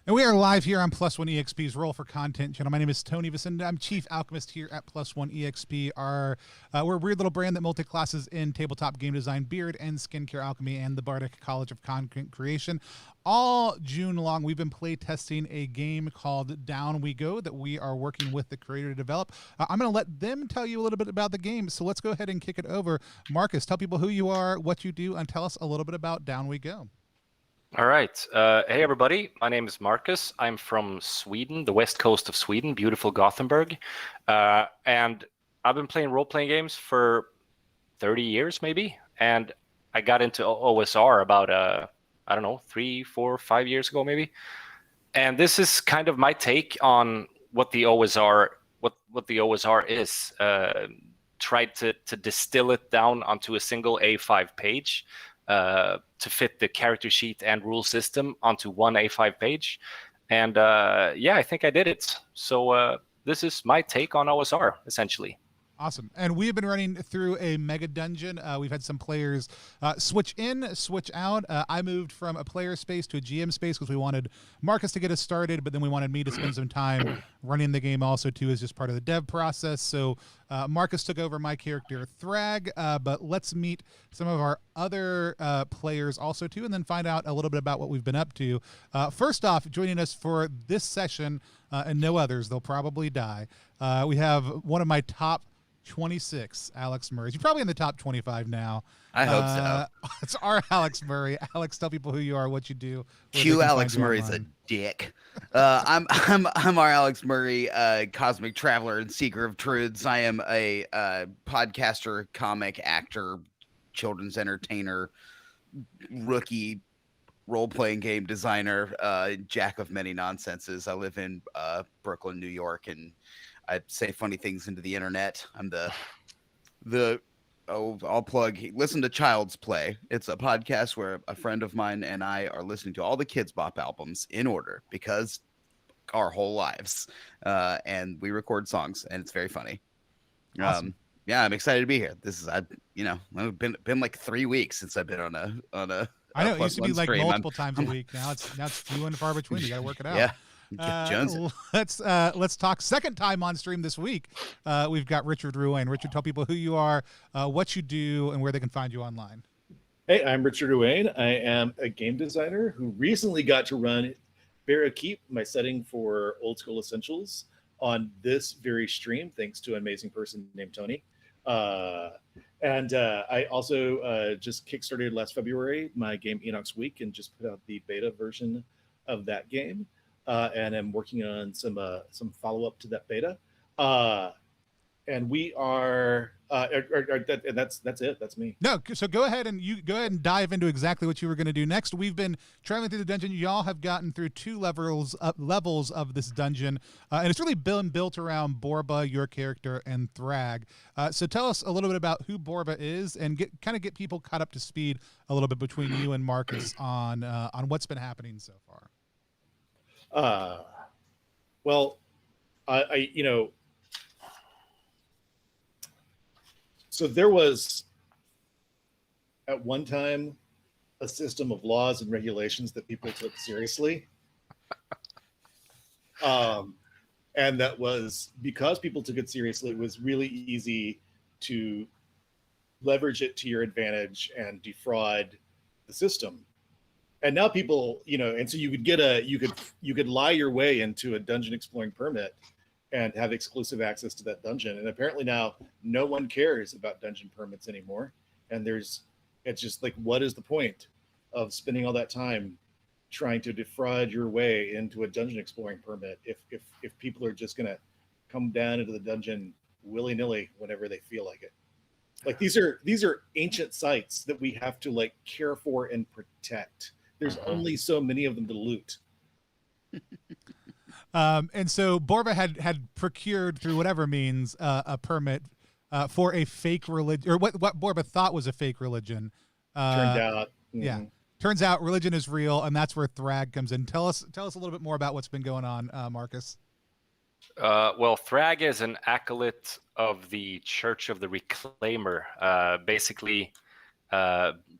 And we are live here on Plus One EXP's Roll for Content channel. My name is Tony Vicenda. I'm Chief Alchemist here at Plus One EXP. We're a weird little brand that multi-classes in tabletop game design, beard and skincare alchemy, and the Bardic College of Content Creation. All June long, we've been play testing a game called Downwego that we are working with the creator to develop. I'm going to let them tell you a little bit about the game. So let's go ahead and kick it over. Marcus, tell people who you are, what you do, and tell us a little bit about Downwego. All right. Hey, everybody. My name is Marcus. I'm from Sweden, the west coast of Sweden, beautiful Gothenburg. And I've been playing role-playing games for 30 years, maybe. And I got into OSR about, I don't know, 3, 4, 5 years ago, maybe. And this is kind of my take on what the OSR, what the OSR is. Tried to distill it down onto a single A5 page. To fit the character sheet and rule system onto one A5 page. And yeah, I think I did it. So this is my take on OSR, essentially. Awesome. And we have been running through a mega dungeon. We've had some players switch in, switch out. I moved from a player space to a GM space because we wanted Marcus to get us started, but then we wanted me to spend some time running the game also too as just part of the dev process. So Marcus took over my character Thrag, but let's meet some of our other players also too, and then find out a little bit about what we've been up to. First off, joining us for this session, and no others, they'll probably die, we have one of my top 26, Alex Murray. You're probably in the top 25 now. I hope so. It's our Alex Murray. Alex, tell people who you are, what you do. Q Alex Murray's a dick. I'm our Alex Murray, cosmic traveler and seeker of truths. I am a podcaster, comic, actor, children's entertainer, rookie, role-playing game designer, jack of many nonsenses. I live in Brooklyn, New York, and I say funny things into the internet. I'm I'll plug, listen to Child's Play. It's a podcast where a friend of mine and I are listening to all the Kids Bop albums in order because our whole lives. And we record songs, and it's very funny. Awesome. Yeah, I'm excited to be here. I've been like 3 weeks since I've been on a I know it used to be like stream. multiple times a week. Now it's few and far between. You got to work it out. Yeah. Let's talk second time on stream this week. We've got Richard Ruane. Richard, tell people who you are, what you do, and where they can find you online. Hey, I'm Richard Ruane. I am a game designer who recently got to run Keep, my setting for Old School Essentials, on this very stream, thanks to an amazing person named Tony. And I also just kickstarted last February my game Enoch's Week and just put out the beta version of that game. And I'm working on some follow-up to that beta. And we are, and that's it. That's me. No, so go ahead and dive into exactly what you were going to do next. We've been traveling through the dungeon. Y'all have gotten through 2 levels of this dungeon, and it's really been built around Borba, your character, and Thrag. So tell us a little bit about who Borba is, and get people caught up to speed a little bit between you and Marcus on what's been happening so far. Well, so there was at one time a system of laws and regulations that people took seriously. And that was because people took it seriously, it was really easy to leverage it to your advantage and defraud the system. And now people, and so you could lie your way into a dungeon exploring permit and have exclusive access to that dungeon. And apparently now no one cares about dungeon permits anymore. And it's just like, what is the point of spending all that time trying to defraud your way into a dungeon exploring permit if people are just going to come down into the dungeon willy-nilly whenever they feel like it? Like these are ancient sites that we have to like care for and protect. There's only so many of them to loot. And so Borba had procured through whatever means a permit for a fake religion, or what Borba thought was a fake religion. Turned out, yeah, turns out religion is real, and that's where Thrag comes in. Tell us a little bit more about what's been going on, Marcus. Well, Thrag is an acolyte of the Church of the Reclaimer, basically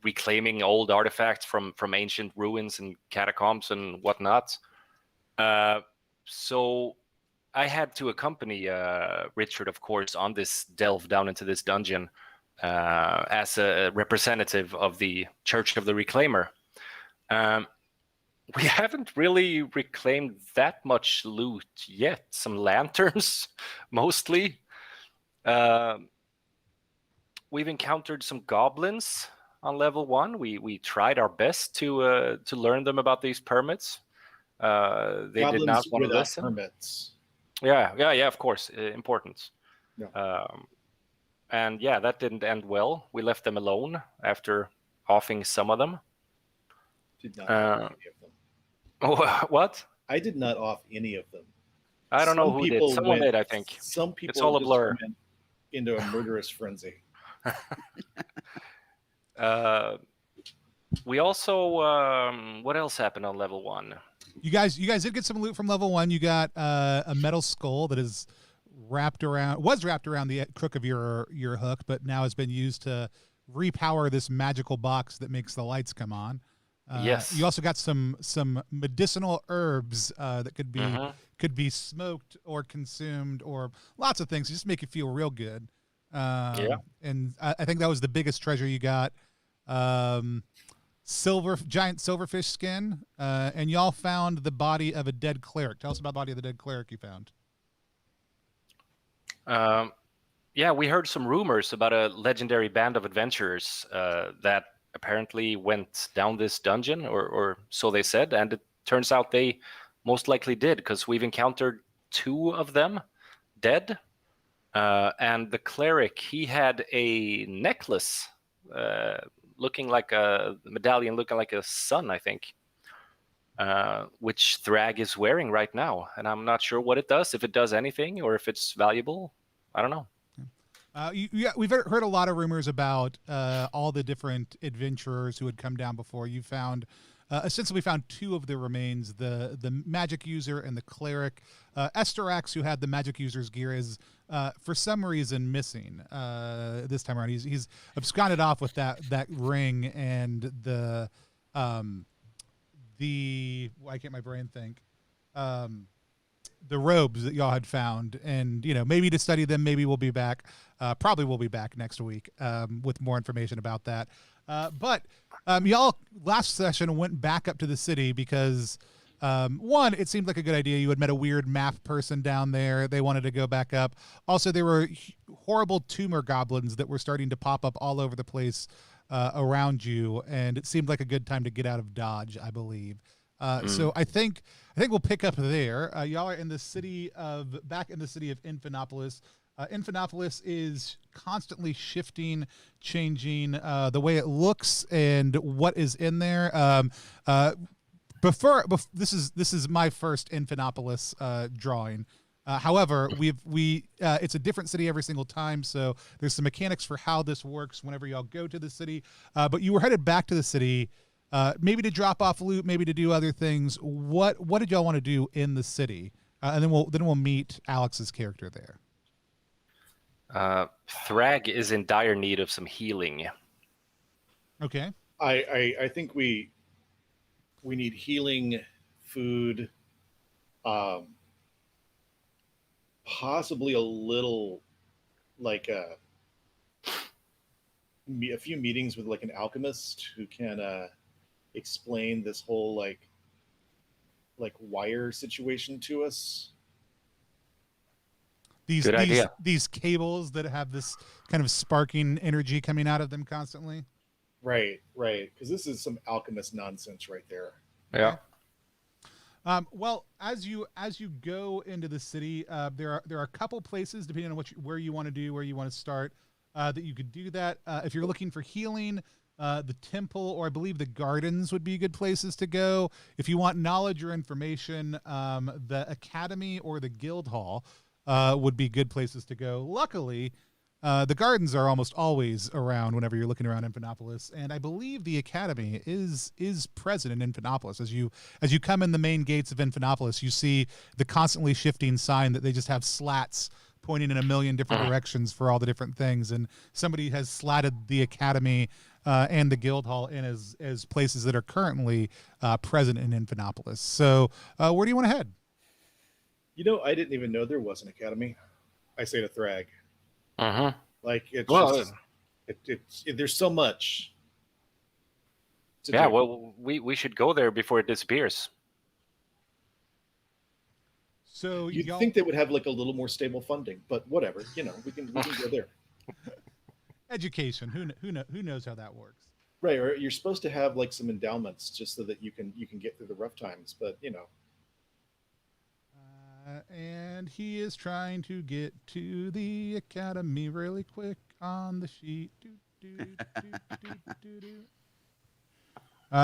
reclaiming old artifacts from ancient ruins and catacombs and whatnot. So I had to accompany Richard, of course, on this delve down into this dungeon as a representative of the Church of the Reclaimer. We haven't really reclaimed that much loot yet. Some lanterns, mostly. We've encountered some goblins on level 1. We tried our best to learn them about these permits. They Goblins did not want to without listen. permits. Yeah, of course, important. Yeah. And yeah, that didn't end well. We left them alone after offing some of them. Did not off any of them. What? I did not off any of them. I don't know who did. Someone did, I think. Some people It's all a just blur. went into a murderous frenzy. We also what else happened on level 1? You guys did get some loot from level 1. You got a metal skull that is wrapped around the crook of your hook, but now has been used to repower this magical box that makes the lights come on. Yes. You also got some medicinal herbs that could be smoked or consumed, or lots of things. Just make you feel real good. And I think that was the biggest treasure you got. Giant silverfish skin, and y'all found the body of a dead cleric. Tell us about the body of the dead cleric you found. Yeah, we heard some rumors about a legendary band of adventurers that apparently went down this dungeon, or so they said, and it turns out they most likely did, because we've encountered 2 of them dead. And the cleric, he had a necklace looking like a medallion, looking like a sun, I think, which Thrag is wearing right now. And I'm not sure what it does, if it does anything, or if it's valuable. I don't know. We've heard a lot of rumors about all the different adventurers who had come down before. You found, essentially found 2 of the remains, the magic user and the cleric. Esterax, who had the magic user's gear, is for some reason missing this time around. He's absconded off with that ring and the why can't my brain think? The robes that y'all had found, and maybe to study them. Maybe we'll be back. Probably we'll be back next week with more information about that. But y'all last session went back up to the city because one, it seemed like a good idea. You had met a weird map person down there. They wanted to go back up. Also, there were horrible tumor goblins that were starting to pop up all over the place around you, and it seemed like a good time to get out of Dodge, I believe. So I think we'll pick up there. Y'all are in the city of Infinopoulos. Infinopoulos is constantly shifting, changing the way it looks and what is in there. This is my first Infinopoulos drawing. However, it's a different city every single time, so there's some mechanics for how this works whenever y'all go to the city. But you were headed back to the city. Maybe to drop off loot, maybe to do other things. What did y'all want to do in the city? And then we'll meet Alex's character there. Thrag is in dire need of some healing. Okay. I think we need healing, food, possibly a little, like a few meetings with like an alchemist who can explain this whole like wire situation to us. These cables that have this kind of sparking energy coming out of them constantly. Right. Because this is some alchemist nonsense right there. Yeah. Well, as you go into the city, there are a couple places depending on where you want to start, that you could do that. If you're looking for healing, the temple, or I believe the gardens, would be good places to go. If you want knowledge or information, the academy or the guild hall would be good places to go. Luckily, the gardens are almost always around whenever you're looking around Infinopoulos, and I believe the academy is present in Infinopoulos. As you come in the main gates of Infinopoulos, you see the constantly shifting sign that they just have slats pointing in a million different directions for all the different things, and somebody has slatted the academy and the guild hall in as places that are currently present in Infinitopolis. So where do you want to head? I didn't even know there was an academy. I say to Thrag. Mm-hmm. Like it's Well, just there's so much. Yeah, well, we should go there before it disappears. So You'd y'all think they would have like a little more stable funding, but whatever. We can go there. education. Who knows how that works? Right, or you're supposed to have like some endowments just so that you can get through the rough times. But And he is trying to get to the academy really quick on the sheet.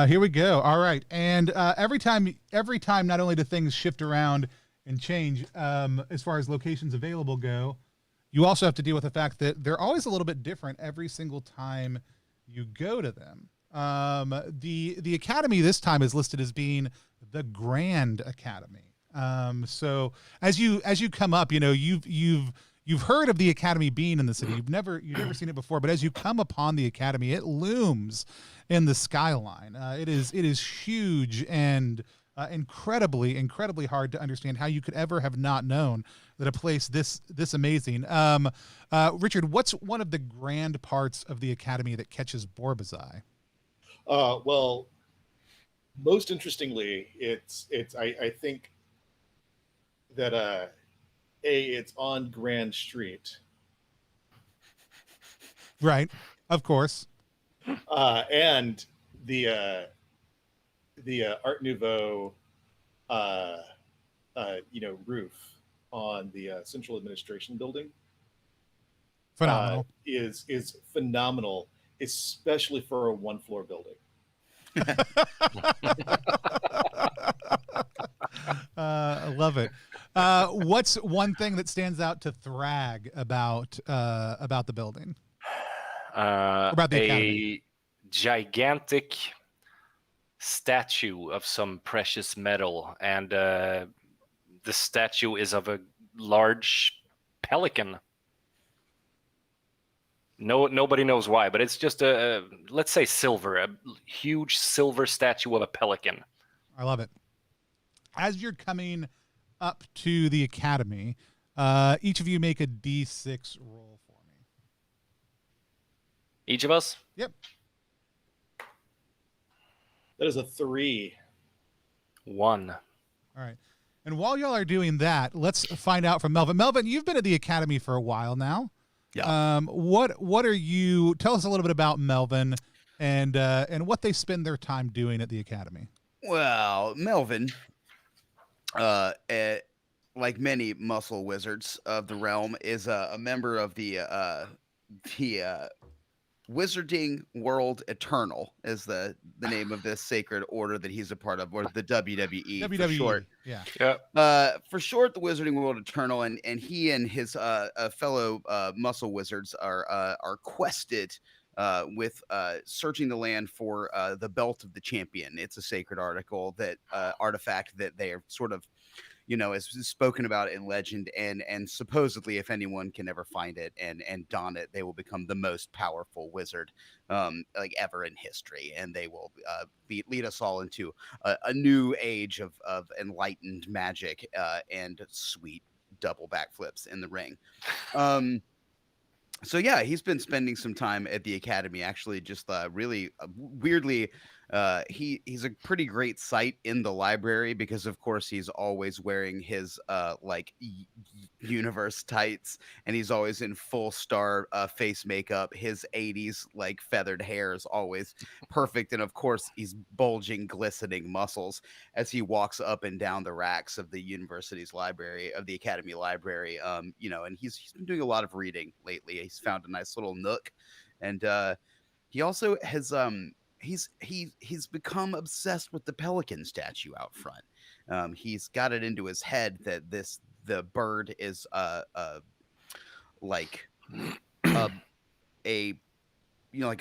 Here we go. All right, and every time, not only do things shift around and change as far as locations available go, you also have to deal with the fact that they're always a little bit different every single time you go to them. The academy this time is listed as being the Grand Academy. So as you come up, you've heard of the academy being in the city. You've never seen it before, but as you come upon the academy, it looms in the skyline. It is huge and incredibly hard to understand how you could ever have not known that a place this amazing. Richard, what's one of the grand parts of the academy that catches Borba's eye? Well, most interestingly, I think that it's on Grand Street, Right, of course. and the Art Nouveau, roof on the Central Administration Building Phenomenal. is phenomenal, especially for a one-floor building. I love it. What's one thing that stands out to Thrag about the building? About the academy? Gigantic statue of some precious metal, and the statue is of a large pelican. Nobody knows why, but it's just let's say silver, a huge silver statue of a pelican. I love it. As you're coming up to the academy, each of you make a D6 roll for me. Each of us? Yep. That is a 3. 1. All right. And while y'all are doing that, let's find out from Melvin. Melvin, you've been at the academy for a while now. Yeah. What are you? Tell us a little bit about Melvin and what they spend their time doing at the academy. Well, Melvin, like many muscle wizards of the realm, is a member of the Wizarding World Eternal is the name of this sacred order that he's a part of, or the WWE for short. Yeah. For short, the Wizarding World Eternal, and he and his fellow muscle wizards are quested with searching the land for the Belt of the Champion. It's a sacred artifact that they are sort of, is spoken about in legend, and supposedly if anyone can ever find it and don it, they will become the most powerful wizard like ever in history, and they will lead us all into a new age of enlightened magic and sweet double backflips in the ring. So yeah, he's been spending some time at the academy, actually, just really weirdly. He's a pretty great sight in the library because, of course, he's always wearing his universe tights, and he's always in full star face makeup. His 80s feathered hair is always perfect, and of course, he's bulging, glistening muscles as he walks up and down the racks of the university's library, of the academy library. And he's been doing a lot of reading lately. He's found a nice little nook, and he also has he's become obsessed with the pelican statue out front. He's got it into his head that the bird is like a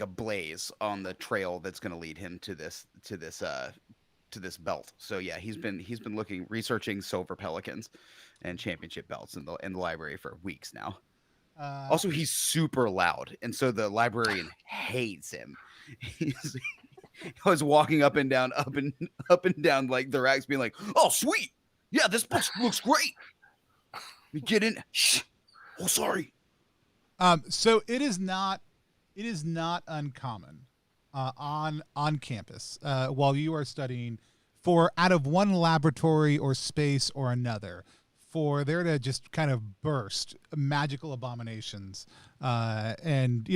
blaze on the trail that's going to lead him to this belt. So yeah, he's been researching silver pelicans and championship belts in the library for weeks now. Also, he's super loud, and so the librarian hates him I was walking up and down like the racks, being like, "Oh, sweet, yeah, this book looks great." We get in. Shh. Oh, sorry. So it is not uncommon on campus while you are studying for out of one laboratory or space or another for there to just kind of burst magical abominations. And,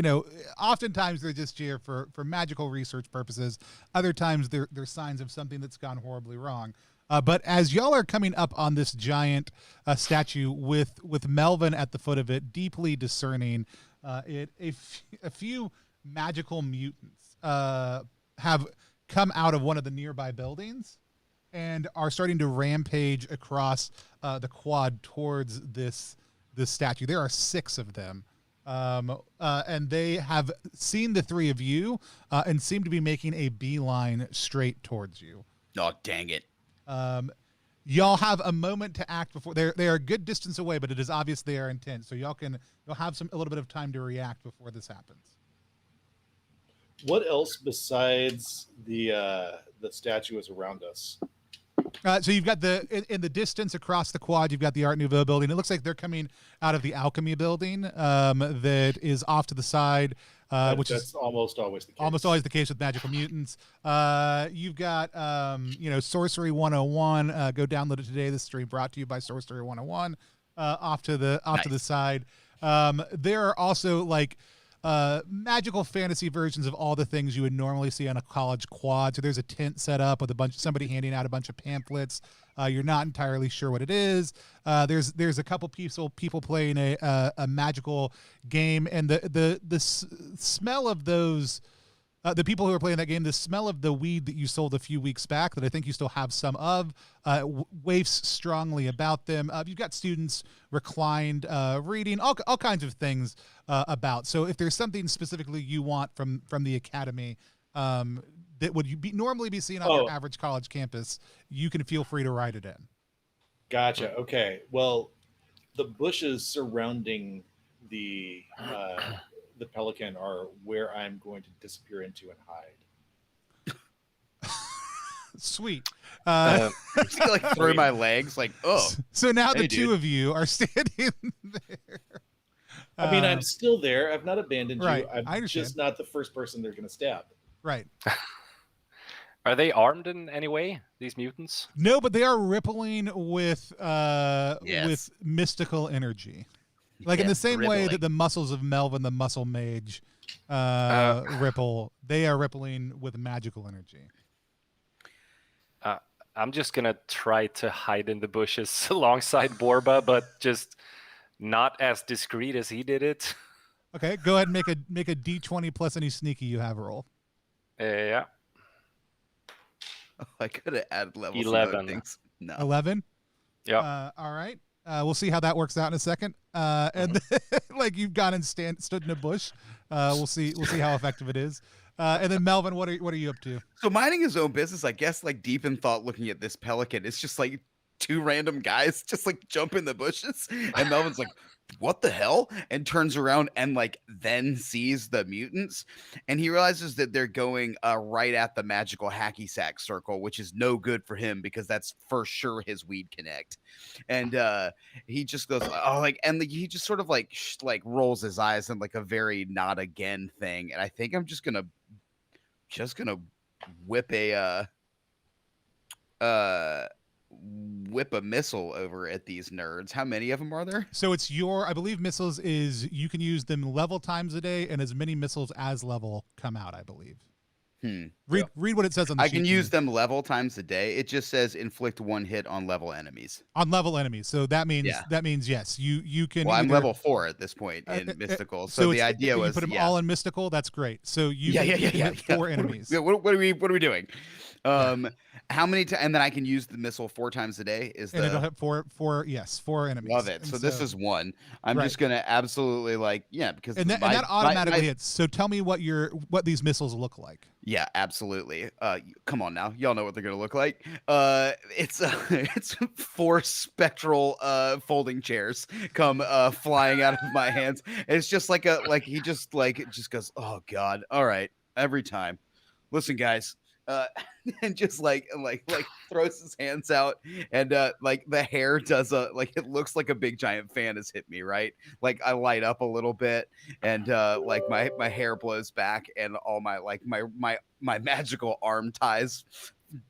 oftentimes they're just here for magical research purposes. Other times they're signs of something that's gone horribly wrong. But as y'all are coming up on this giant statue with Melvin at the foot of it, deeply discerning, a few magical mutants have come out of one of the nearby buildings and are starting to rampage across the quad towards this statue. There are 6 of them. And they have seen the 3 of you and seem to be making a beeline straight towards you. Oh, dang it. Y'all have a moment to act before they are a good distance away, but it is obvious they are intent. So you'll have a little bit of time to react before this happens. What else besides the statue is around us? So you've got in the distance across the quad, you've got the Art Nouveau building. It looks like they're coming out of the Alchemy building that is off to the side, which is almost always the case. Almost always the case with magical mutants. You've got Sorcery 101. Go download it today. This stream brought to you by Sorcery 101. Off to the side. There are also magical fantasy versions of all the things you would normally see on a college quad. So there's a tent set up with somebody handing out a bunch of pamphlets. You're not entirely sure what it is. There's a couple people playing a magical game, and the smell of those. The people who are playing that game, the smell of the weed that you sold a few weeks back that I think you still have some of, wafts strongly about them. You've got students reclined, reading, all kinds of things about. So if there's something specifically you want from the academy that would normally be seen on your average college campus, you can feel free to write it in. Gotcha. Okay. Well, the bushes surrounding the Pelican are where I'm going to disappear into and hide. Sweet. Through my legs, So now the 2 of you are standing there. I mean, I'm still there. I've not abandoned you. Right. I'm just not the first person they're going to stab. Right. Are they armed in any way, these mutants? No, but they are rippling with mystical energy. In the same way that the muscles of Melvin the Muscle Mage ripple, they are rippling with magical energy. I'm just going to try to hide in the bushes alongside Borba, but just not as discreet as he did it. Okay, go ahead and make a D20 plus any sneaky you have roll. Yeah. Oh, I could have added levels. 11. No. 11? Yeah. All right. We'll see how that works out in a second. And you've gone and stood in a bush. We'll see how effective it is. And then Melvin, what are you up to? So minding his own business, I guess, deep in thought, looking at this pelican, it's just 2 random guys just jump in the bushes, and Melvin's like, "What the hell?" and turns around and then sees the mutants, and he realizes that they're going right at the magical hacky sack circle, which is no good for him because that's for sure his weed connect. And he just goes, he just sort of rolls his eyes in a very not again thing, and I think I'm just gonna whip a missile over at these nerds. How many of them are there? So it's I believe missiles is you can use them level times a day, and as many missiles as level come out, I believe. Read what it says on the sheet. I can use them level times a day. It just says inflict 1 hit on level enemies. On level enemies. So that means yes, you can. Well, I'm level 4 at this point in mystical. So the idea was you put them all in mystical. That's great. So you can hit 4 enemies. What are we doing? How many times? And then I can use the missile 4 times a day. It'll hit 4 enemies. Love it. So this is 1. I'm just gonna absolutely because and that automatically hits. So tell me what these missiles look like. Yeah, absolutely. Come on now, y'all know what they're gonna look like. It's 4 spectral folding chairs come flying out of my hands. It's just he just goes, "Oh God, all right, every time. Listen, guys. And just like throws his hands out, and like the hair does it looks like a big giant fan has hit me, right? Like I light up a little bit, and like my hair blows back, and all my my magical arm ties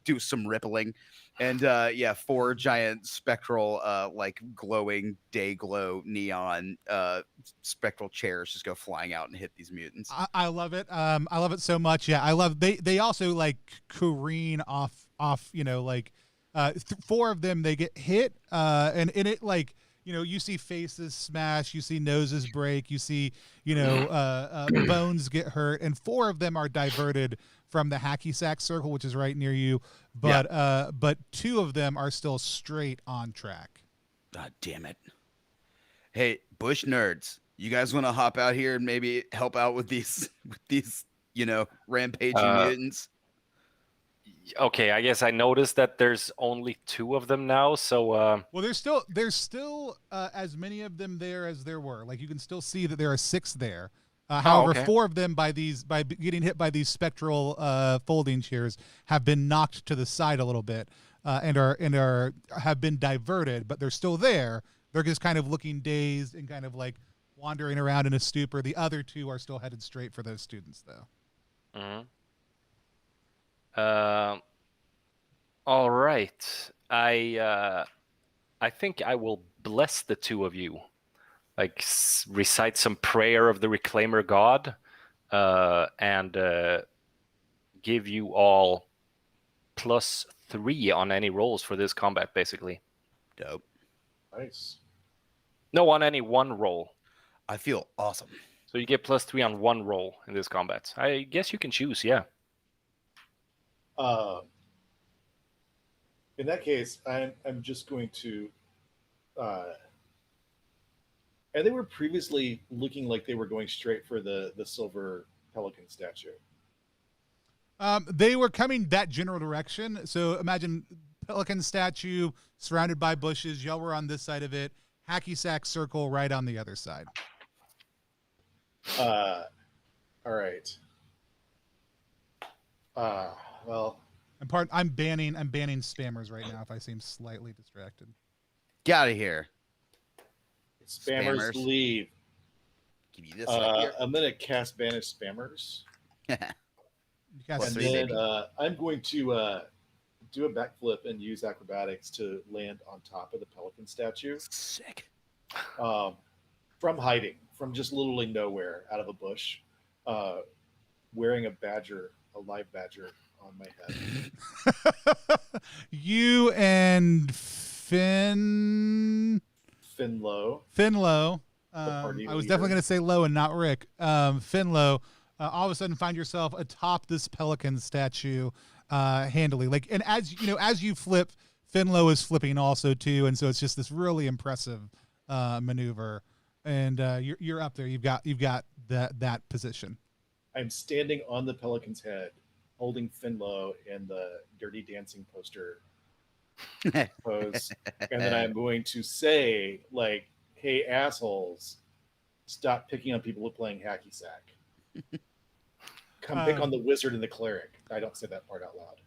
do some rippling, and yeah, 4 giant spectral like glowing day glow neon spectral chairs just go flying out and hit these mutants. I love it. I love it so much. Yeah, I love they also like careen off, like 4 of them, they get hit, and in it, like, you see faces smash, you see noses break, you see, bones get hurt, and 4 of them are diverted from the hacky sack circle, which is right near you, but 2 of them are still straight on track. God damn it. Hey, bush nerds, you guys want to hop out here and maybe help out with these rampaging mutants? Okay, I guess I noticed that there's only 2 of them now, so well, there's still as many of them there as there were. Like, you can still see that there are 6 there. However, okay. 4 of them, by getting hit by these spectral folding chairs, have been knocked to the side a little bit, and have been diverted, but they're still there. They're just kind of looking dazed and kind of like wandering around in a stupor. The other 2 are still headed straight for those students, though. All right. I think I will bless the 2 of you. Like, recite some prayer of the Reclaimer God, and give you all +3 on any rolls for this combat, basically. Dope. Nice. No, on any one roll. I feel awesome. So you get +3 on one roll in this combat. I guess you can choose, yeah. In that case, I'm just going to. And they were previously looking like they were going straight for the silver pelican statue. They were coming that general direction. So imagine pelican statue surrounded by bushes. Y'all were on this side of it. Hacky sack circle right on the other side. All right. Well. I'm banning spammers right now if I seem slightly distracted. Get out of here. Spammers leave. Give you this right here. I'm gonna cast banish spammers. And then I'm going to do a backflip and use acrobatics to land on top of the pelican statue. Sick. From hiding, from just literally nowhere out of a bush, wearing a live badger on my head. You and Finlow. I was definitely going to say Low and not Rick. Finlow, all of a sudden find yourself atop this pelican statue, handily. Like, and as you flip, Finlow is flipping also too, and so it's just this really impressive maneuver. And you're up there. You've got that position. I'm standing on the pelican's head, holding Finlow in the Dirty Dancing poster pose, and then I'm going to say, like, "Hey, assholes, stop picking on people who are playing hacky sack. Come pick on the wizard and the cleric." I don't say that part out loud.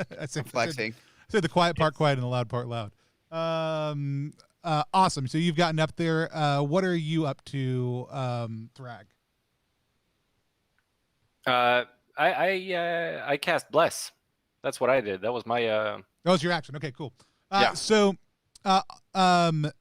That's flexing. Say the quiet part quiet and the loud part loud. Awesome. So you've gotten up there. What are you up to, Thrag? I cast Bless. That's what I did. That was my. That was your action. Okay, cool. Yeah. So, I'm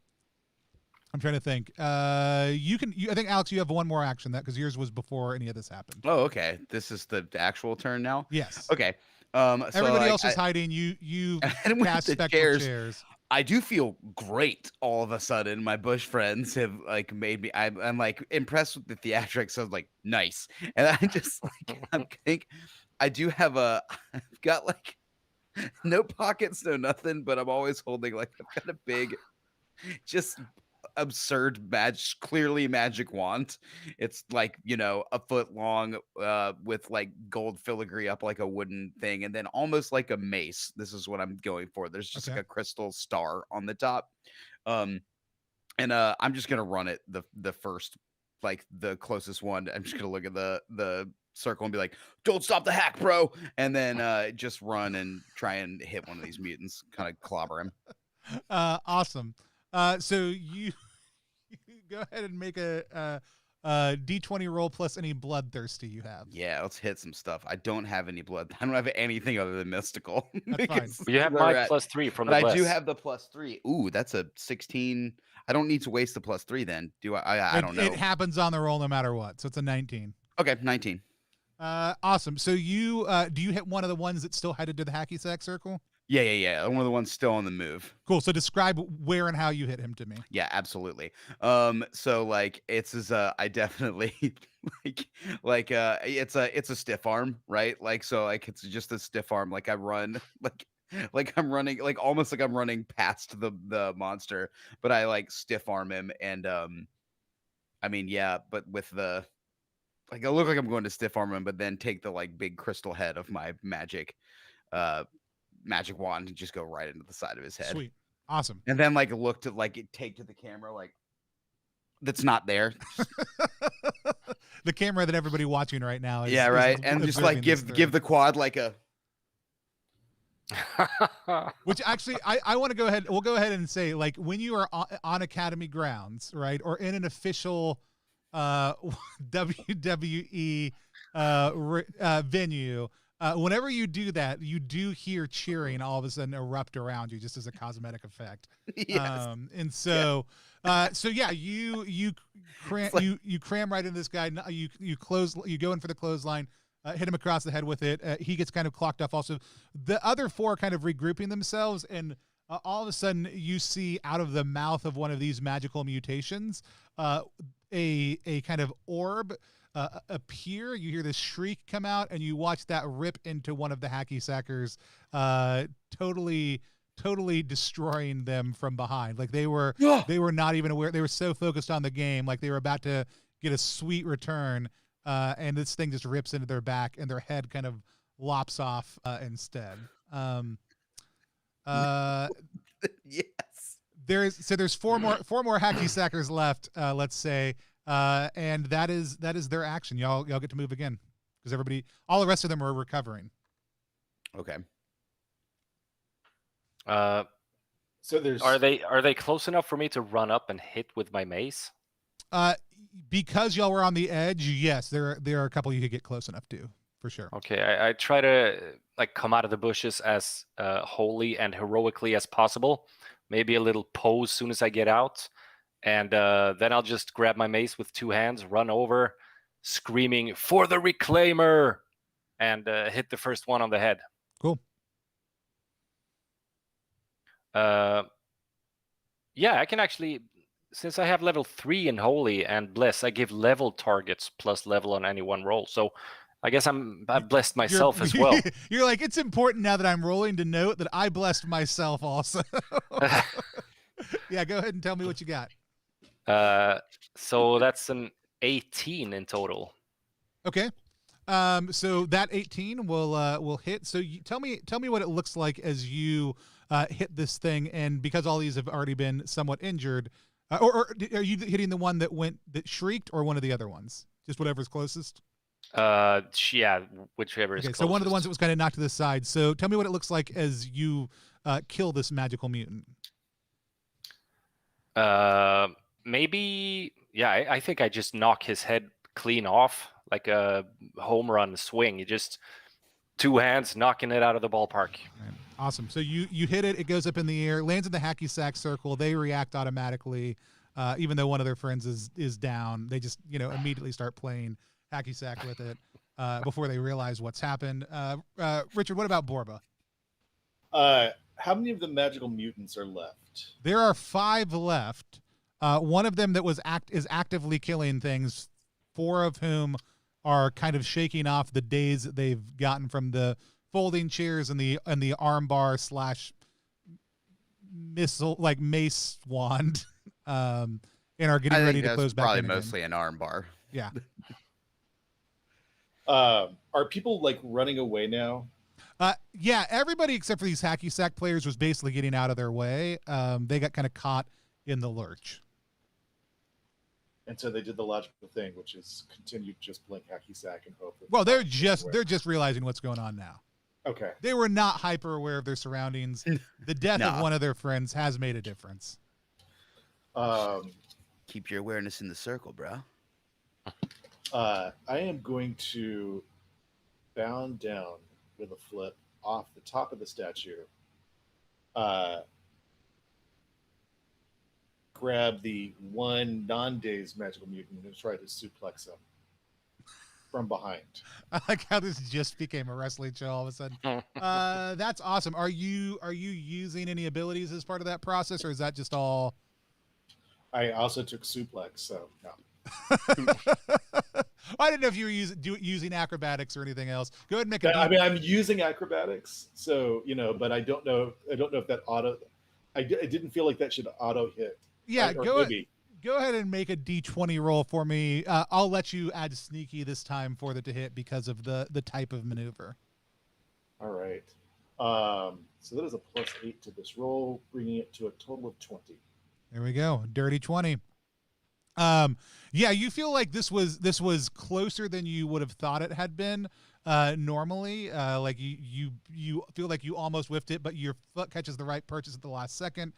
trying to think. I think, Alex, you have one more action because yours was before any of this happened. Oh, okay. This is the actual turn now. Yes. Okay. Everybody else is hiding. You cast spectral chairs. I do feel great all of a sudden. My bush friends have like made me. I'm like impressed with the theatrics. I was like, nice, and I just like I do have I've got like no pockets, no nothing, but I'm always holding like I've got a big, just absurd clearly magic wand. It's like, a foot long, with like gold filigree up like a wooden thing, and then almost like a mace. This is what I'm going for. There's just like a crystal star on the top. And I'm just gonna run it the first like the closest one. I'm just gonna look at the circle and be like, "Don't stop the hack, bro!" And then just run and try and hit one of these mutants, kind of clobber him. Awesome. So you go ahead and make a D20 roll plus any bloodthirsty you have. Yeah, let's hit some stuff. I don't have any blood. I don't have anything other than mystical. That's fine. You have my +3 from the but bless. I do have the +3. Ooh, that's a 16. I don't need to waste the +3 then. Do I? I don't know. It happens on the roll no matter what. So it's a 19. Okay, 19. Awesome. So you do you hit one of the ones that's still headed to the hacky sack circle? Yeah. One of the ones still on the move. Cool. So describe where and how you hit him to me. Yeah, absolutely. So like it's as I definitely like it's a stiff arm, right? Like so like it's just a stiff arm. Like I run like I'm running like almost like I'm running past the monster, but I like stiff arm him and I mean yeah, but with the like I look like I'm going to stiff arm him, but then take the like big crystal head of my magic wand and just go right into the side of his head. Sweet. Awesome. And then like look to like take to the camera like that's not there. The camera that everybody watching right now is, yeah, right. is And just like observing give the quad like a which actually I want to go ahead. We'll go ahead and say like when you are on Academy grounds, right, or in an official WWE venue, whenever you do that, you do hear cheering all of a sudden erupt around you, just as a cosmetic effect. yes. And so, so yeah, you cram you cram right into this guy. You go in for the clothesline. Hit him across the head with it. He gets kind of clocked off. Also, the other four are kind of regrouping themselves, and all of a sudden, you see out of the mouth of one of these magical mutations, a kind of orb appear. You hear this shriek come out, and you watch that rip into one of the hacky sackers, totally destroying them from behind. Like they were not even aware. They were so focused on the game, like they were about to get a sweet return. And this thing just rips into their back, and their head kind of lops off instead. Yes. There's four more hacky sackers left. Let's say, and that is their action. Y'all get to move again because all the rest of them are recovering. Okay. So there's Are they close enough for me to run up and hit with my mace? Because y'all were on the edge, yes, there are a couple you could get close enough to, for sure. Okay, I try to like come out of the bushes as wholly and heroically as possible. Maybe a little pose soon as I get out, and then I'll just grab my mace with two hands, run over, screaming for the Reclaimer, and hit the first one on the head. Cool. Yeah, I can actually. Since I have level 3 in Holy and Bless, I give level targets plus level on any one roll. So I guess I've blessed myself as well. You're like, it's important now that I'm rolling to note that I blessed myself also. Yeah, go ahead and tell me what you got. So that's an 18 in total. Okay. So that 18 will hit. So tell me what it looks like as you hit this thing, and because all these have already been somewhat injured. Or are you hitting the one that shrieked, or one of the other ones? Just whatever's closest? Yeah, whichever is closest. So one of the ones that was kind of knocked to the side. So tell me what it looks like as you kill this magical mutant. Maybe, yeah, I think I just knock his head clean off, like a home run swing. You just two hands knocking it out of the ballpark. Right. Awesome. So you hit it. It goes up in the air, lands in the hacky sack circle. They react automatically, even though one of their friends is down. They just immediately start playing hacky sack with it before they realize what's happened. Richard, what about Borba? How many of the magical mutants are left? There are 5 left. One of them that is actively killing things. 4 of whom are kind of shaking off the days that they've gotten from the folding chairs and the armbar / missile like mace wand, and are getting ready to close back. Probably in mostly an armbar. Yeah. Are people like running away now? Yeah, everybody except for these hacky sack players was basically getting out of their way. They got kind of caught in the lurch. And so they did the logical thing, which is continue to just blink hacky sack and hope. That Well, they're just realizing what's going on now. okay. They were not hyper aware of their surroundings. The death of one of their friends has made a difference. Keep your awareness in the circle, bro. I am going to bound down with a flip off the top of the statue. Grab the one non-dazed magical mutant and try to suplex him from behind. I like how this just became a wrestling show all of a sudden. That's awesome. Are you using any abilities as part of that process, or is that just all? I also took suplex, so no. I didn't know if you were using acrobatics or anything else. Go ahead and make a. I mean, I'm using acrobatics, so but I don't know. I don't know if that auto. I didn't feel like that should auto hit. Yeah, or go ahead and make a D20 roll for me. I'll let you add sneaky this time for the to hit because of the type of maneuver. All right. So that is a +8 to this roll, bringing it to a total of 20. There we go. Dirty 20. Yeah, you feel like this was closer than you would have thought it had been normally. Like you feel like you almost whiffed it, but your foot catches the right purchase at the last second.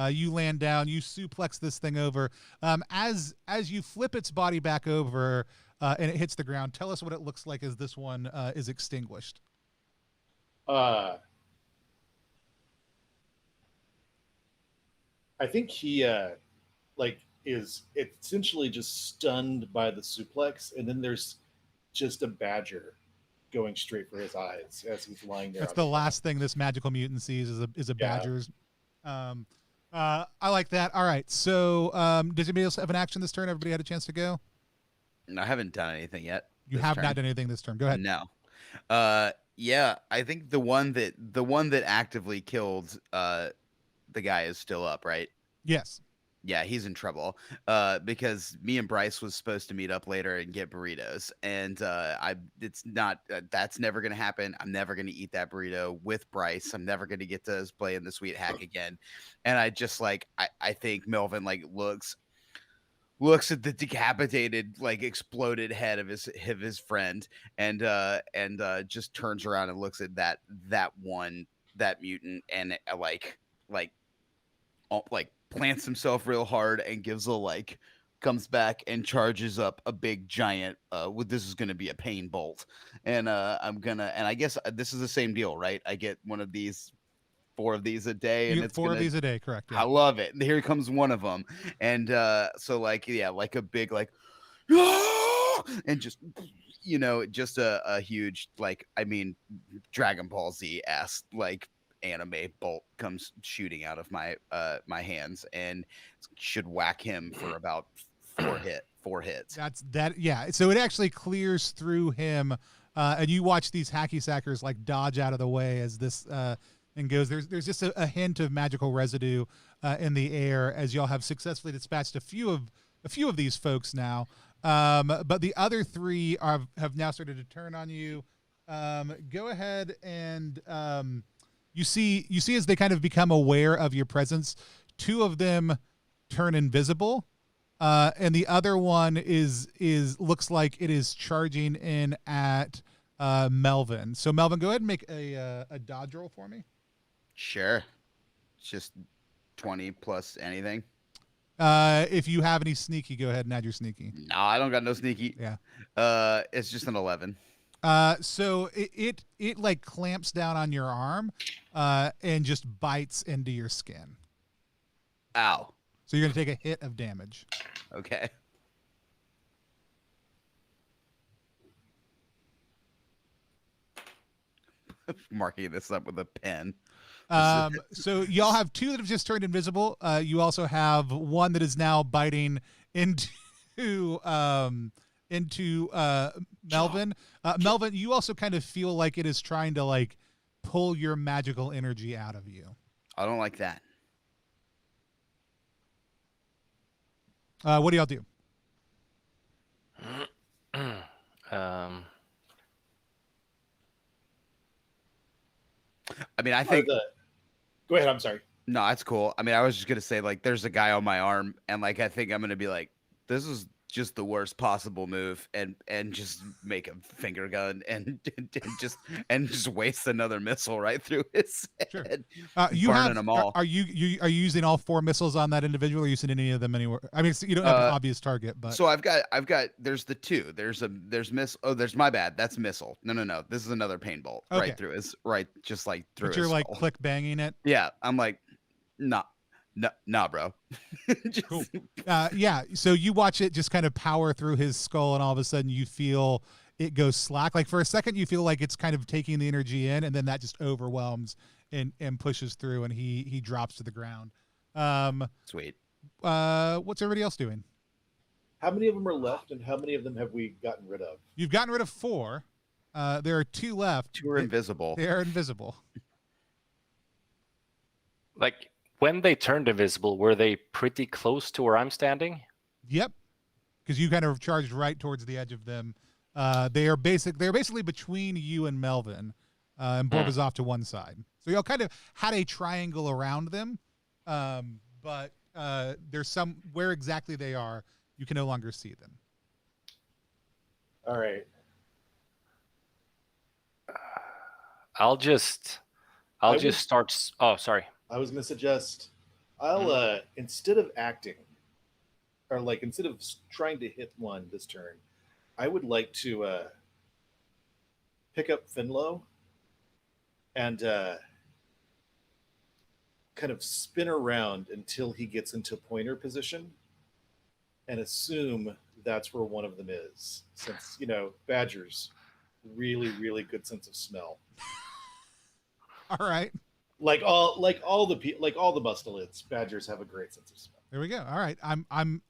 You land down, you suplex this thing over. As you flip its body back over and it hits the ground, tell us what it looks like as this one is extinguished. I think he is essentially just stunned by the suplex, and then there's just a badger going straight for his eyes as he's lying there. That's the last thing this magical mutant sees is a badger's. I like that. All right. So does anybody else have an action this turn? Everybody had a chance to go? I haven't done anything yet. You have not done anything this turn. Go ahead. No. Yeah, I think the one that actively killed the guy is still up, right? Yes. Yeah, he's in trouble because me and Bryce was supposed to meet up later and get burritos, and that's never gonna happen. I'm never gonna eat that burrito with Bryce. I'm never gonna get to play in the sweet hack again. And I just I think Melvin looks at the decapitated exploded head of his friend and just turns around and looks at that mutant and plants himself real hard and gives a comes back and charges up a big giant this is going to be a pain bolt, and I guess this is the same deal, right? I get one of these 4 of these a day, and it's 4 of these a day, correct? Yeah. I love it. Here comes one of them, and so a big and just just a huge Dragon Ball Z ass anime bolt comes shooting out of my hands and should whack him for about 4 hits. Yeah. So it actually clears through him, and you watch these hacky sackers dodge out of the way as this and goes. There's just a hint of magical residue in the air as y'all have successfully dispatched a few of these folks now. But the other 3 have now started to turn on you. Go ahead and you see as they kind of become aware of your presence, 2 of them turn invisible, and the other one is looks like it is charging in at Melvin. So Melvin, go ahead and make a dodge roll for me. Sure. It's just 20 plus anything. If you have any sneaky, go ahead and add your sneaky. No, I don't got no sneaky. Yeah. It's just an 11. So it clamps down on your arm, and just bites into your skin. Ow. So you're gonna take a hit of damage. Okay. Marking this up with a pen. So y'all have 2 that have just turned invisible. You also have 1 that is now biting into Melvin. Melvin, you also kind of feel like it is trying to pull your magical energy out of you. I don't like that. What do y'all do? I mean, I think. Go ahead. I'm sorry. No, that's cool. I mean, I was just gonna say there's a guy on my arm, and I think I'm gonna be this is just the worst possible move and just make a finger gun and just waste another missile right through his Sure. head. You burning have them all. Are you using all 4 missiles on that individual? Or are you using any of them anywhere? I mean, you don't have an obvious target, but So I've got there's the 2. There's my bad. That's a missile. No. This is another pain bolt Okay. right through his just like through but his you're like skull. click banging it. Yeah, I'm like, nah, bro. Just- Cool. Yeah. So you watch it just kind of power through his skull, and all of a sudden you feel it goes slack. Like for a second, you feel like it's kind of taking the energy in, and then that just overwhelms and pushes through, and he drops to the ground. Sweet. What's everybody else doing? How many of them are left, and how many of them have we gotten rid of? You've gotten rid of 4. There are 2 left. 2 are invisible. They are invisible. Like when they turned invisible, were they pretty close to where I'm standing? Yep. Because you kind of charged right towards the edge of them. They're basically between you and Melvin, and Borba's off to one side. So y'all kind of had a triangle around them, but there's some where exactly they are, you can no longer see them. All right. I'll just start. Oh, sorry. I was going to suggest I'll instead of acting, or like instead of trying to hit one this turn, I would like to pick up Finlow and kind of spin around until he gets into pointer position and assume that's where one of them is, since badgers really good sense of smell. All right. Like all the mustelids, badgers have a great sense of smell. There we go. All right. I'm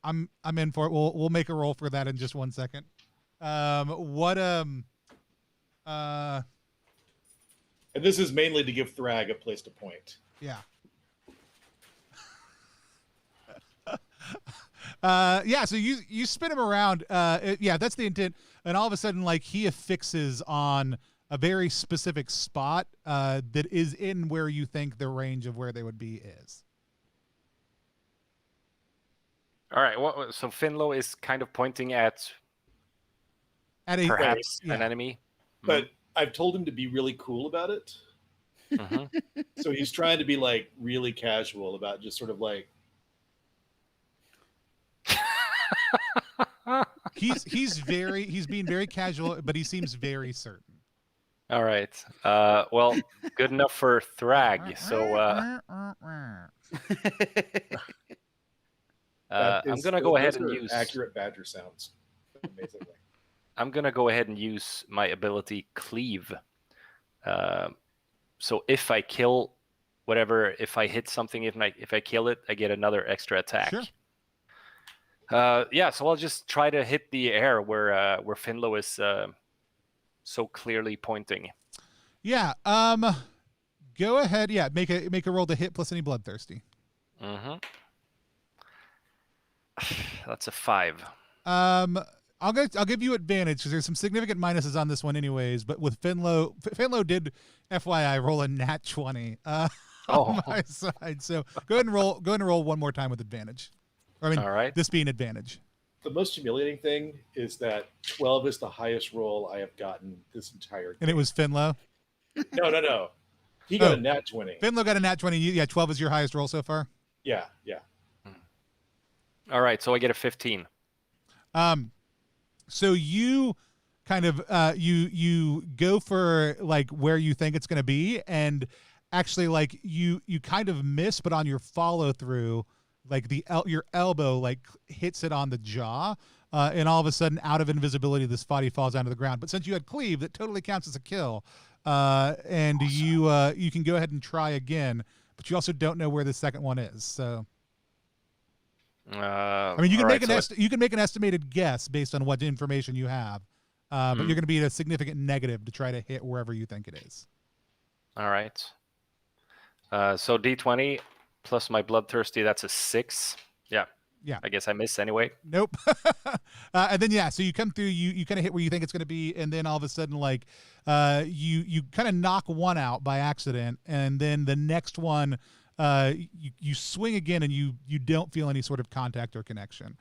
in for it. We'll make a roll for that in just 1 second. And this is mainly to give Thrag a place to point. Yeah. Yeah, so you spin him around. Yeah, that's the intent. And all of a sudden, like, he affixes on a very specific spot that is in where you think the range of where they would be is. All right. Well, so Finlow is kind of pointing at perhaps an enemy. But I've told him to be really cool about it. Mm-hmm. So he's trying to be like really casual about just sort of like. He's being very casual, but he seems very certain. All right. Well, good enough for Thrag. So I'm gonna go ahead and use accurate badger sounds. Amazingly. I'm gonna go ahead and use my ability Cleave. So if I kill whatever, if I hit something, if I kill it, I get another extra attack. Sure. Yeah, so I'll just try to hit the air where Finlow is so clearly pointing. Yeah. Go ahead. Yeah. Make a roll to hit plus any bloodthirsty. Mm-hmm. That's a 5. I'll give you advantage because there's some significant minuses on this one, anyways. But with Finlow did, FYI, roll a nat 20 on my side. So go ahead and roll one more time with advantage. I mean, all right. This being advantage. The most humiliating thing is that 12 is the highest roll I have gotten this entire game. And it was Finlow? No. He got a nat 20. Finlow got a nat 20. Yeah, 12 is your highest roll so far? Yeah. All right, so I get a 15. So you kind of you go for like where you think it's going to be, and actually like you kind of miss, but on your follow through, like your elbow like hits it on the jaw, and all of a sudden, out of invisibility, this body falls down to the ground. But since you had cleave, that totally counts as a kill, and awesome. You can go ahead and try again, but you also don't know where the second one is. So, I mean, you can make an estimated guess based on what information you have, but you're going to be at a significant negative to try to hit wherever you think it is. All right. So D20 plus my bloodthirsty, that's a 6. Yeah. I guess I miss anyway. Nope. And then so you come through, you kind of hit where you think it's going to be, and then all of a sudden, like you kind of knock one out by accident, and then the next one you swing again, and you don't feel any sort of contact or connection.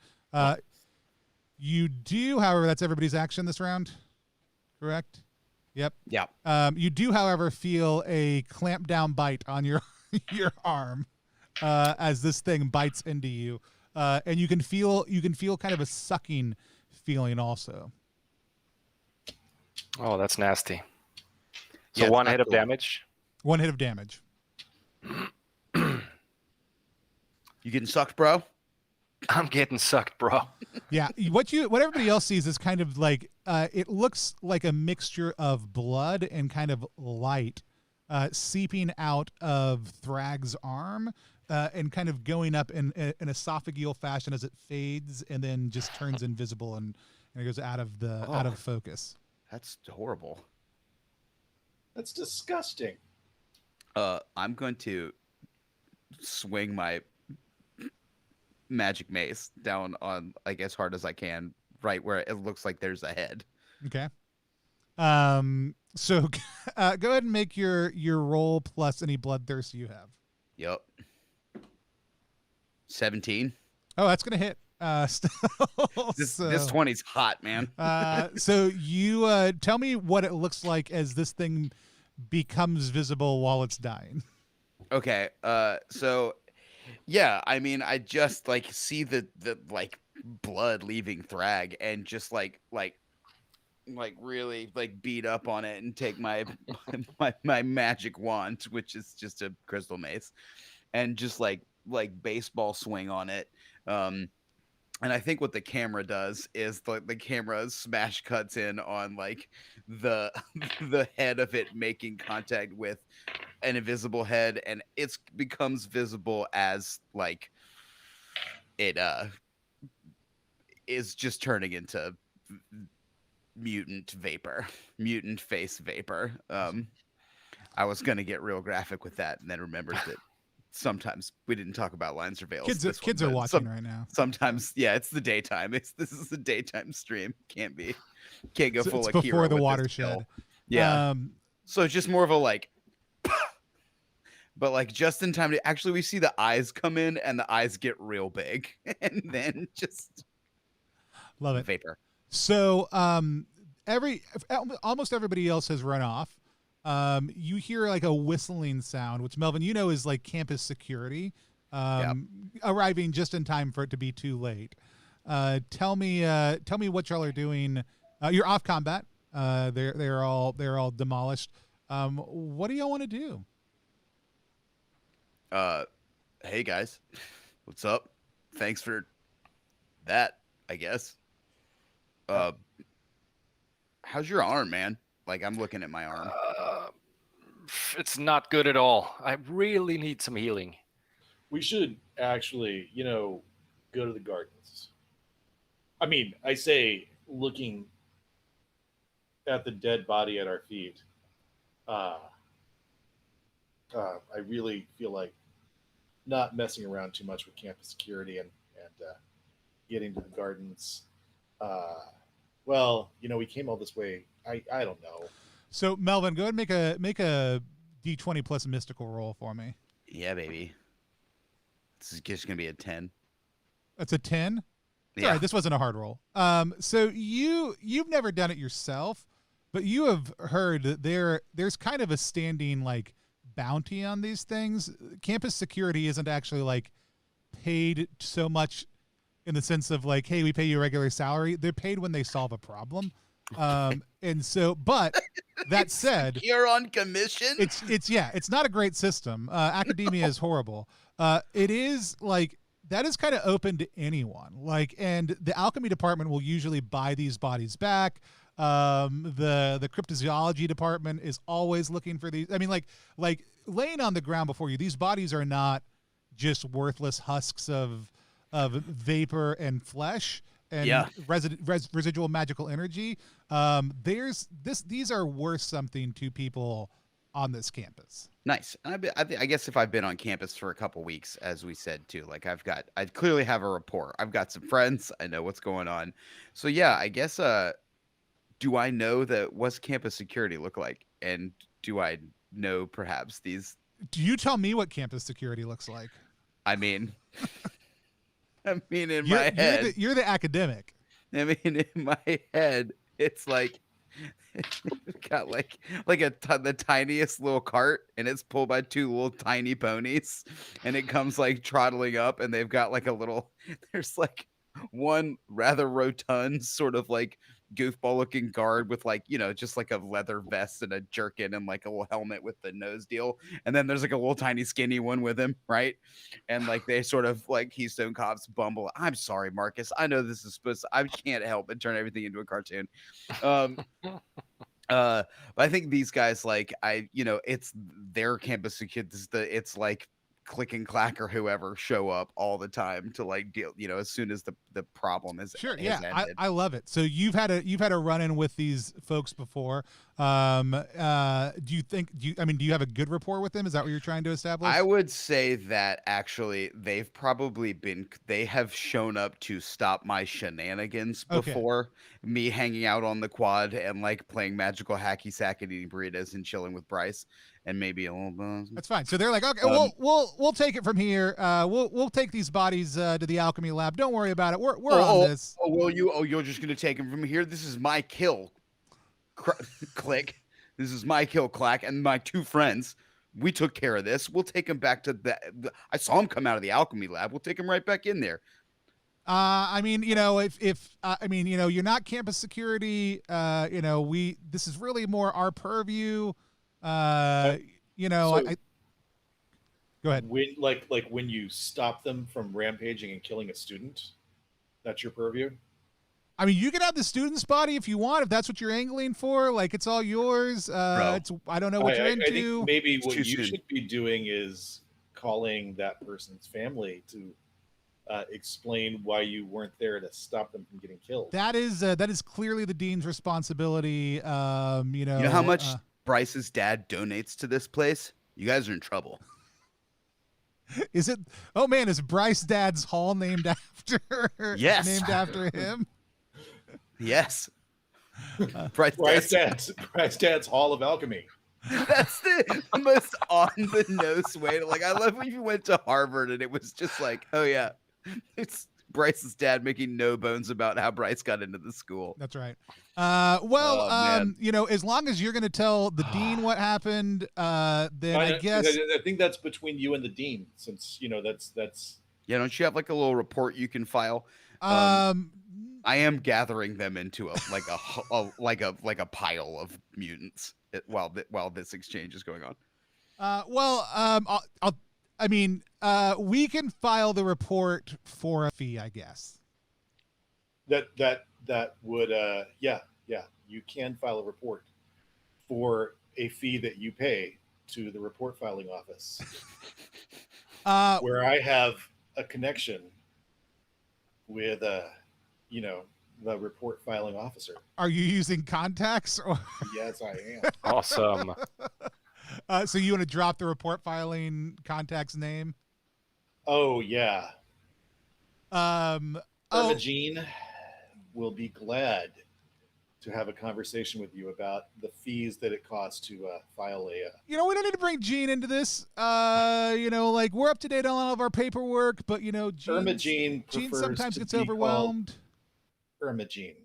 You do, however, that's everybody's action this round, correct? Yep. Yeah. You do, however, feel a clamp down bite on your your arm as this thing bites into you, and you can feel kind of a sucking feeling also. Oh, that's nasty. So Yeah, one it's hit not of cool. damage. 1 hit of damage. You getting sucked, bro? I'm getting sucked, bro. Yeah, what everybody else sees is kind of like it looks like a mixture of blood and kind of light seeping out of Thrag's arm and kind of going up in an esophageal fashion as it fades and then just turns invisible and it goes out of focus. That's horrible. That's disgusting. I'm going to swing my magic mace down on, like, as hard as I can, right where it looks like there's a head. Okay. So go ahead and make your roll plus any bloodthirst you have. Yep. 17. Oh, that's gonna hit. This 20's hot, man. So you tell me what it looks like as this thing becomes visible while it's dying. Okay. So yeah, I mean, I just like see the like blood leaving Thrag and just like really like beat up on it and take my my magic wand, which is just a crystal mace, and just like baseball swing on it. And I think what the camera does is the camera smash cuts in on like the the head of it making contact with an invisible head, and it becomes visible as like it is just turning into mutant face vapor. I was gonna get real graphic with that and then remembered that sometimes we didn't talk about lines or veils. Kids are watching right now. Sometimes, yeah, it's the daytime. This is a daytime stream. Can't go full It's like before hero the with this watershed. kill. Yeah. So it's just more of a like, but like just in time to actually we see the eyes come in and the eyes get real big and then just Love it. vapor. So almost everybody else has run off. You hear like a whistling sound, which Melvin, you know, is like campus security arriving just in time for it to be too late. Tell me what y'all are doing. You're off combat. They're all demolished. What do y'all want to do? Hey guys, what's up? Thanks for that, I guess. How's your arm, man? Like, I'm looking at my arm. It's not good at all. I really need some healing. We should actually, go to the gardens. I mean, I say looking at the dead body at our feet. I really feel like not messing around too much with campus security and getting to the gardens. Well, we came all this way. I don't know. So Melvin, go ahead and make a D20 plus mystical roll for me. Yeah, baby. This is just gonna be a 10. That's a 10. Yeah. All right, this wasn't a hard roll. So you've never done it yourself, but you have heard that there's kind of a standing like bounty on these things. Campus security isn't actually like paid so much in the sense of like, hey, we pay you a regular salary. They're paid when they solve a problem. And so, but that said, you're on commission. It's not a great system. Academia is horrible. It is like that is kind of open to anyone. Like, and the alchemy department will usually buy these bodies back. The cryptozoology department is always looking for these. I mean, like laying on the ground before you, these bodies are not just worthless husks of vapor and flesh and residual magical energy. These are worth something to people on this campus. Nice. I guess if I've been on campus for a couple weeks, as we said too, like I clearly have a rapport. I've got some friends. I know what's going on. So yeah, I guess. Do I know what's campus security look like, and do I know perhaps these? Do you tell me what campus security looks like? I mean, in my head, you're the academic. I mean, in my head, it's like it's got like the tiniest little cart, and it's pulled by two little tiny ponies, and it comes like trotting up, and they've got like a little. There's like one rather rotund, sort of like goofball looking guard with like just like a leather vest and a jerkin and like a little helmet with the nose deal, and then there's like a little tiny skinny one with him, right? And like they sort of like Keystone Cops bumble. I'm sorry, Marcus. I know this is supposed to, I can't help but turn everything into a cartoon. But I think these guys, like, it's their campus kids. It's like Click and Clack or whoever show up all the time to like deal. As soon as the problem is sure. has Yeah, ended. I love it. So you've had a run in with these folks before. Do you have a good rapport with them? Is that what you're trying to establish? I would say that actually they have shown up to stop my shenanigans before. Me hanging out on the quad and like playing magical hacky sack and eating burritos and chilling with Bryce and maybe a little. That's fine. So they're like, okay, we'll take it from here. We'll take these bodies to the alchemy lab. Don't worry about it. We're on this. You're just gonna take them from here? This is my kill. Click. This is my kill, Clack, and my two friends. We took care of this. We'll take him back to I saw him come out of the alchemy lab. We'll take him right back in there. If you're not campus security. This is really more our purview. Go ahead. When you stop them from rampaging and killing a student, that's your purview. I mean, you can have the student's body if you want, if that's what you're angling for. Like, it's all yours. I don't know what you're into. I think maybe what you should be doing is calling that person's family to explain why you weren't there to stop them from getting killed. That is clearly the dean's responsibility. You know how much Bryce's dad donates to this place? You guys are in trouble. Is it? Oh man, is Bryce Dad's hall named after? Yes, named after him. Yes. Bryce Dad's Hall of Alchemy. That's the most on the nose way to I love when you went to Harvard and it was just like, oh yeah, it's Bryce's dad making no bones about how Bryce got into the school. That's right. As long as you're going to tell the dean what happened, then I guess I think that's between you and the dean, since that's. Yeah, don't you have like a little report you can file? I am gathering them into a pile of mutants while this exchange is going on. We can file the report for a fee, I guess. That would you can file a report for a fee that you pay to the report filing office, where I have a connection with the report filing officer. Are you using contacts? Or? Yes, I am. Awesome. So you want to drop the report filing contact's name? Oh yeah. Jean will be glad to have a conversation with you about the fees that it costs to file a. We don't need to bring Jean into this. We're up to date on all of our paperwork, but Jean sometimes gets overwhelmed. Jean.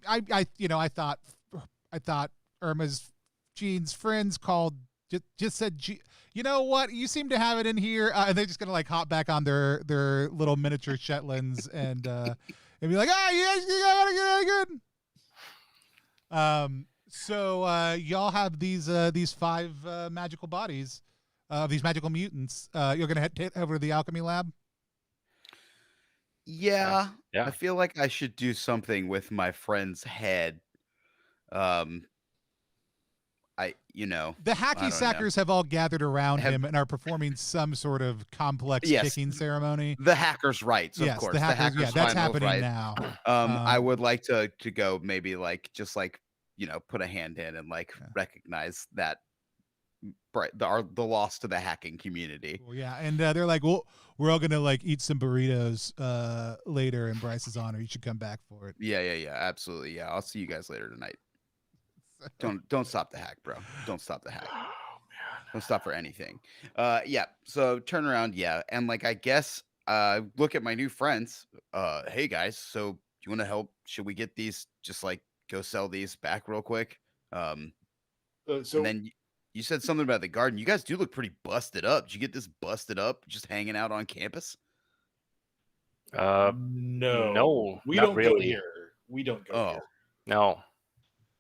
I thought Jean's friends called. Just said, you know what? You seem to have it in here, and they're just gonna hop back on their little miniature Shetlands and be like, you got good. So y'all have these 5 magical bodies, these magical mutants. You're gonna head over to the alchemy lab. Yeah, I feel like I should do something with my friend's head. The hacky sackers have all gathered around him and are performing some sort of complex kicking ceremony. The hackers' rights, of course. The hackers that's happening now. I would like to go maybe put a hand in and recognize that the loss to the hacking community. Well, yeah, and they're like, well, we're all gonna eat some burritos later in Bryce's honor. You should come back for it. Yeah, absolutely. Yeah, I'll see you guys later tonight. Don't stop the hack, bro. Don't stop the hack. Oh man. Don't stop for anything. So turn around, and I guess look at my new friends. Hey guys, so you want to help? Should we get these? Just like go sell these back real quick. Um, So and then you said something about the garden. You guys do look pretty busted up. Did you get this busted up just hanging out on campus? No, no, we not don't go really. here. We don't go Oh. here. No.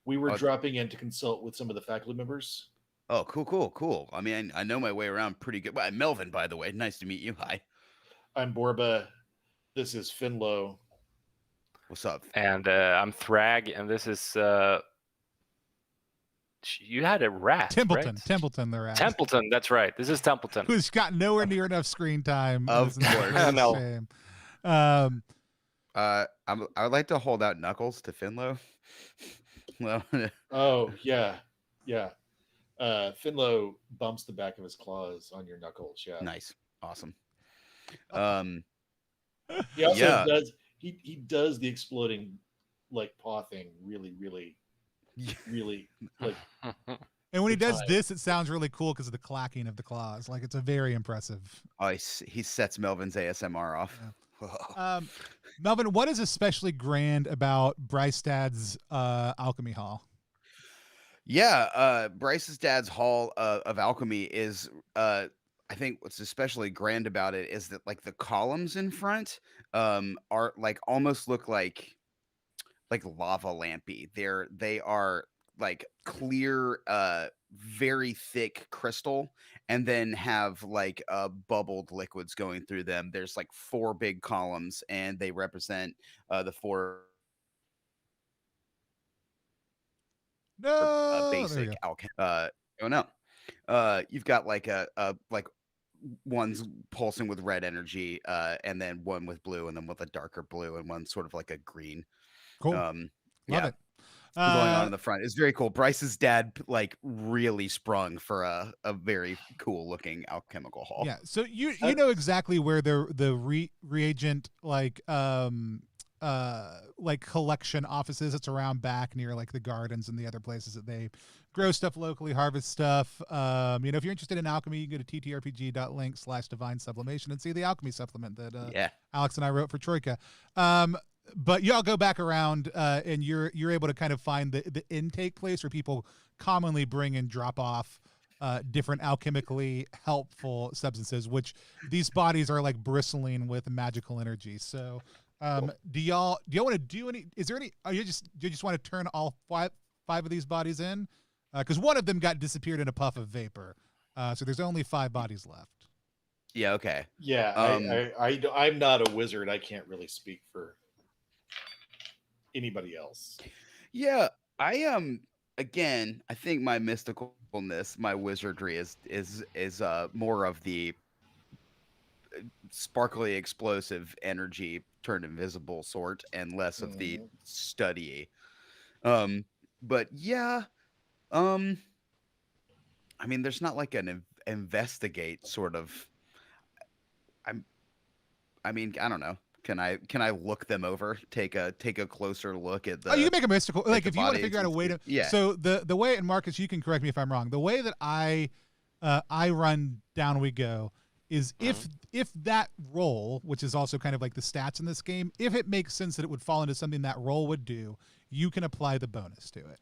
We were Oh. dropping in to consult with some of the faculty members. Oh, cool. I mean, I know my way around pretty good. Well, Melvin, by the way, nice to meet you. Hi. I'm Borba. This is Finlow. What's up? And I'm Thrag, and this is you had a rat, Templeton, right? Templeton, the rat. Templeton, that's right. This is Templeton. Who's got nowhere near enough screen time. Of and it's course. a No. shame. I would like to hold out Knuckles to Finlow. Well, Oh, yeah. Finlow bumps the back of his claws on your knuckles. Yeah. nice, awesome. He also Yeah. does he does the exploding like paw thing really like And when he Good does time. this, it sounds really cool because of the clacking of the claws. Like it's a very impressive. He sets Melvin's ASMR off. Melvin, what is especially grand about Brystad's alchemy hall? Yeah, Bryce's dad's hall of alchemy is I think what's especially grand about it is that like the columns in front are like almost look like lava lampy. They are like clear very thick crystal and then have like bubbled liquids going through them. There's like 4 big columns and they represent the 4 No, there we basic go. alchemy. You've got like a like one's pulsing with red energy, and then one with blue, and then with a darker blue, and one sort of like a green. Cool. Love Yeah, it. going on in the front is very cool. Bryce's dad like really sprung for a very cool looking alchemical hall. Yeah. So you know exactly where the reagent like collection offices. It's around back near like the gardens and the other places that they grow stuff locally, harvest stuff. If you're interested in alchemy, you can go to ttrpg.link/divine sublimation and see the alchemy supplement that Alex and I wrote for Troika. But y'all go back around and you're able to kind of find the intake place where people commonly bring and drop off different alchemically helpful substances, which these bodies are like bristling with magical energy. So do y'all want to do any? Is there any? Do you just want to turn all five of these bodies in? Because one of them disappeared in a puff of vapor. So there's only 5 bodies left. Yeah. Okay. Yeah. I'm not a wizard. I can't really speak for anybody else. Yeah. Again, I think my mysticalness, my wizardry is more of the sparkly explosive energy turned invisible sort and less of the study. But yeah, I mean, there's not like an investigate sort of. I mean, I don't know. Can I look them over? Take a closer look at the. You can make a mystical like if you want to bodies figure out a and way to. see- Yeah. So the way, and Marcus, you can correct me if I'm wrong. The way that I run downwego is if that role, which is also kind of like the stats in this game, if it makes sense that it would fall into something that role would do, you can apply the bonus to it.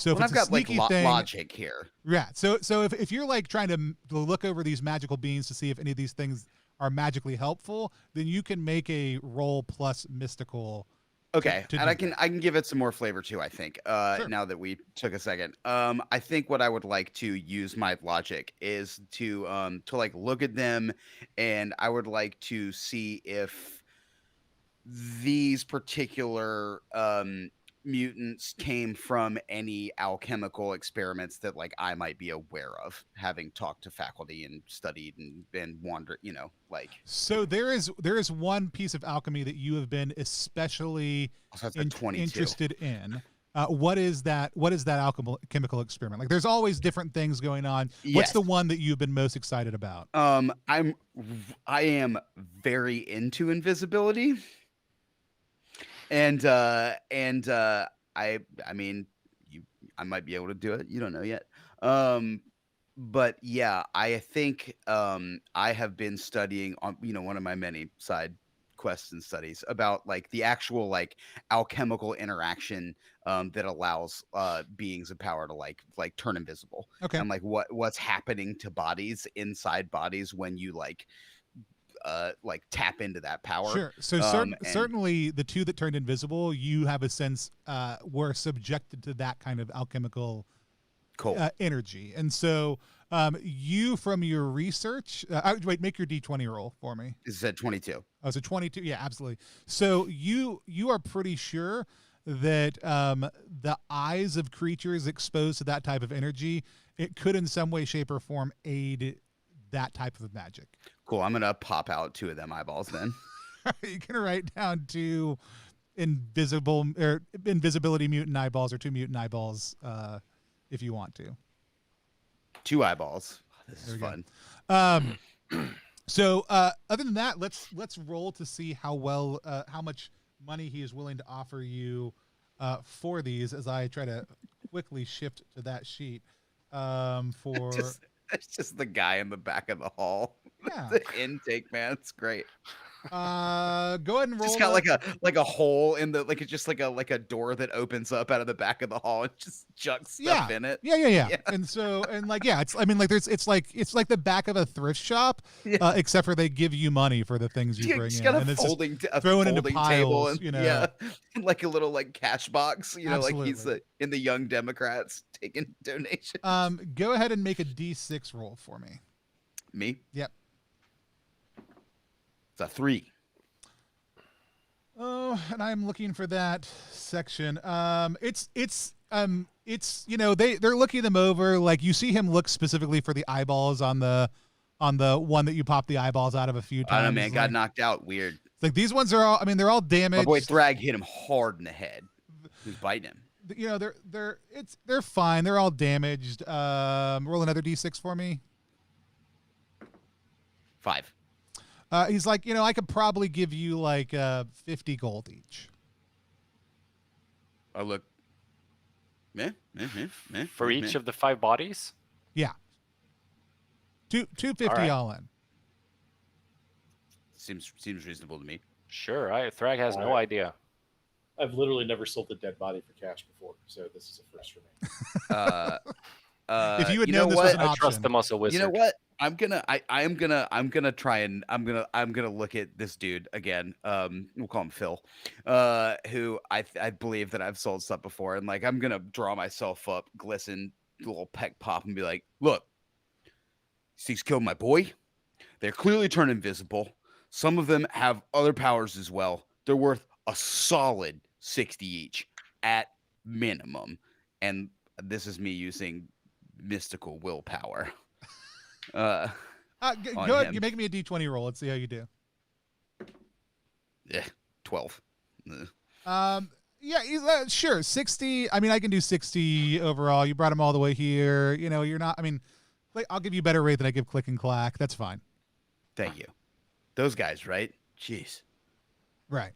So if it's I've got like thing, logic here. Yeah. So if you're like trying to look over these magical beings to see if any of these things are magically helpful, then you can make a roll plus mystical. Okay, to and do I can give it some more flavor too. I think Sure. now that we took a second, I think what I would like to use my logic is to like look at them, and I would like to see if these particular mutants came from any alchemical experiments that like I might be aware of, having talked to faculty and studied and wandered, like. So there is one piece of alchemy that you have been especially So that's a 22. interested in. What is that alchemical experiment? Like there's always different things going on. What's Yes. the one that you've been most excited about? I am very into invisibility. And I mean, I might be able to do it. You don't know yet. but yeah, I think I have been studying on one of my many side quests and studies about like the actual like alchemical interaction that allows beings of power to like turn invisible, Okay. and like what's happening to bodies inside bodies when you like tap into that power. Sure. So And certainly the two that turned invisible, you have a sense were subjected to that kind of alchemical cool. energy. And so you, from your research, wait, make your D20 roll for me. Is at 22. Oh, so 22. Yeah, absolutely. So you are pretty sure that the eyes of creatures exposed to that type of energy, it could in some way, shape, or form aid that type of magic. Cool. I'm gonna pop out 2 of them eyeballs then. You can write down 2 invisibility mutant eyeballs or 2 mutant eyeballs if you want to. 2 eyeballs. This is fun. So other than that, let's roll to see how much money he is willing to offer you for these, as I try to quickly shift to that sheet for It's just the guy in the back of the hall. Yeah. The intake, man. It's great. Go ahead and roll. It's got like a hole in the it's just like a door that opens up out of the back of the hall and just chucks stuff in it. Yeah. And so it's like the back of a thrift shop, except for they give you money for the things you bring in. Got and a it's folding, just thrown into piles, table and like a little like cash box, like he's in the Young Democrats taking donations. Go ahead and make a D6 roll for me. Me? Yep. It's a 3. Oh, and I'm looking for that section. It's they're looking them over. Like you see him look specifically for the eyeballs on the one that you pop the eyeballs out of a few times. I don't know, man. Got knocked out. Weird. It's like these ones are all. I mean, they're all damaged. My boy Thrag hit him hard in the head. He was biting him. They're fine. They're all damaged. Roll another D6 for me. 5. He's like, I could probably give you like 50 gold each. I look. For each of the 5 bodies? Yeah. 250 all in. Seems reasonable to me. Sure. Thrag has no idea. I've literally never sold a dead body for cash before, so this is a first for me. If you had known this was an option, I trust the Muscle Wizard. You know what? I'm gonna try and I'm gonna look at this dude again. We'll call him Phil, who I believe that I've sold stuff before, and like I'm gonna draw myself up, glisten, little peck pop, and be like, look, these killed my boy. They're clearly turned invisible. Some of them have other powers as well. They're worth a solid 60 each at minimum, and this is me using mystical willpower. go ahead. You make me a D20 roll. Let's see how you do. Yeah, 12. Yeah, he's sure 60. I mean, I can do 60 overall. You brought him all the way here. You're not. I mean, like I'll give you a better rate than I give Click and Clack. That's fine. Thank you. Those guys, right? Jeez. Right.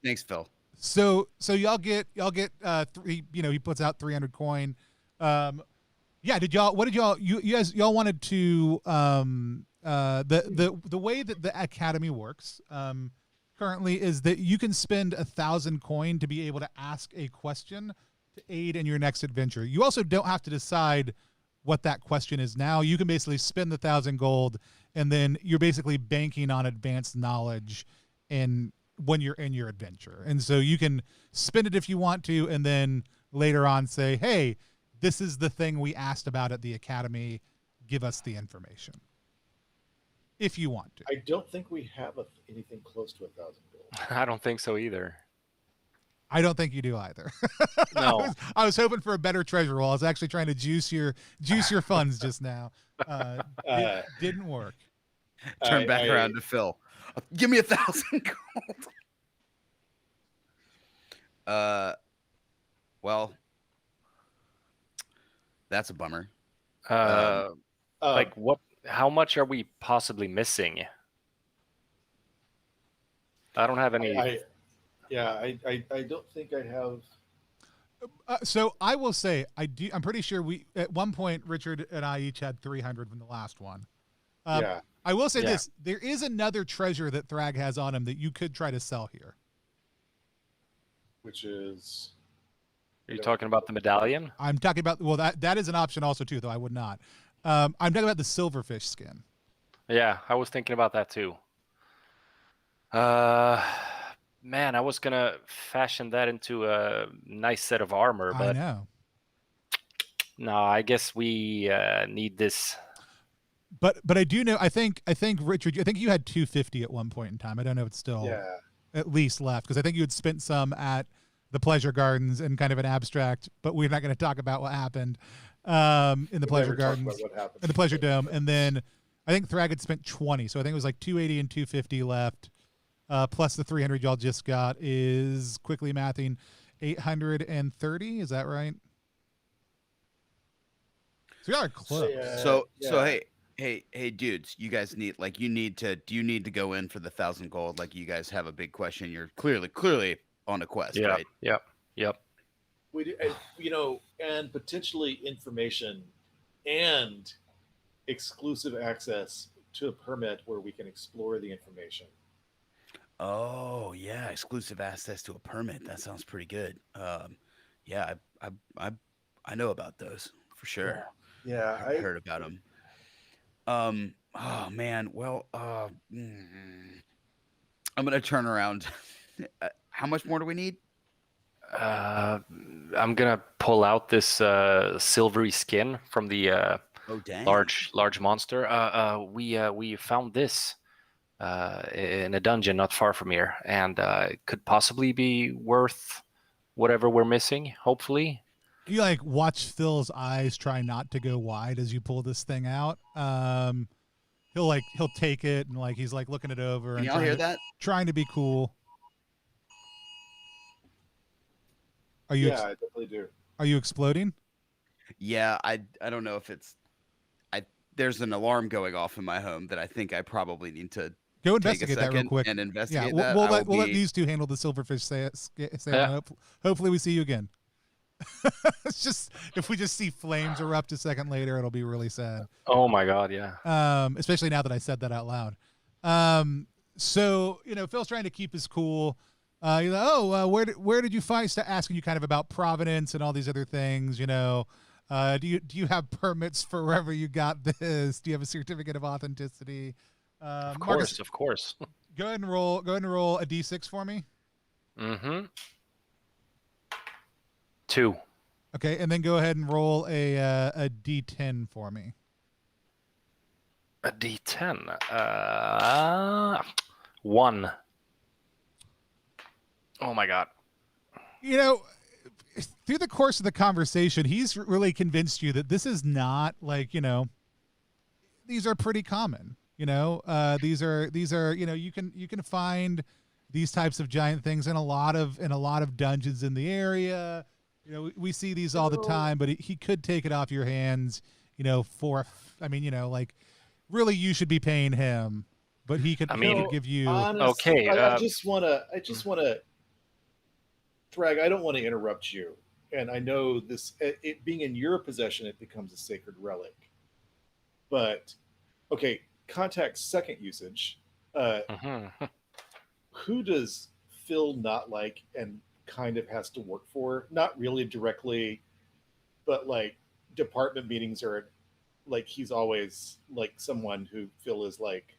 Thanks, Phil. So y'all get 3. He puts out 300 coin. Yeah, what did y'all wanted to the way that the academy works currently is that you can spend 1,000 coin to be able to ask a question to aid in your next adventure. You also don't have to decide what that question is now. You can basically spend the 1,000 gold, and then you're basically banking on advanced knowledge when you're in your adventure. And so you can spend it if you want to, and then later on say, hey, this is the thing we asked about at the academy. Give us the information. If you want to. I don't think we have anything close to 1,000 gold. I don't think so either. I don't think you do either. No. I was hoping for a better treasure roll. I was actually trying to juice your funds just now. It didn't work. Turn back around to Phil. Give me 1,000 gold. Well, that's a bummer. Like what? How much are we possibly missing? I don't have any. I don't think I have. So I will say I'm pretty sure we at one point Richard and I each had 300 from the last one. Yeah. I will say Yeah. this: there is another treasure that Thrag has on him that you could try to sell here. Which is Are you talking about the medallion? I'm talking about that is an option also too, though I would not. I'm talking about the silverfish skin. Yeah, I was thinking about that too. Man, I was gonna fashion that into a nice set of armor, I but know, no, I guess we need this. but I do know. I think Richard, I think you had 250 at one point in time. I don't know if it's still yeah. at least left because I think you had spent some at the Pleasure Gardens in kind of an abstract, but we're not going to talk about what happened in the Pleasure Gardens and and the Pleasure Dome, and then I think Thrag had spent 20, so I think it was like 280 and 250 left. Plus the 300 y'all just got is quickly mathing 830. Is that right? So y'all are close. So yeah. hey dudes, you guys need do you need to go in for the 1,000 gold? Like you guys have a big question. You're clearly on a quest, Yeah, right? yep. We do, and potentially information and exclusive access to a permit where we can explore the information. Oh yeah, exclusive access to a permit. That sounds pretty good. Yeah, I know about those for sure. Yeah, I've heard about them. Oh man. Well, I'm gonna turn around. How much more do we need? I'm gonna pull out this silvery skin from the Oh dang. large monster. We found this in a dungeon not far from here, and it could possibly be worth whatever we're missing. Hopefully. You like watch Phil's eyes try not to go wide as you pull this thing out. He'll take it and like he's like looking it over Can and y'all hear that? trying to be cool. Are you? yeah, I definitely do. Are you exploding? Yeah, I don't know if it's there's an alarm going off in my home that I think I probably need to Go take a investigate that real second quick. and Yeah, investigate we'll, that. we'll let these two handle the silverfish sale. Hopefully we see you again. It's just if we just see flames erupt a second later, it'll be really sad. Oh my God, yeah. Especially now that I said that out loud. So Phil's trying to keep his cool. Where did you find? Asking you kind of about provenance and all these other things. Do you have permits for wherever you got this? Do you have a certificate of authenticity? Of Marcus, course. Go ahead and roll a d6 for me. Mm-hmm. 2. Okay, and then go ahead and roll a d10 for me. A D10. 1. Oh my God. Through the course of the conversation, he's really convinced you that this is not like, these are pretty common. These are you can find these types of giant things in a lot of dungeons in the area. We see these all the time, but he could take it off your hands, really you should be paying him, but he could give you honestly, okay. I just want to Thrag, I don't want to interrupt you. And I know this, it being in your possession, it becomes a sacred relic. But, okay, contact second usage. Who does Phil not like and kind of has to work for? Not really directly, but like department meetings are like he's always like someone who Phil is like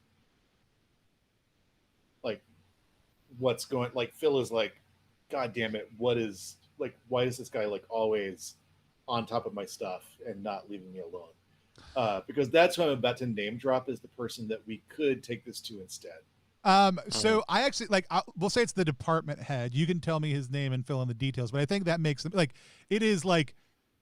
what's going, like Phil is like, God damn it, what is, like, why is this guy like always on top of my stuff and not leaving me alone? Because that's who I'm about to name drop as the person that we could take this to instead. So I actually we'll say it's the department head. You can tell me his name and fill in the details, but I think that makes them it is like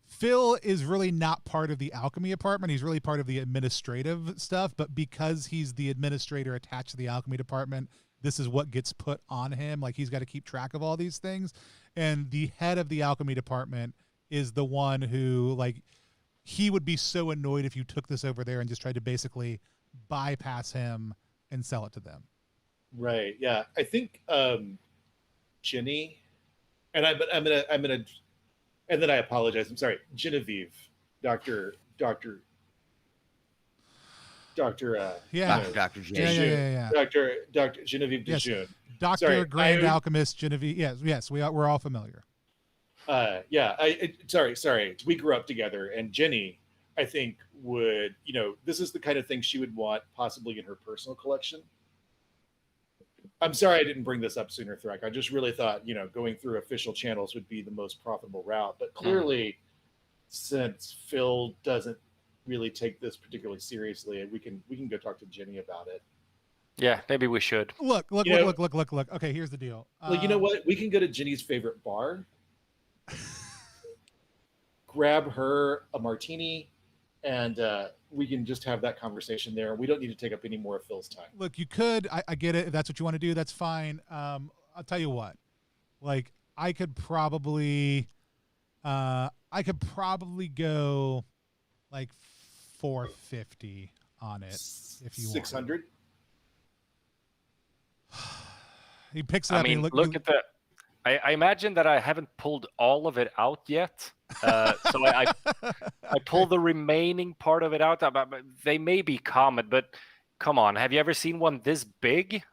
Phil is really not part of the alchemy department. He's really part of the administrative stuff, but because he's the administrator attached to the alchemy department, this is what gets put on him. Like he's got to keep track of all these things. And the head of the alchemy department is the one who he would be so annoyed if you took this over there and just tried to basically bypass him and sell it to them. Right. Yeah. I think Ginny, and I'm gonna And then I apologize. I'm sorry, Genevieve, Doctor. Yeah. Dr. Yeah, J. yeah, yeah, yeah. Dr. Genevieve Yes. Dejeune. Dr. Sorry, Grand Alchemist Genevieve. Yes, we're all familiar. Sorry. We grew up together, and Jenny, I think, would, this is the kind of thing she would want possibly in her personal collection. I'm sorry I didn't bring this up sooner, Thrag. I just really thought, going through official channels would be the most profitable route. But clearly, since Phil doesn't really take this particularly seriously, we can go talk to Jenny about it. Yeah, maybe we should. Look. Okay, here's the deal. Well, you know what? We can go to Jenny's favorite bar, grab her a martini, and we can just have that conversation there. We don't need to take up any more of Phil's time. Look, you could. I get it. If that's what you want to do, that's fine. I'll tell you what. Like, I could probably go like 450 on it if you want. 600. He picks it up. I mean, look at the. I imagine that I haven't pulled all of it out yet. So I pulled the remaining part of it out. But they may be common, but come on. Have you ever seen one this big?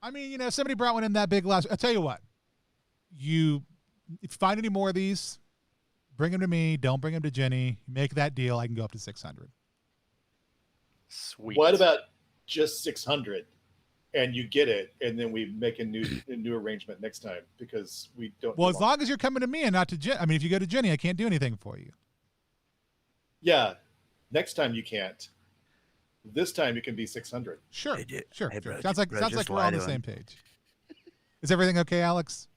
I mean, somebody brought one in that big last. I'll tell you what. If you find any more of these, bring them to me. Don't bring them to Jenny. Make that deal. I can go up to 600. Sweet. What about just 600? And you get it, and then we make a new arrangement next time because we don't. Well, as long as you're coming to me and not to Jenny. I mean, if you go to Jenny, I can't do anything for you. Yeah, next time you can't. This time it can be 600. Sure, Hey, sure. bro, Sounds like bro, we're just all on the lie to same him. page. Is everything okay, Alex?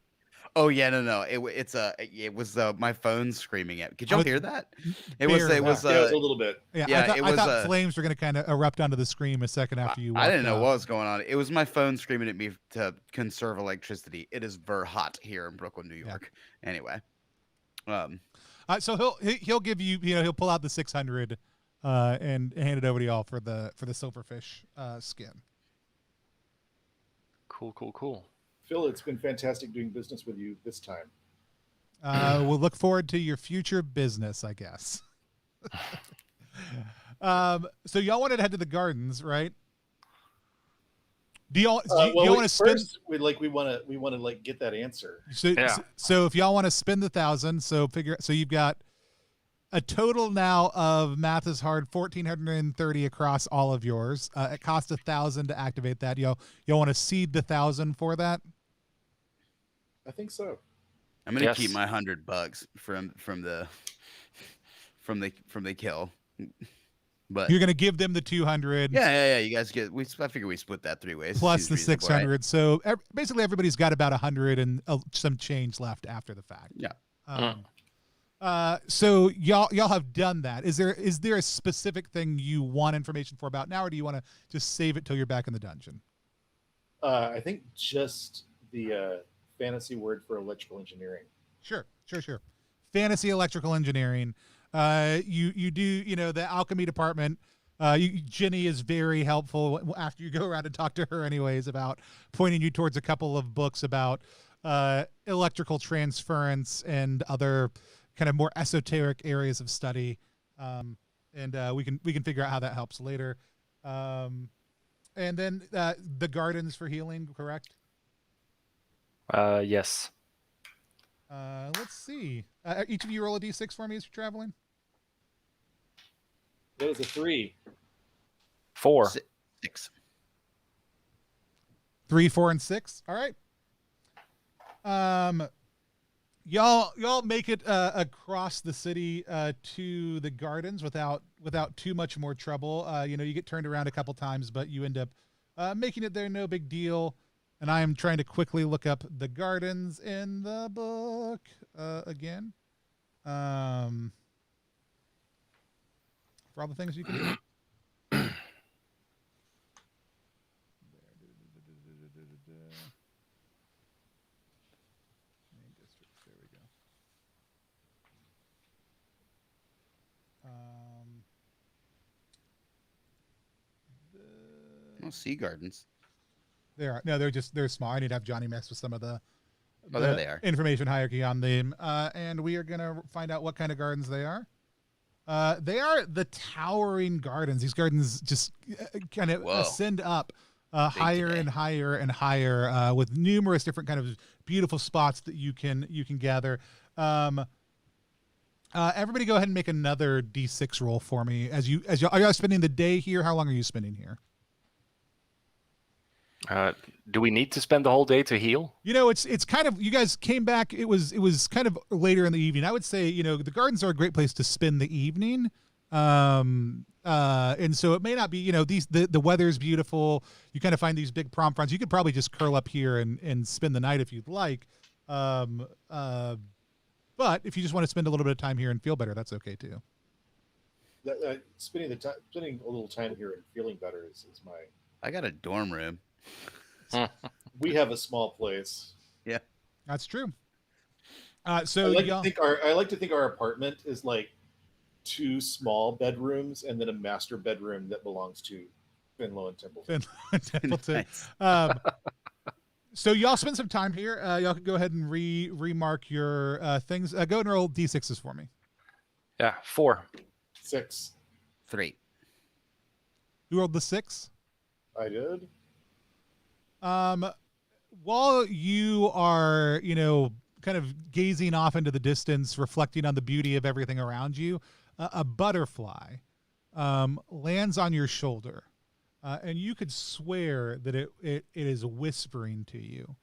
Oh yeah, no. It was my phone screaming at. Could y'all Oh, hear that? It Barely. was Yeah, it was a little bit. Yeah, Yeah, I thought flames were going to kind of erupt onto the screen a second after you. I didn't know walked what out. was going on. It was my phone screaming at me to conserve electricity. It is very hot here in Brooklyn, New York. Anyway, So he'll give you, he'll pull out the 600 and hand it over to y'all for the silverfish skin. Cool. Phil, it's been fantastic doing business with you this time. We'll look forward to your future business, I guess. So y'all wanted to head to the gardens, right? Do y'all want to spend? First, we want to get that answer. So if y'all want to spend the 1,000, so you've got a total now of math is hard 1,430 across all of yours. It costs 1,000 to activate that. Y'all want to seed the 1,000 for that? I think so. I'm gonna keep my $100 from the kill. But You're gonna give them the 200. Yeah. You guys get. I figure we split that 3 ways. Plus Seems the reasonable, 600. right? So basically, everybody's got about 100 and some change left after the fact. Yeah. So y'all have done that. Is there a specific thing you want information for about now, or do you want to just save it till you're back in the dungeon? I think just the fantasy word for electrical engineering. Sure. Fantasy electrical engineering. You do, the alchemy department. Jenny is very helpful after you go around and talk to her anyways about pointing you towards a couple of books about electrical transference and other kind of more esoteric areas of study. And we can figure out how that helps later. And then the gardens for healing, correct? Yes. Let's see. Each of you roll a d6 for me as you're traveling. That was a 3. 4. 6. 3, 4, and 6. All right. Y'all make it across the city to the gardens without too much more trouble. You get turned around a couple times, but you end up making it there, no big deal. And I am trying to quickly look up the gardens in the book again. For all the things you can do. Main districts, there we go. Sea gardens. They're small. I need to have Johnny mess with some of the Oh, there they are. information hierarchy on them, and we are gonna find out what kind of gardens they are. They are the towering gardens. These gardens just kind of ascend up higher and higher and higher with numerous different kind of beautiful spots that you can gather. Everybody go ahead and make another D6 roll for me. Are you spending the day here? How long are you spending here? Do we need to spend the whole day to heal? It's kind of, you guys came back. It was kind of later in the evening. I would say, the gardens are a great place to spend the evening. And so it may not be, the weather's beautiful. You kind of find these big prom fronts. You could probably just curl up here and spend the night if you'd like. But if you just want to spend a little bit of time here and feel better, that's okay too. Spending a little time here and feeling better is my. I got a dorm room. We have a small place. Yeah, that's true. I like to think our apartment is like 2 small bedrooms and then a master bedroom that belongs to Finlow and Templeton. Nice. So y'all spend some time here. Y'all can go ahead and remark your things. Go ahead and roll D6s for me. Yeah, 4. 6. 3. Who rolled the 6? I did. While you are, kind of gazing off into the distance, reflecting on the beauty of everything around you, a butterfly lands on your shoulder, and you could swear that it is whispering to you,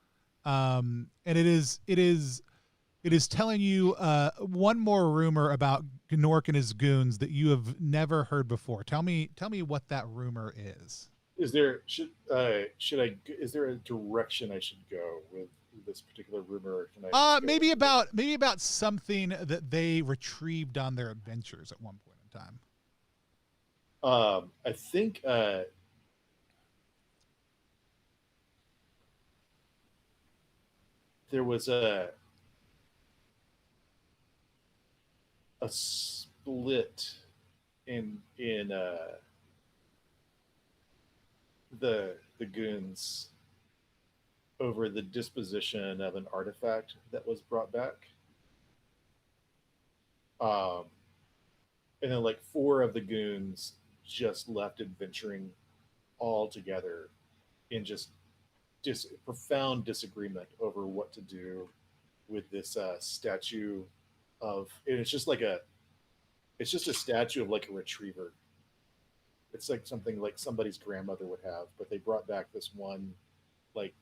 and it is telling you one more rumor about Gnork and his goons that you have never heard before. Tell me what that rumor is. Is there is there a direction I should go with this particular rumor? Or can I maybe about something that they retrieved on their adventures at one point in time. I think there was a split in the goons over the disposition of an artifact that was brought back. And then like 4 of the goons just left adventuring all together in just profound disagreement over what to do with this statue of, and it's just a statue of like a retriever. It's like something like somebody's grandmother would have, but they brought back this one, like.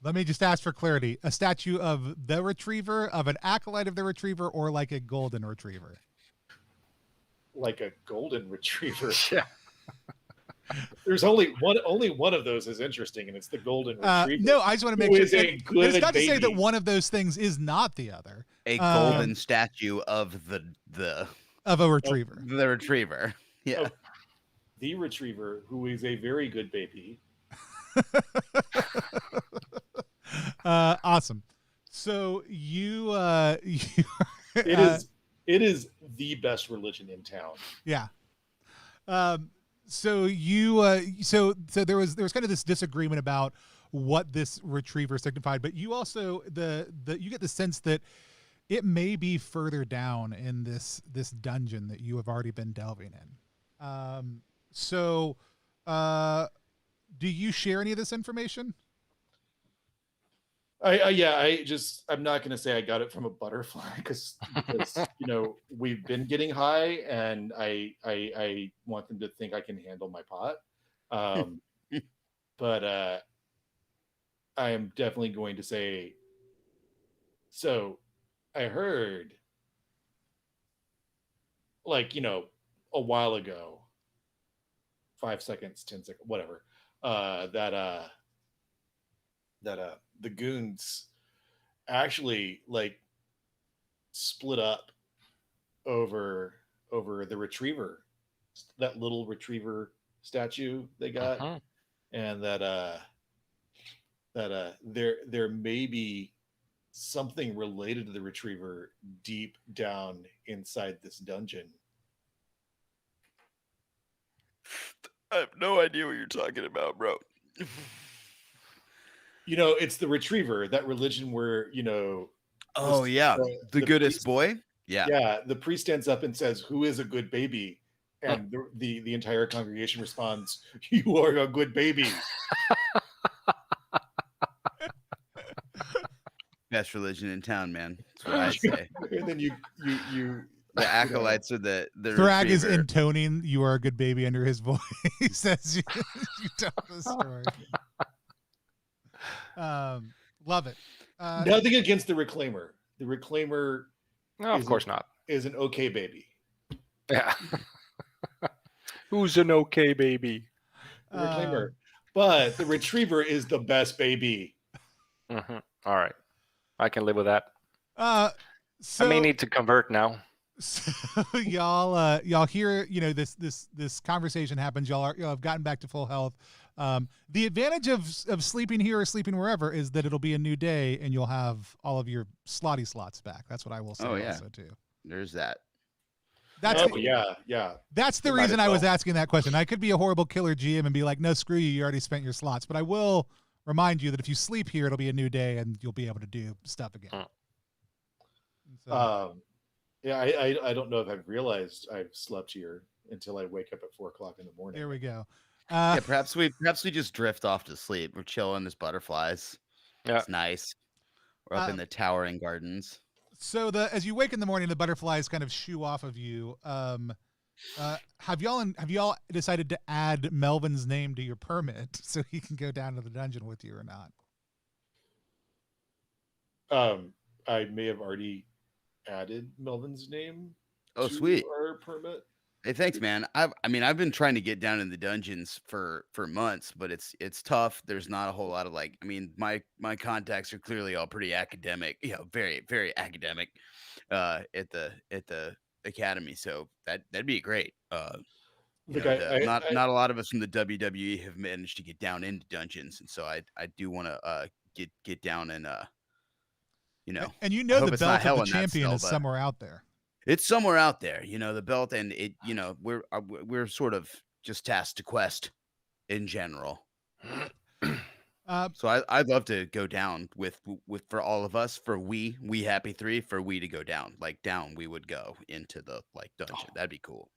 Let me just ask for clarity: a statue of the retriever, of an acolyte of the retriever, or like a golden retriever? Like a golden retriever. Yeah. There's only one of those is interesting, and it's the golden retriever. No, I just want to make sure. It's not baby. to say that one of those things is not the other. A golden statue of of a retriever. The retriever. Yeah. The retriever, who is a very good baby. Awesome. So it is the best religion in town. Yeah. So there was kind of this disagreement about what this retriever signified, but you also you get the sense that it may be further down in this dungeon that you have already been delving in. Do you share any of this information? I'm not going to say I got it from a butterfly because we've been getting high, and I want them to think I can handle my pot. But I am definitely going to say, so I heard, a while ago, 5 seconds, 10 seconds, whatever, that the goons actually split up over the retriever, that little retriever statue they got, and that there may be something related to the retriever deep down inside this dungeon. I have no idea what you're talking about, bro. It's the retriever, that religion where Oh yeah, the goodest priest, boy. Yeah. yeah, the priest stands up and says, "Who is a good baby?" And the entire congregation responds, "You are a good baby." Best religion in town, man. That's what I say. And then you The acolytes are the Thrag is retriever. intoning "You Are a Good Baby" under his voice as you tell the story. Love it. Nothing against the Reclaimer. The Reclaimer, No, of course not. is an okay baby. Yeah. Who's an okay baby? The Reclaimer, but the Retriever is the best baby. Mm-hmm. All right, I can live with that. So I may need to convert now. So y'all hear, this conversation happens. Y'all have gotten back to full health. The advantage of sleeping here or sleeping wherever is that it'll be a new day and you'll have all of your slotty slots back. That's what I will say also too. There's that. That's yeah. That's the reason I was asking that question. I could be a horrible killer GM and be like, no, screw you. You already spent your slots. But I will remind you that if you sleep here, it'll be a new day and you'll be able to do stuff again. So, yeah, I don't know if I've realized I've slept here until I wake up at 4:00 in the morning. there we go. Yeah, perhaps we just drift off to sleep. We're chilling as butterflies. Yeah. It's nice. We're up in the towering gardens. So as you wake in the morning, the butterflies kind of shoo off of you. Have y'all decided to add Melvin's name to your permit so he can go down to the dungeon with you or not? I may have already added Melvin's name. Oh, sweet. Our permit. Hey, thanks, man. I've been trying to get down in the dungeons for months, but it's tough. There's not a whole lot of my contacts are clearly all pretty academic, very, very academic at the academy. So that'd be great. Look, not a lot of us from the WWE have managed to get down into dungeons, and so I do want to get down and And I the hope it's belt not of hell the in that champion cell, is but- somewhere out there. It's somewhere out there, the belt, and it, we're sort of just tasked to quest in general. So I'd love to go down with for all of us, for we happy three, for we to go down, down we would go into the dungeon. That'd be cool.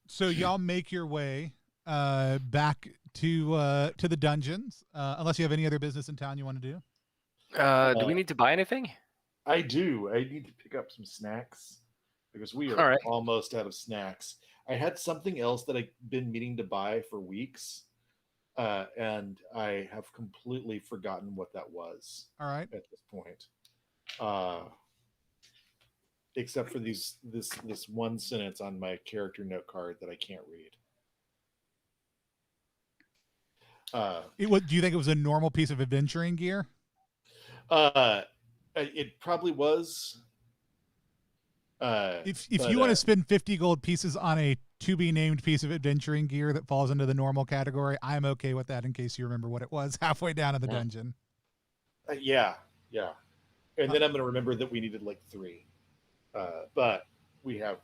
So y'all make your way back to the dungeons, unless you have any other business in town you want to do. Do we need to buy anything? I do. I need to pick up some snacks because we are almost out of snacks. I had something else that I've been meaning to buy for weeks, and I have completely forgotten what that was. All right. At this point, except for this one sentence on my character note card that I can't read. Do you think it was a normal piece of adventuring gear? It probably was. If you want to spend 50 gold pieces on a to be named piece of adventuring gear that falls into the normal category, I'm okay with that in case you remember what it was halfway down in the dungeon. Yeah. And then I'm going to remember that we needed 3. But we have,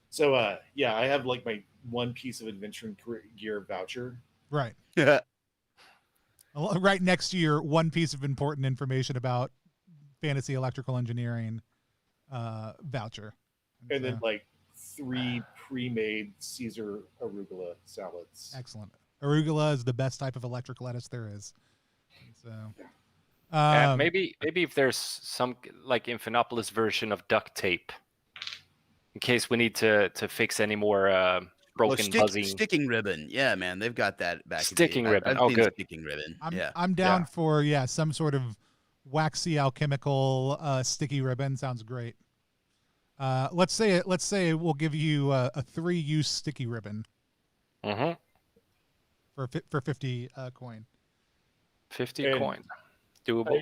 So, I have my one piece of adventuring gear voucher. Right. Yeah. Right next to your one piece of important information about fantasy electrical engineering voucher. And then 3 pre-made Caesar arugula salads. Excellent. Arugula is the best type of electric lettuce there is. So maybe if there's some Infinopoulos version of duct tape in case we need to fix any more broken buzzing. Sticking ribbon. Yeah, man. They've got that back. Sticking ribbon. I've seen Good. Sticking ribbon. I'm down for some sort of waxy alchemical sticky ribbon. Sounds great. Let's say we'll give you a 3-use sticky ribbon. Mm-hmm. For 50 coin. 50 coin. Doable.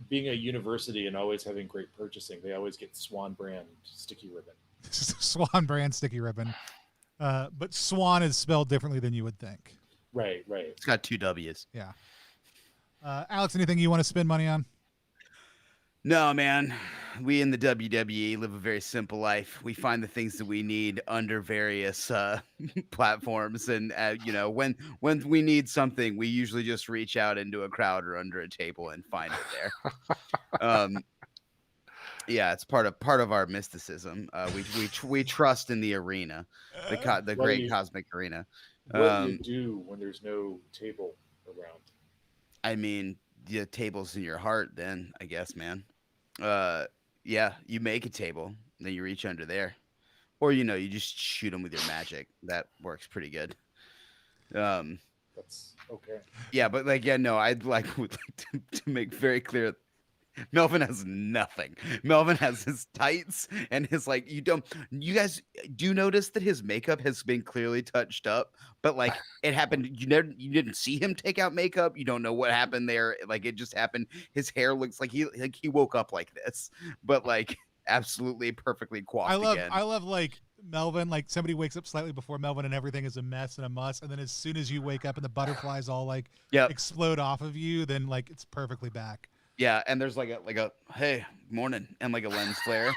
Being a university and always having great purchasing, they always get Swan brand sticky ribbon. Swan brand sticky ribbon. But Swan is spelled differently than you would think. Right. It's got 2 W's. Yeah. Alex, anything you want to spend money on? No, man. We in the WWE live a very simple life. We find the things that we need under various platforms, and when we need something, we usually just reach out into a crowd or under a table and find it there. Yeah, it's part of our mysticism. We trust in the arena, the What do great you cosmic arena. what do you do when there's no table around? I mean, the table's in your heart, then I guess, man. Yeah, you make a table, then you reach under there, or you just shoot them with your magic. That works pretty good. Um, That's okay. yeah, but no, I'd would like to make very clear. Melvin has nothing. Melvin has his tights and his you guys do notice that his makeup has been clearly touched up, but it happened. You didn't see him take out makeup. You don't know what happened there. It just happened. His hair looks like he woke up like this, but absolutely perfectly coiffed again. I love Melvin, somebody wakes up slightly before Melvin and everything is a mess and a muss, and then as soon as you wake up and the butterflies all explode off of you, then it's perfectly back. Yeah, and there's a hey morning and a lens flare.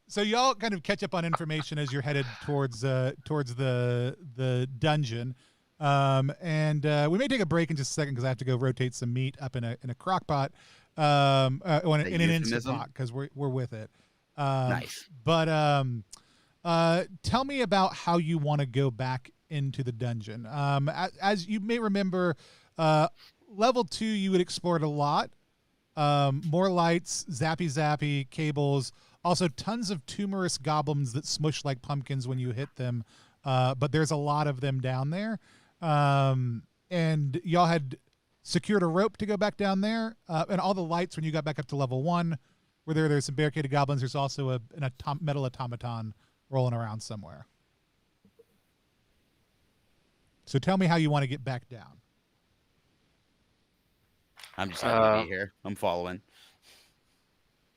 So y'all kind of catch up on information as you're headed towards the dungeon, and we may take a break in just a second because I have to go rotate some meat up in a crock pot, in an instant pot because we're with it. Nice. But tell me about how you want to go back into the dungeon. As you may remember, level 2, you would explore it a lot. More lights, zappy, cables. Also, tons of tumorous goblins that smush like pumpkins when you hit them. But there's a lot of them down there. And y'all had secured a rope to go back down there. And all the lights when you got back up to level 1 were there. There's some barricaded goblins. There's also a metal automaton rolling around somewhere. So tell me how you want to get back down. I'm just happy to be here. I'm following.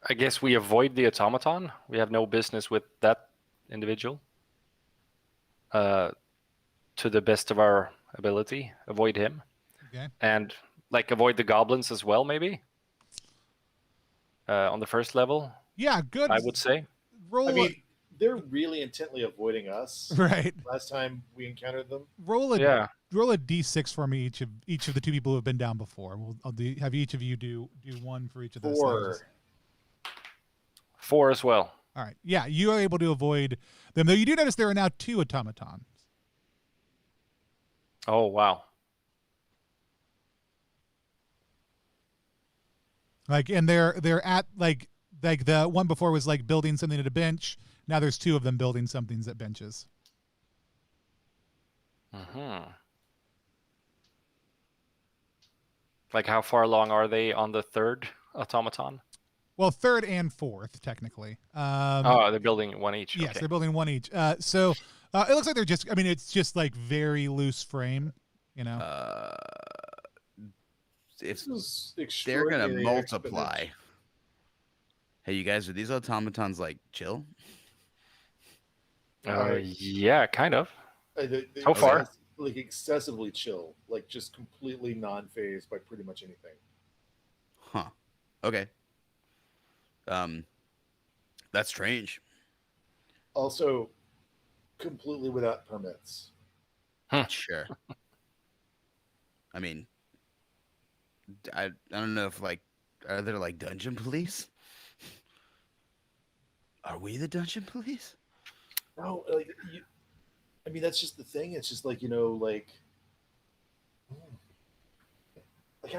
I guess we avoid the automaton. We have no business with that individual. To the best of our ability, avoid him. Okay. And avoid the goblins as well, maybe. On the first level. Yeah, good. I would say. Roll. I mean, they're really intently avoiding us. Right. Last time we encountered them. Roll a d6 for me. Each of the 2 people who have been down before. I'll have each of you do 1 for each of those. 4. Things. 4 as well. All right. Yeah, you are able to avoid them, though. You do notice there are now 2 automatons. Oh wow. And they're at the one before was building something at a bench. Now there's 2 of them building something at benches. Mm-hmm. How far along are they on the 3rd automaton? Well, 3rd and 4th, technically. They're building 1 each. Yes, okay. They're building 1 each. So it looks like they're just. I mean, it's just very loose frame. If they're gonna multiply. Hey, you guys, are these automatons chill? Yeah, kind of. They So far, excessively chill, just completely non-phased by pretty much anything. Huh. Okay. That's strange. Also, completely without permits. Sure. I mean, I don't know if are there dungeon police? Are we the dungeon police? No, I mean that's just the thing. It's just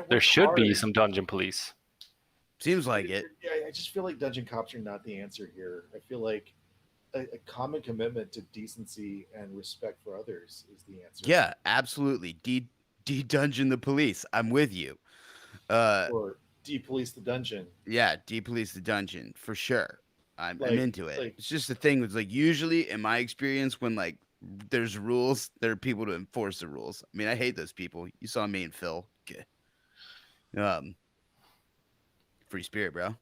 there should be some dungeon police. Seems like it. Yeah, I just feel like dungeon cops are not the answer here. I feel like a common commitment to decency and respect for others is the answer. Yeah, absolutely. De-dungeon the police. I'm with you. Or de-police the dungeon. Yeah, de-police the dungeon for sure. I'm into it. It's just the thing with usually in my experience when there's rules, there are people to enforce the rules. I mean, I hate those people. You saw me and Phil. Okay. Free spirit, bro.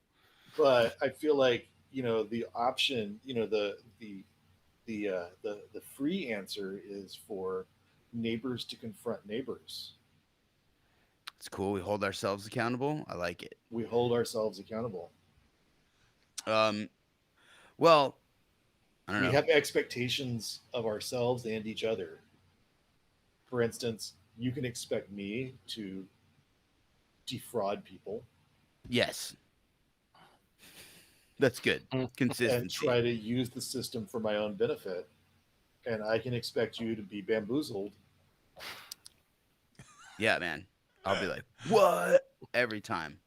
But I feel like the option, the free answer is for neighbors to confront neighbors. It's cool. We hold ourselves accountable. I like it. We hold ourselves accountable. Well, I don't We know. have expectations of ourselves and each other. For instance, you can expect me to defraud people Yes. That's good. Mm. Consistency. and try to use the system for my own benefit. And I can expect you to be bamboozled. Yeah, man. I'll be like, what? Every time.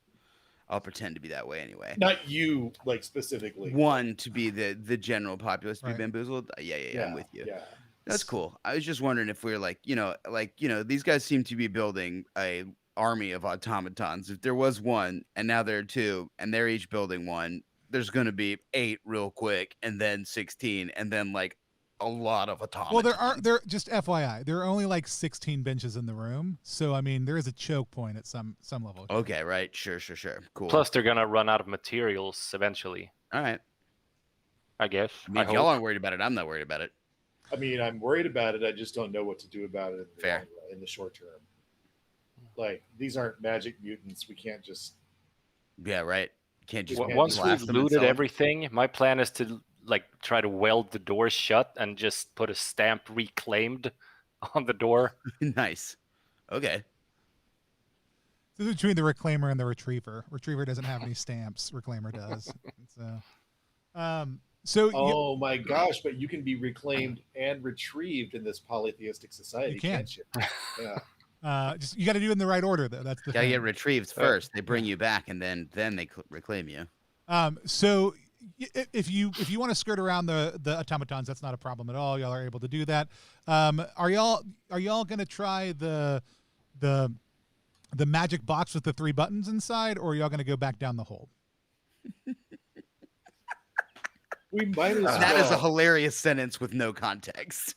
I'll pretend to be that way anyway. Not you, like specifically. One, to be the general populace to Right. be bamboozled. Yeah, I'm with you. Yeah. That's cool. I was just wondering if we were like, these guys seem to be building a army of automatons. If there was one, and now there are two, and they're each building one, there's going to be 8 real quick, and then 16, and then like a lot of automatons. Well, there just FYI, there are only like 16 benches in the room, so I mean there is a choke point at some level. Okay, right. Sure. Cool. Plus, they're gonna run out of materials eventually. All right. I guess. I mean, if y'all aren't worried about it, I'm not worried about it. I mean, I'm worried about it. I just don't know what to do about it Fair. in the short term. Like, these aren't magic mutants. We can't just. Yeah, right. Can't just Once we've blast them and looted sell 'em. everything, my plan is to like try to weld the doors shut and just put a stamp "reclaimed" on the door. Nice. Okay. So between the reclaimer and the retriever. Retriever doesn't have any stamps. Reclaimer does. So Oh my gosh! But you can be reclaimed and retrieved in this polytheistic society, You can. can't you? Yeah. just you got to do it in the right order, though. That's the Gotta thing. get retrieved first. They bring you back, and then they reclaim you. So if you want to skirt around the automatons, that's not a problem at all. Y'all are able to do that. Are y'all gonna try the magic box with the 3 buttons inside, or are y'all gonna go back down the hole? We might as well. That is a hilarious sentence with no context.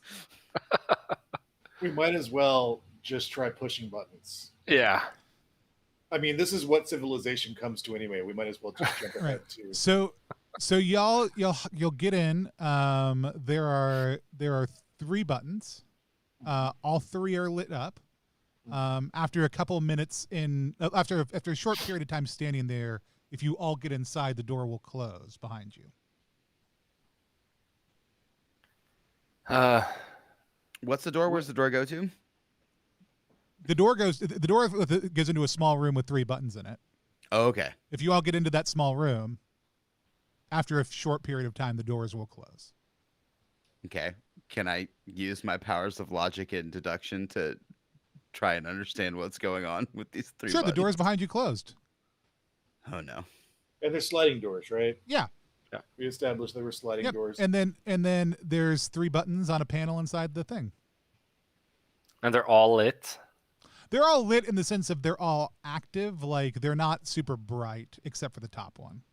We might as well just try pushing buttons. Yeah. I mean, this is what civilization comes to anyway. We might as well just jump ahead to. So you'll get in. There are 3 buttons. All 3 are lit up. After a couple minutes after a short period of time standing there, if you all get inside, the door will close behind you. What's the door? Where's the door go to? The door goes into a small room with 3 buttons in it. Oh, okay. If you all get into that small room, after a short period of time, the doors will close. Okay. Can I use my powers of logic and deduction to try and understand what's going on with these 3 Sure, buttons? the doors behind you closed. Oh no. And they're sliding doors, right? Yeah. We established they were sliding Yep. doors. And then there's 3 buttons on a panel inside the thing. And they're all lit. They're all lit in the sense of they're all active. Like they're not super bright except for the top one.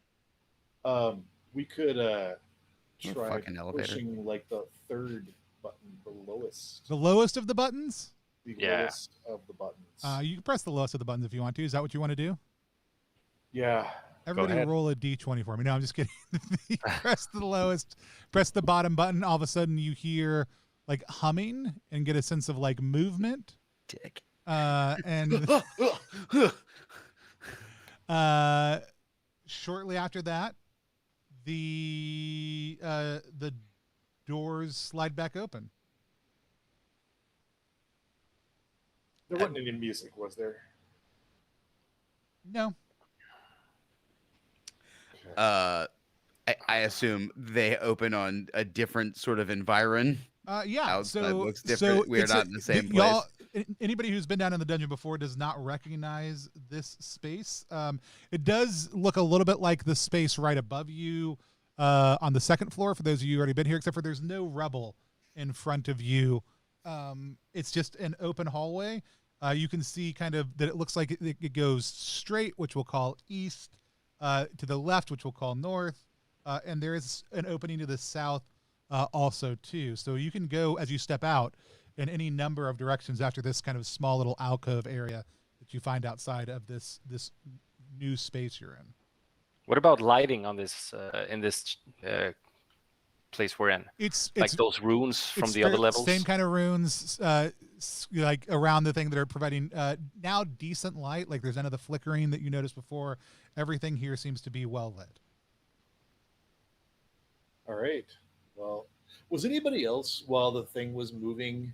We could try fucking elevator. pushing like the 3rd button, the lowest. The lowest of the buttons. The Yeah. lowest of the buttons. You can press the lowest of the buttons if you want to. Is that what you want to do? Yeah. Everybody ahead. roll a d20 for me. No, I'm just kidding. You press the lowest, press the bottom button. All of a sudden you hear like humming and get a sense of like movement. Dick. And shortly after that, the doors slide back open. There wasn't any music, was there? No. I assume they open on a different sort of environ. Yeah. Outside So looks different. We're it's not in the same place. Anybody who's been down in the dungeon before does not recognize this space. It does look a little bit like the space right above you on the 2nd floor. For those of you who already been here, except for there's no rubble in front of you. It's just an open hallway. You can see kind of that it looks like it goes straight, which we'll call east, to the left, which we'll call north, and there is an opening to the south also too. So you can go as you step out in any number of directions after this kind of small little alcove area that you find outside of this new space you're in. What about lighting on this in this place we're in? It's Like those runes from the other levels? Same kind of runes. like around the thing that are providing now decent light. Like there's none of the flickering that you noticed before. Everything here seems to be well lit. All right. Well, was anybody else while the thing was moving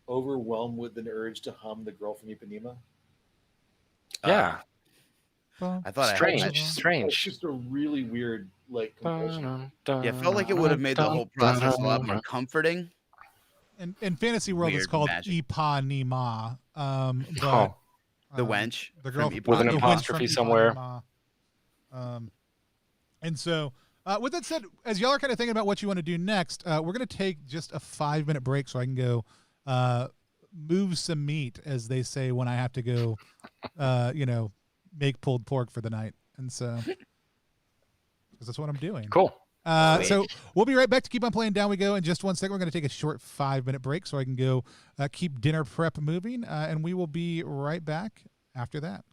overwhelmed with an urge to hum the girl from Ipanema? Yeah. I thought Strange. I It's Strange. just a really weird like compulsion. yeah, felt like it would have made the whole process a lot more comforting. In Fantasy World, it's Weird called magic. Ipanema. But Oh, The wench the girl from with an the Ipanema. wench apostrophe from somewhere. Ipanema. And so, with that said, as y'all are kind of thinking about what you want to do next, we're going to take just a 5-minute break so I can go move some meat, as they say when I have to go, make pulled pork for the night. And so, because that's what I'm doing. Cool. So we'll be right back to keep on playing Down We Go in just 1 second. We're going to take a short 5-minute break so I can go keep dinner prep moving, and we will be right back after that.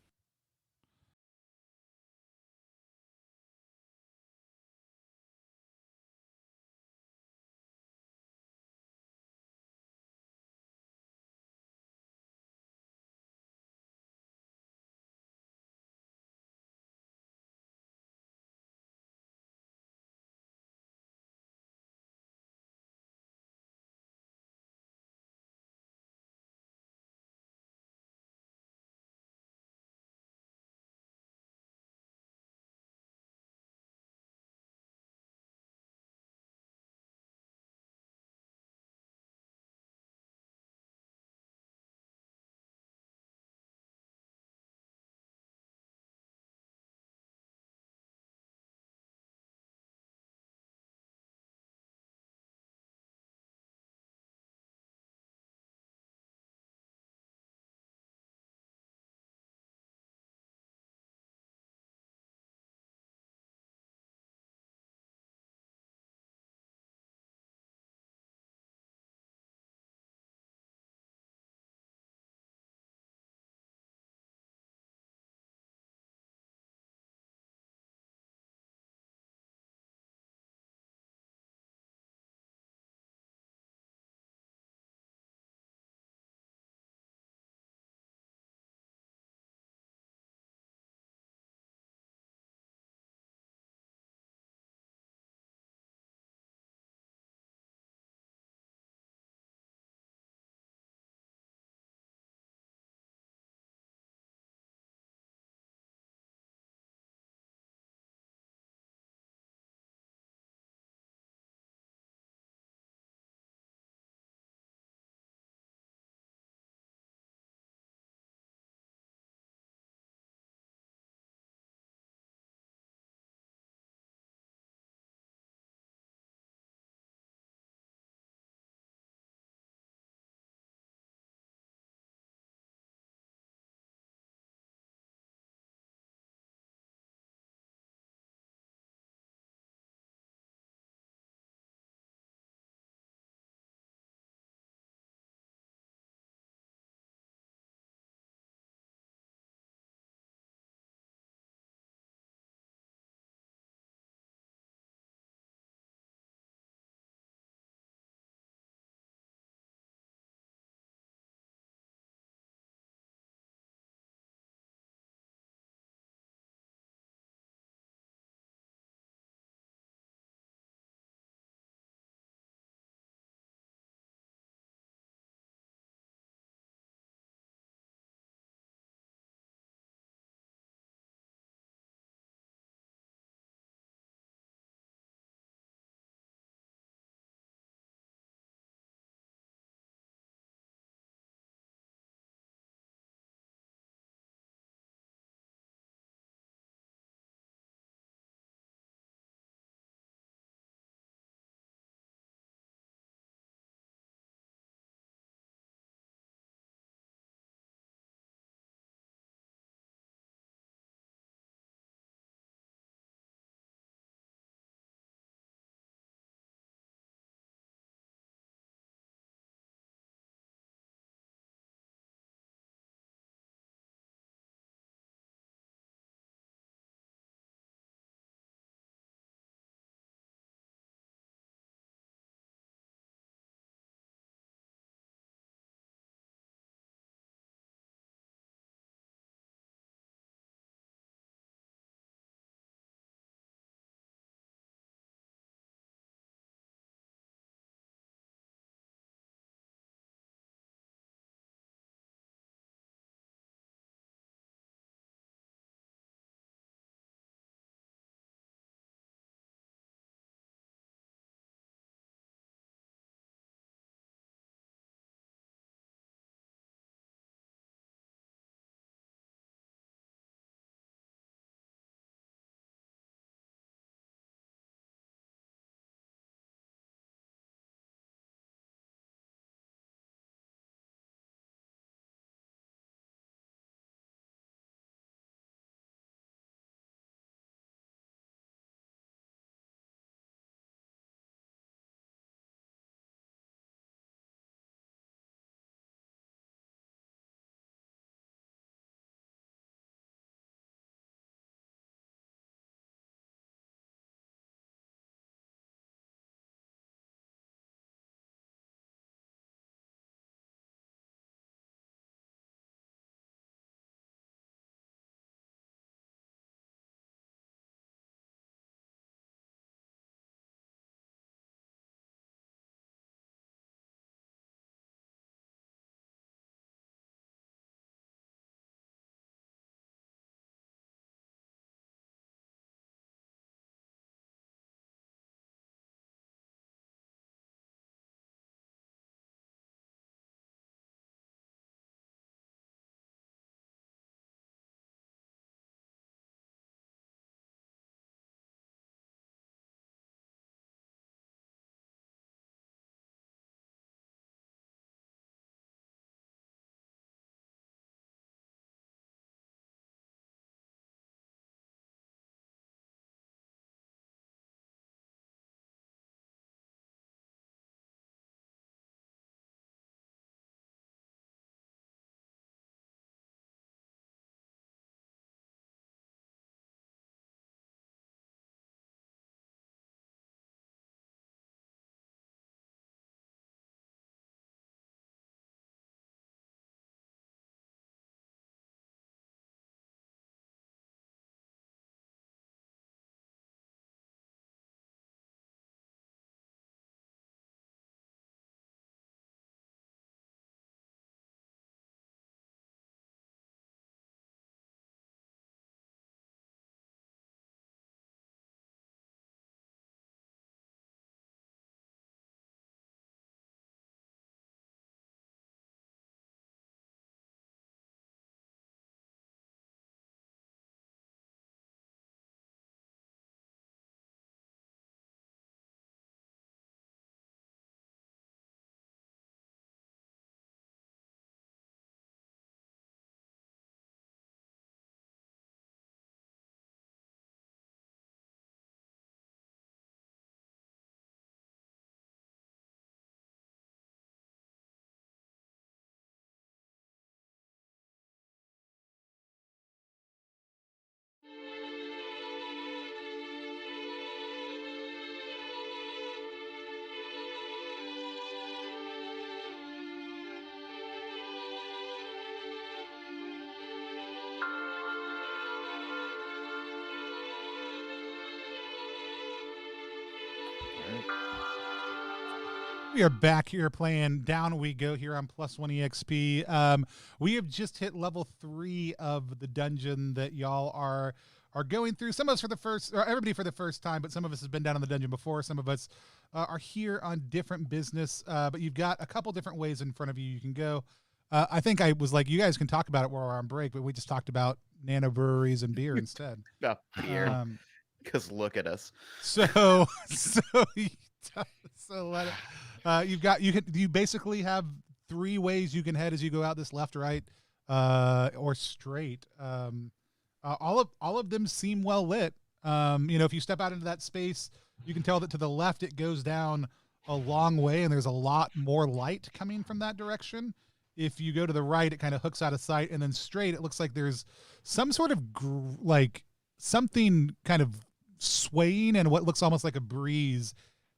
We are back here playing Down We Go here on +1 EXP. We have just hit level 3 of the dungeon that y'all are going through. Some of us for the first, or everybody for the first time, but some of us has been down in the dungeon before. Some of us are here on different business, but you've got a couple different ways in front of you can go. I think I was like, you guys can talk about it while we're on break, but we just talked about nano breweries and beer instead. About beer. Because look at us. So let it, you basically have 3 ways you can head as you go out: this left, right, or straight. All of them seem well lit. If you step out into that space, you can tell that to the left it goes down a long way, and there's a lot more light coming from that direction. If you go to the right, it kind of hooks out of sight, and then straight, it looks like there's some sort of something kind of swaying and what looks almost like a breeze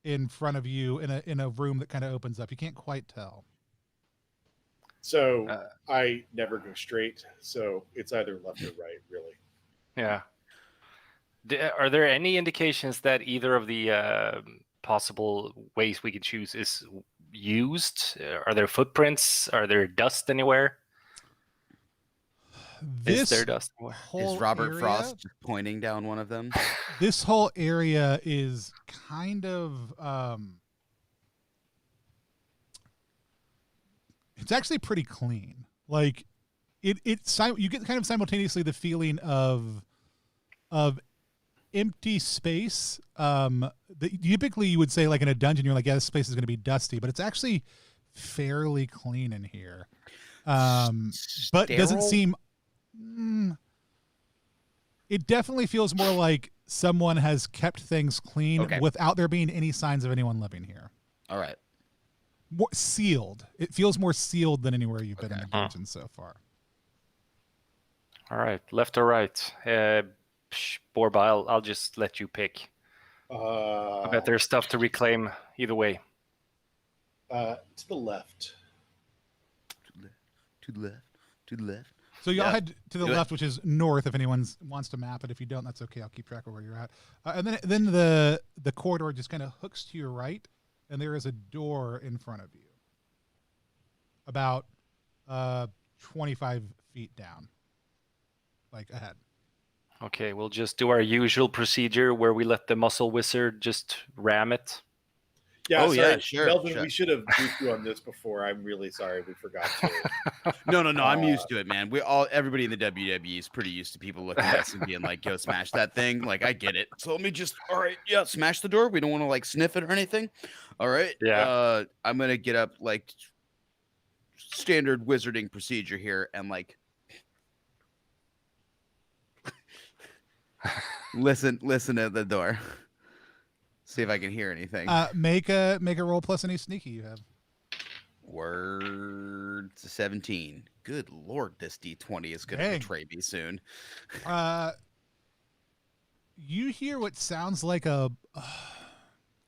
in front of you in a room that kind of opens up. You can't quite tell. So I never go straight, so it's either left or right, really. Yeah. Are there any indications that either of the possible ways we could choose is used? Are there footprints? Are there dust anywhere? Is there dust anywhere? Is Robert Frost just pointing down one of them? This whole area is kind of it's actually pretty clean. Like you get kind of simultaneously the feeling of empty space. That typically you would say, like in a dungeon, you're like, yeah, this space is going to be dusty, but it's actually fairly clean in here. But doesn't seem. It definitely feels more like someone has kept things clean without there being any signs of anyone living here. All right. More sealed. It feels more sealed than anywhere you've been in the dungeon so far. All right, left or right? Borba, I'll just let you pick. I bet there's stuff to reclaim either way. To the left. To the left. To the left. So y'all head to the left, which is north. If anyone wants to map it, if you don't, that's okay. I'll keep track of where you're at. And then the corridor just kind of hooks to your right, and there is a door in front of you, about 25 feet down, like ahead. Okay, we'll just do our usual procedure where we let the Muscle Wizard just ram it. Yeah, yeah, sure. Melvin, sure. we should have briefed you on this before. I'm really sorry we forgot to. No, I'm used to it, man. Everybody in the WWE is pretty used to people looking at us and being like, "Yo, smash that thing!" Like, I get it. So let me just, all right, yeah, smash the door. We don't want to like sniff it or anything. All right, yeah. I'm gonna get up like standard wizarding procedure here and like listen at the door. See if I can hear anything. Make a roll plus any sneaky you have. Word 17. Good Lord, this D20 is going to betray me soon. You hear what sounds like a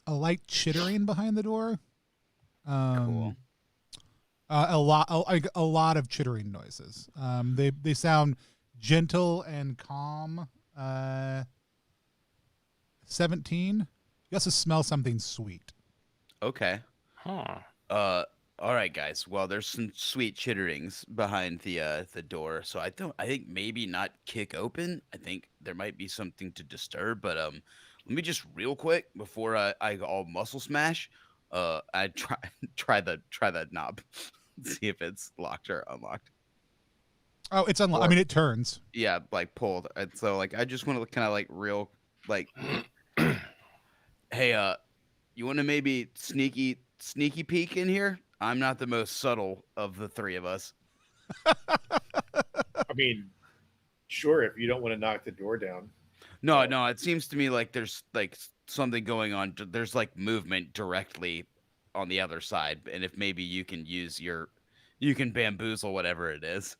light chittering behind the door. Cool. A lot of chittering noises. They sound gentle and calm. 17. You also smell something sweet. Okay. Huh. All right, guys. Well, there's some sweet chitterings behind the door, so I think maybe not kick open. I think there might be something to disturb, but let me just real quick before I all muscle smash. I try the knob, see if it's locked or unlocked. Oh, it's unlocked. I mean, it turns. Yeah, like pulled. And so like I just want to kind of like real like. Hey, you want to maybe sneaky peek in here? I'm not the most subtle of the 3 of us. I mean, sure, if you don't want to knock the door down. No, it seems to me like there's like something going on. There's like movement directly on the other side, and if maybe you can you can bamboozle whatever it is.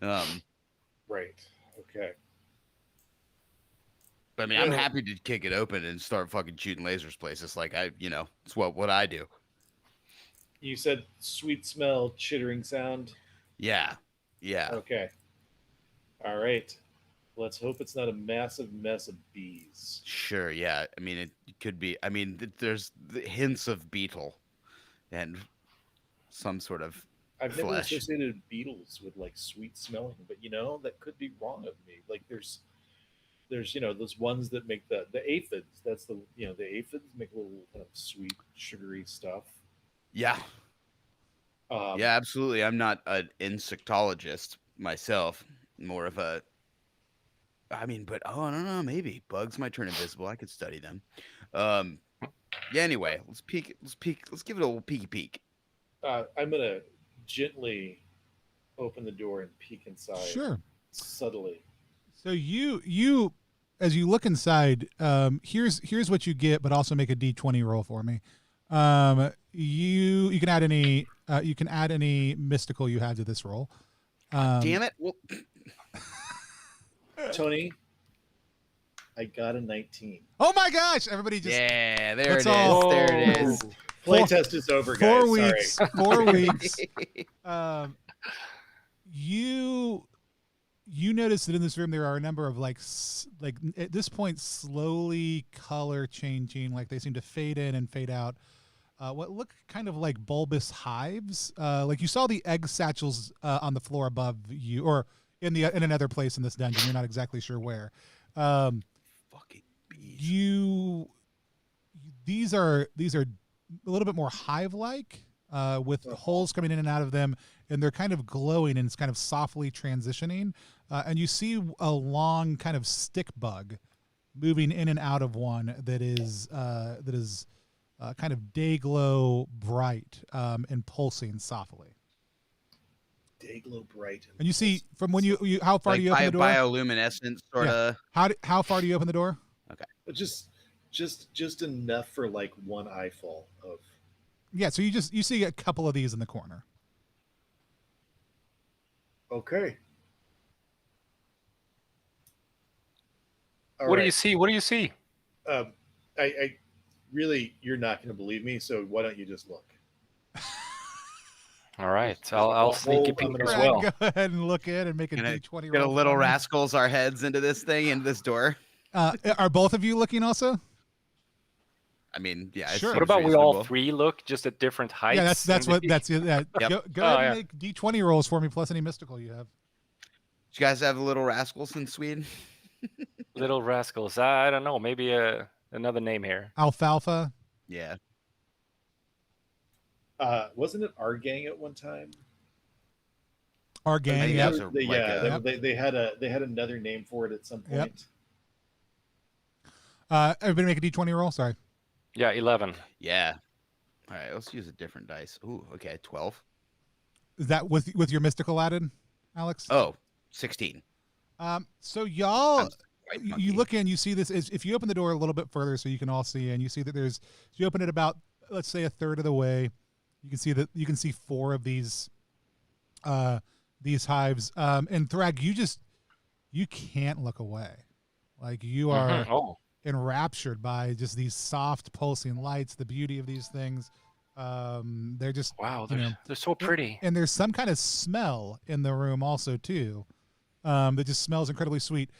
Right. Okay. I mean, I'm happy to kick it open and start fucking shooting lasers places. Like it's what I do. You said sweet smell, chittering sound. Yeah. Okay. All right. Let's hope it's not a massive mess of bees. Sure. Yeah. I mean, it could be. I mean, there's the hints of beetle. and some sort of I've never flesh. associated beetles with like sweet smelling, but that could be wrong of me. Like there's those ones that make the aphids. That's the the aphids make a little kind of sweet sugary stuff. Yeah, yeah, absolutely. I'm not an insectologist myself. More of a, I mean, but I don't know. Maybe bugs might turn invisible. I could study them. Yeah. Anyway, let's peek. Let's peek. Let's give it a little peeky peek. I'm gonna gently open the door and peek inside. Sure. Subtly. So you as you look inside, here's what you get, but also make a D20 roll for me. You can add any mystical you have to this roll. Damn it! Well, Tony, I got a 19. Oh my gosh! Everybody just yeah, there it Let's is. all- There it is. Playtest is over, guys. 4 weeks. Sorry. 4 weeks. You notice that in this room there are a number of like at this point slowly color changing, like they seem to fade in and fade out. What look kind of like bulbous hives. Like you saw the egg satchels on the floor above you, or in another place in this dungeon. You're not exactly sure where. Fucking bees. These are a little bit more hive-like, with holes coming in and out of them, and they're kind of glowing and it's kind of softly transitioning. And you see a long kind of stick bug moving in and out of one that is kind of day glow bright and pulsing softly. Day glow bright. And you see from when you how far Like do you open the door? bioluminescence, sort of. How far do you open the door? But just enough for like one eyeful of. Yeah, so you see a couple of these in the corner. Okay. What do you see? What do you see? I really, you're not going to believe me. So why don't you just look? All right, I'll sneaky peek as Brad, well. Go ahead and look in and make a D20 Get a roll. little for me. rascals our heads into this thing, into this door. Are both of you looking also? I mean, yeah. Sure. What about we all three look just at different heights? Yeah, that's what that's it. Yeah. Yep. Go ahead and make D20 rolls for me plus any mystical you have. Do you guys have little rascals in Sweden? Little rascals. I don't know. Maybe another name here. Alfalfa. Yeah. Wasn't it our gang at one time? Our gang. think Yep. that's a- They had another name for it at some Yep. point. Everybody make a D20 roll. Sorry. Yeah, 11. Yeah. All right, let's use a different dice. Ooh, okay, 12. Is that with your mystical added, Alex? Oh, 16. So y'all, Right, you monkey. look in, you see this. If you open the door a little bit further, so you can all see, and you see that you open it about, let's say, a third of the way. You can see 4 of these hives. And Thrag, you can't look away. Like you are Oh, enraptured by just these soft pulsing lights, the beauty of these things. They're just wow, you know, they're so pretty. and there's some kind of smell in the room also too, that just smells incredibly sweet.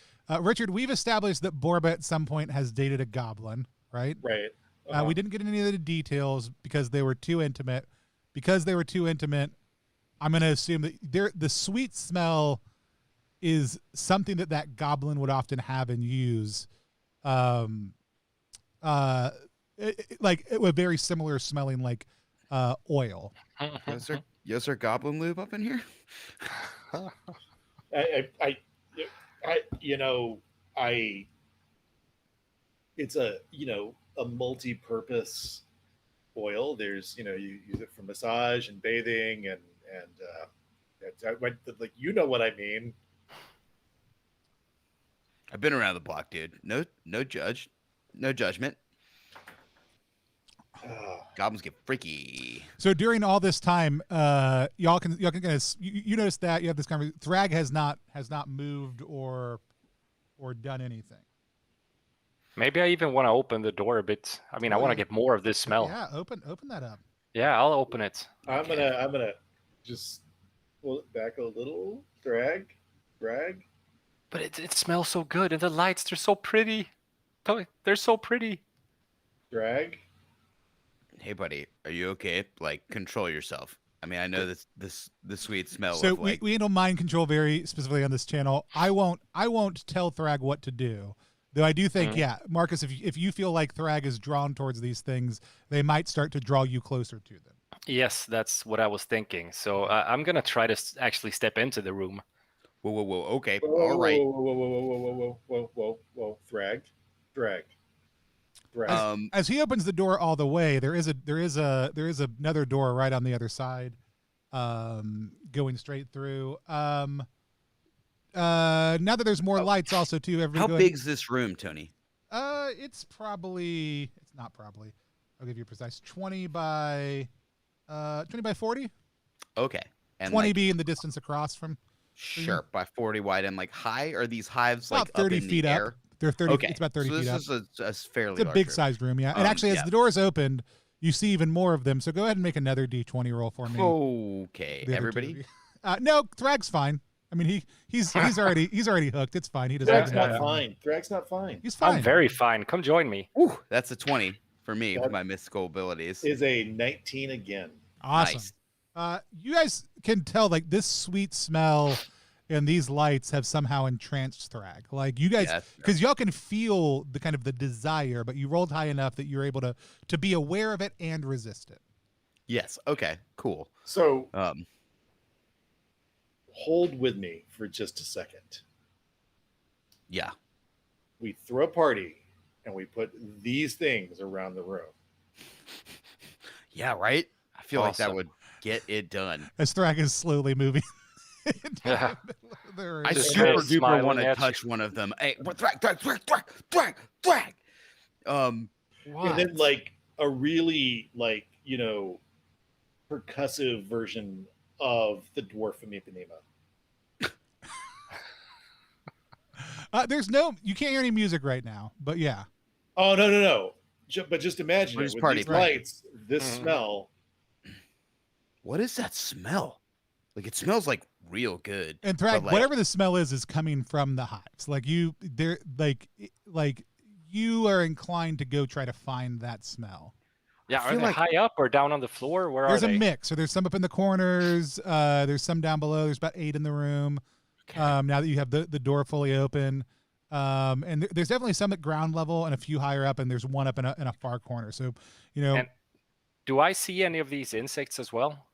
Richard, we've established that Borba at some point has dated a goblin, right? Right. We didn't get any of the details because they were too intimate. Because they were too intimate, I'm going to assume that the sweet smell is something that goblin would often have and use. Like it was very similar smelling like oil. Is there goblin lube up in here? It's a multi-purpose oil. There's you use it for massage and bathing and like what I mean. I've been around the block, dude. No judgment. Goblins get freaky. So during all this time, y'all can you notice that you have this conversation. Thrag has not moved or done anything. Maybe I even want to open the door a bit. I mean, I want to get more of this smell. Yeah, open that up. Yeah, I'll open it. I'm gonna just pull it back a little. Drag. But it smells so good, and the lights, they're so pretty. They're so pretty. Drag. Hey, buddy, are you okay? Like, control yourself. I mean, I know the sweet smell So of like. we handle mind control very specifically on this channel. I won't tell Thrag what to do. Though I do think, yeah, Marcus, if you feel like Thrag is drawn towards these things, they might start to draw you closer to them. Yes, that's what I was thinking. So I'm gonna try to actually step into the room. Whoa. Okay, Whoa, all right. Whoa. Thrag. As he opens the door all the way, there is another door right on the other side, going straight through. Now that there's more lights, also too. How big's this room, Tony? It's not probably. I'll give you a precise 20 by 40. Okay, and 20 like, being the distance across from. sure, by 40 wide, and like high. Are these hives About like 30 up in feet the up. air? They're 30. Okay, It's about 30 so feet up. this is a fairly It's a large big room. sized room, yeah. And actually, as the doors opened, you see even more of them. So go ahead and make another D20 roll for me. Okay, The other two everybody. of you. No, Thrag's fine. I mean, he's already hooked. It's fine. He doesn't. Thrag's have to not know. fine. Thrag's not fine. He's fine. I'm very fine. Come join me. Ooh, that's a 20 for me with That my mystical abilities. Is a 19 again. Awesome. Nice. You guys can tell like this sweet smell and these lights have somehow entranced Thrag. Like you guys, Yeah, because y'all can feel the kind of the desire, but you rolled high enough that you're able to be aware of it and resist it. Yes. Okay. Cool. So Um. hold with me for just a second. Yeah. We throw a party and we put these things around the room. Yeah. Right. I feel like that Awesome. would get it done. As Thrag is slowly moving. Yeah. I Just super kinda duper smiling want to at you. touch one of them. Hey, drag. And then like a really like, percussive version of the dwarf from Ipanema. You can't hear any music right now, but yeah. Oh no. But just imagine We're it just with party these planning. lights, this smell. What is that smell? Like it smells like real good. And Thrag, but, like, whatever the smell is coming from the hives. Like you are inclined to go try to find that smell. Yeah, I are feel they like- high up or down on the floor? Where There's are a they? mix. So there's some up in the corners. There's some down below. There's about 8 in the room. Okay. Now that you have the door fully open. And there's definitely some at ground level and a few higher up, and there's one up in a far corner. So, And do I see any of these insects as well?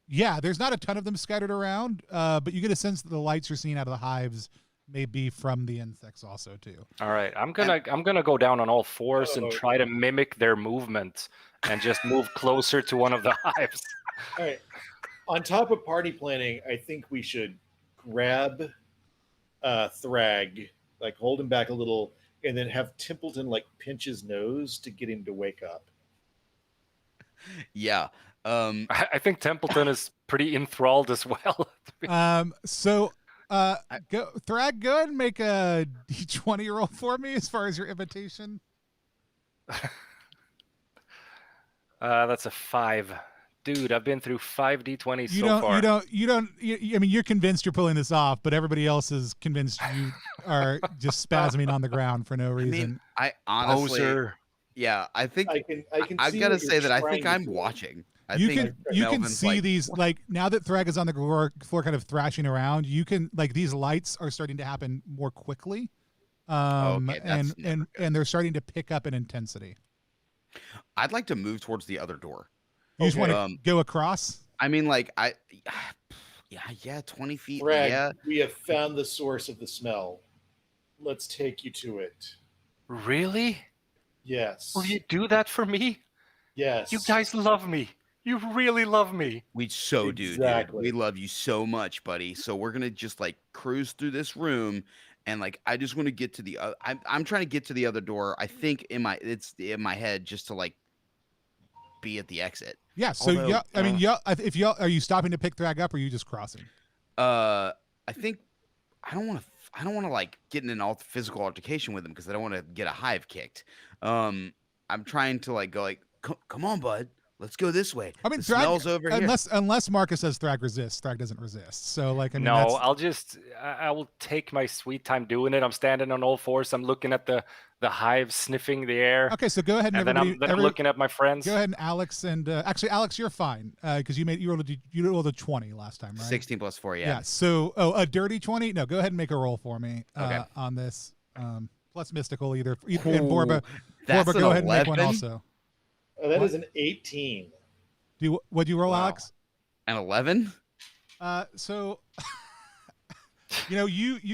yeah, there's not a ton of them scattered around, but you get a sense that the lights you're seeing out of the hives may be from the insects also too. All right, I'm gonna go down on all fours and try to mimic their movement and just move closer to one of the hives. All right. On top of party planning, I think we should grab Thrag, like hold him back a little, and then have Templeton like pinch his nose to get him to wake up. Yeah. I think Templeton is pretty enthralled as well. Thrag, go ahead and make a D20 roll for me as far as your invitation. That's a 5. Dude, I've been through 5 D20s You so don't, far. I mean, you're convinced you're pulling this off, but everybody else is convinced you are just spasming on the ground for no I reason. mean, I honestly, Poser. yeah, I think I can I see gotta what say you're that I think trying I'm to do. watching. I you think can Melvin's see like, these, like, now that Thrag is on the floor kind of thrashing around, you can, like, these lights are starting to happen more quickly. Okay, that's never and they're starting to pick up in intensity. I'd like to move towards the other door. You just want to Okay. go across? I mean, like yeah, 20 feet. Thrag, Yeah. we have found the source of the smell. Let's take you to it. Really? Yes. Will you do that for me? Yes. You guys love me. You really love me. We so do, dude. Exactly. We love you so much, buddy. So we're gonna just like cruise through this room, and like I just want to get to the. I'm trying to get to the other door. I think it's in my head just to like be at the exit. Yeah. So Although, if y'all are you stopping to pick Thrag up, or are you just crossing? I think I don't want to like get in an physical altercation with him because I don't want to get a hive kicked. I'm trying to like go like, come on, bud. Let's go this way. I mean, the Thrag, smell's over here. unless Marcus says Thrag resists, Thrag doesn't resist. So like, I mean, No, I will take my sweet time doing it. I'm standing on all fours. I'm looking at the hive, sniffing the air. Okay, so go ahead and then I'm looking at my friends. Go ahead and Alex and actually Alex, you're fine because you rolled a 20 last time, right? 16 plus 4, yeah. Yeah. So a dirty 20. No, go ahead and make a roll for me on this. Plus mystical either. And Borba, go ahead and make one also. Oh, that is an 18. What'd you roll, Alex? An 11? So you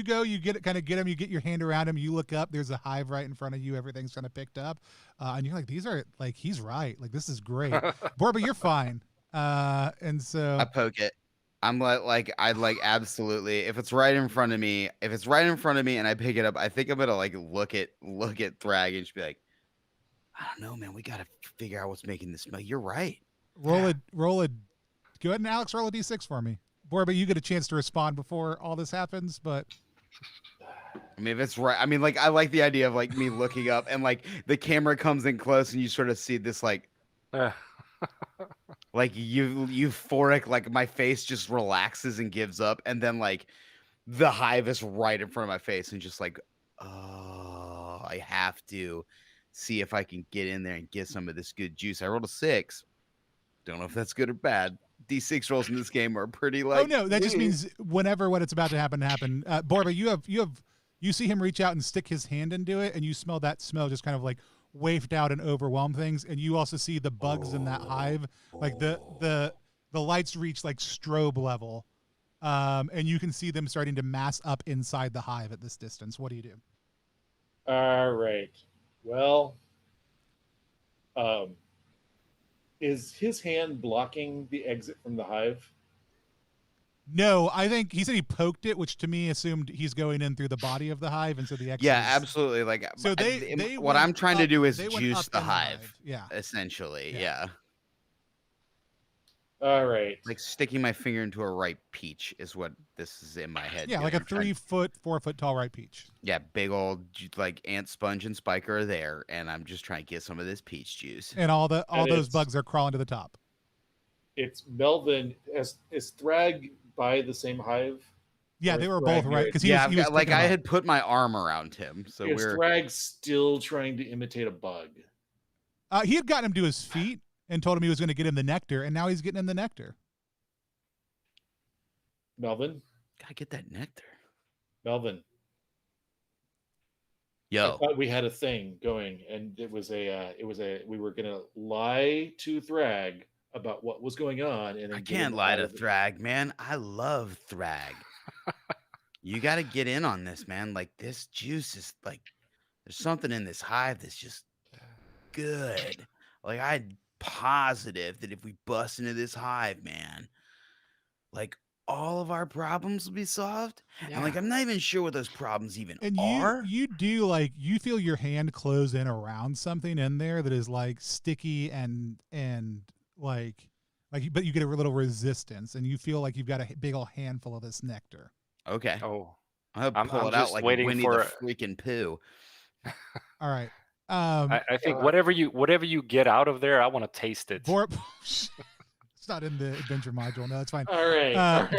go, you get him, you get your hand around him, you look up, there's a hive right in front of you, everything's kind of picked up, and you're like, these are like, he's right, like this is great. Borba, you're fine. And so I poke it. I'm like I'd like absolutely, if it's right in front of me and I pick it up, I think I'm gonna like look at Thrag and just be like, I don't know, man, we gotta figure out what's making this smell. You're right. Roll a go ahead and Alex roll a d6 for me. Borba, you get a chance to respond before all this happens, but I mean, if it's right, I mean, like, I like the idea of like me looking up and like the camera comes in close and you sort of see this like like euphoric, like my face just relaxes and gives up, and then like the hive is right in front of my face and just like, oh, I have to see if I can get in there and get some of this good juice. I rolled a 6. Don't know if that's good or bad. D6 rolls in this game are pretty like. Oh no, that just means whenever what it's about to happen. Borba, you see him reach out and stick his hand into it, and you smell that smell just kind of like waft out and overwhelm things. And you also see the bugs in that hive, like the lights reach like strobe level, and you can see them starting to mass up inside the hive at this distance. What do you do? All right. Well, is his hand blocking the exit from the hive? No, I think he said he poked it, which to me assumed he's going in through the body of the hive, and so the exit. Yeah, absolutely. Like, so what I'm trying to do is juice the hive. Yeah, essentially. Yeah. All right. Like sticking my finger into a ripe peach is what this is in my head. Yeah, like a 3 foot, 4 foot tall ripe peach. Yeah, big old like ant sponge and spiker are there, and I'm just trying to get some of this peach juice. And all those bugs are crawling to the top. It's Melvin. Is Thrag by the same hive? Yeah, they were both right because he was like I had put my arm around him. So is Thrag still trying to imitate a bug? He had gotten him to his feet and told him he was going to get him the nectar, and now he's getting him the nectar. Melvin, gotta get that nectar. Melvin. Yo, I thought we had a thing going, and we were gonna lie to Thrag about what was going on, and then I can't lie to Thrag, man. I love Thrag. You got to get in on this, man. Like this juice is like, there's something in this hive that's just good. Like I'm positive that if we bust into this hive, man, like all of our problems will be solved. Yeah. And like I'm not even sure what those problems even are. You do like you feel your hand close in around something in there that is like sticky and like but you get a little resistance and you feel like you've got a big old handful of this nectar. Okay. Oh, I'll pull it out like Winnie the freaking Pooh. All right. I think whatever you get out of there, I want to taste it. It's not in the adventure module. No, that's fine. All right.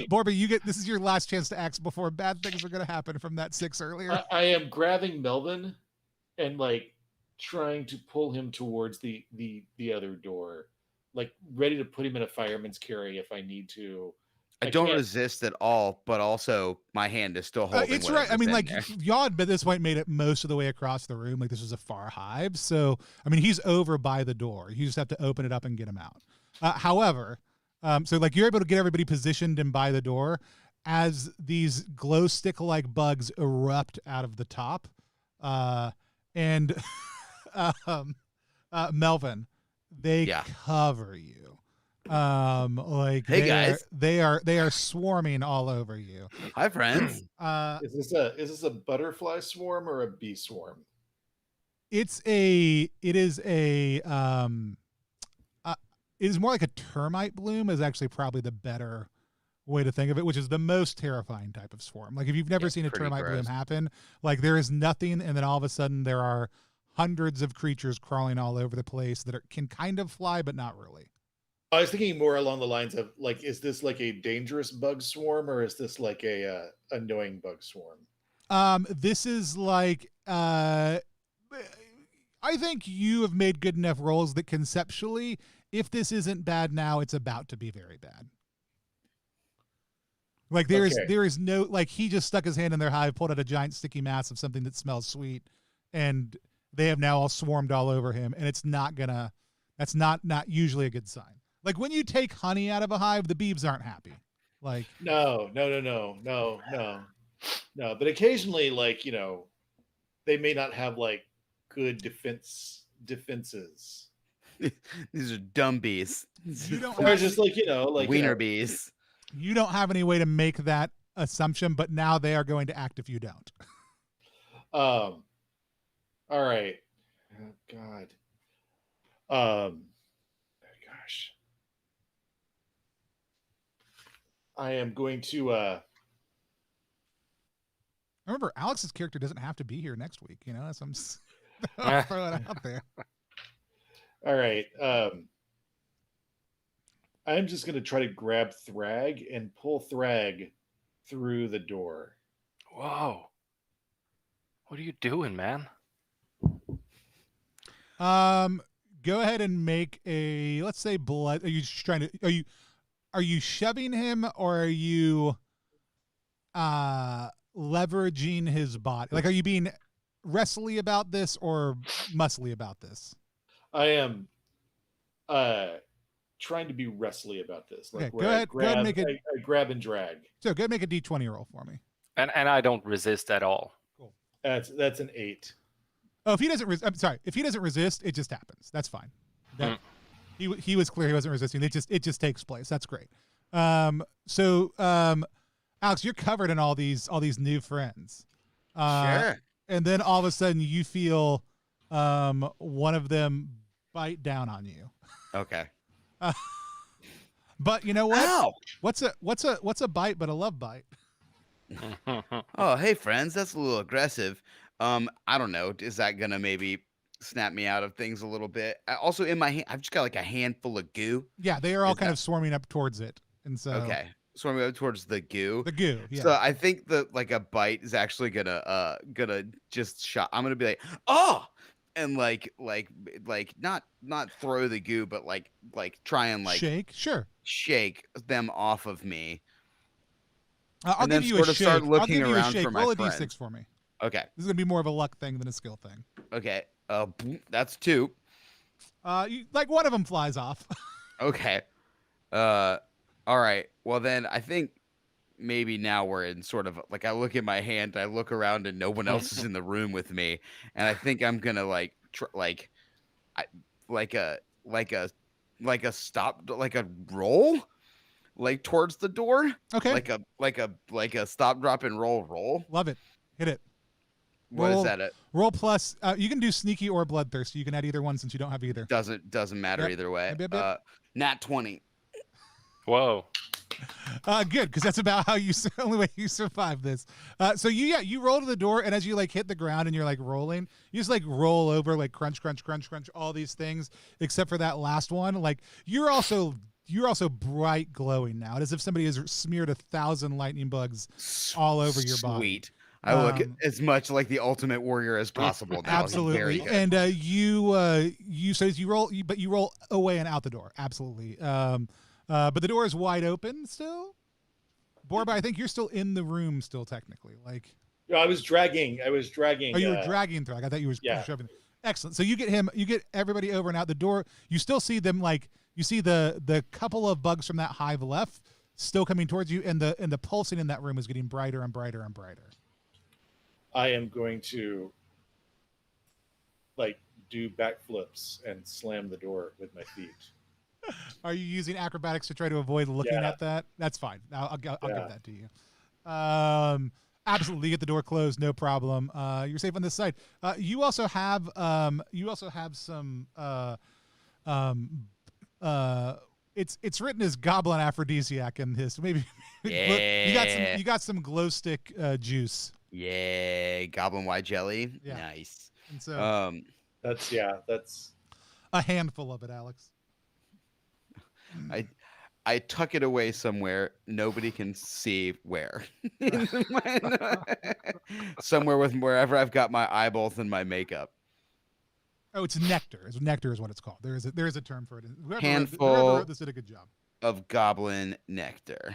Borba, this is your last chance to act before bad things are going to happen from that 6 earlier. I am grabbing Melvin and like trying to pull him towards the other door, like ready to put him in a fireman's carry if I need to. I don't resist at all, but also my hand is still holding. It's right. I mean, like y'all had by this point made it most of the way across the room. Like this was a far hive, so I mean he's over by the door. You just have to open it up and get him out. However, so like you're able to get everybody positioned and by the door as these glow stick like bugs erupt out of the top, and Melvin, they cover you. Like hey guys, they are swarming all over you. Hi friends. Is this a butterfly swarm or a bee swarm? It is more like a termite bloom is actually probably the better way to think of it, which is the most terrifying type of swarm. Like if you've never seen a termite bloom happen, like there is nothing and then all of a sudden there are hundreds of creatures crawling all over the place that can kind of fly, but not really. I was thinking more along the lines of like, is this like a dangerous bug swarm or is this like a annoying bug swarm? This is like I think you have made good enough rolls that conceptually, if this isn't bad now, it's about to be very bad. Like there is no, like he just stuck his hand in their hive, pulled out a giant sticky mass of something that smells sweet, and they have now all swarmed all over him, and it's not gonna, that's not usually a good sign. Like when you take honey out of a hive, the bees aren't happy. Like No. But occasionally, like, they may not have like good defenses. These are dumb bees. you don't Or have it's just like, like wiener bees. you don't have any way to make that assumption, but now they are going to act if you don't. All right. Oh God. Gosh. I am going to Remember, Alex's character doesn't have to be here next week. That's I'm throwing it out there. all right. I'm just gonna try to grab Thrag and pull Thrag through the door. Whoa. What are you doing, man? Go ahead and make a, let's say, blood. Are you just trying to? Are you shoving him, or are you leveraging his body? Like, are you being wrestly about this or muscly about this? I am trying to be wrestly about this. Like, Okay, go ahead and make it. I grab and drag. So go ahead and make a D20 roll for me. And I don't resist at all. Cool. That's an 8. Oh, if he doesn't, I'm sorry. If he doesn't resist, it just happens. That's fine. He was clear he wasn't resisting. It just takes place. That's great. So Alex, you're covered in all these new friends. Sure. And then all of a sudden you feel one of them bite down on you. Okay. But you know what? Ow! What's a bite but a love bite? Oh, hey friends, that's a little aggressive. I don't know. Is that gonna maybe snap me out of things a little bit? Also, in my hand, I've just got like a handful of goo. Yeah, they are all kind of swarming up towards it, and so Okay, swarming up towards the goo. the goo. Yeah. So I think that like a bite is actually gonna just shot. I'm gonna be like, oh, and like not throw the goo, but like try and like shake them off of me. I'll give you a shake. Start looking I'll give you a around shake. for my Roll a friends. D6 for me. Okay. This is gonna be more of a luck thing than a skill thing. Okay. That's 2. Like one of them flies off. Okay. All right. Well, then I think maybe now we're in sort of like I look at my hand, I look around, and no one else is in the room with me, and I think I'm gonna like a roll, like towards the door. Okay. Like a stop, drop, and roll. Love it. Hit it. What is that? Roll plus. You can do sneaky or bloodthirsty. You can add either one since you don't have either. Doesn't matter either way. Yep. Nat 20. Whoa. Good, because that's about how the only way you survive this. So you roll to the door, and as you like hit the ground and you're like rolling, you just like roll over, like crunch, all these things, except for that last one. Like you're also bright glowing now, as if somebody has smeared 1,000 lightning bugs all over your body. Sweet. I look as much like the ultimate warrior as possible now. Absolutely. And you roll away and out the door. Absolutely. But the door is wide open still. Borba, I think you're still in the room still technically. Like I was dragging. Oh, you were dragging Thrag. I thought you were shoving. Excellent. So you get everybody over and out the door. You still see them, like you see the couple of bugs from that hive left still coming towards you, and the pulsing in that room is getting brighter and brighter and brighter. I am going to like do backflips and slam the door with my feet. Are you using acrobatics to try to avoid looking at that? That's fine. I'll give that to you. Absolutely, get the door closed, no problem. You're safe on this side. You also have some. It's written as goblin aphrodisiac in this. Maybe you got some glow stick juice. Yeah, goblin white jelly. Yeah. Nice. And so That's A handful of it, Alex. I tuck it away somewhere nobody can see where. Somewhere with wherever I've got my eyeballs and my makeup. Oh, it's nectar. Nectar is what it's called. There is a term for it. Whoever wrote this did a good job. Of goblin nectar.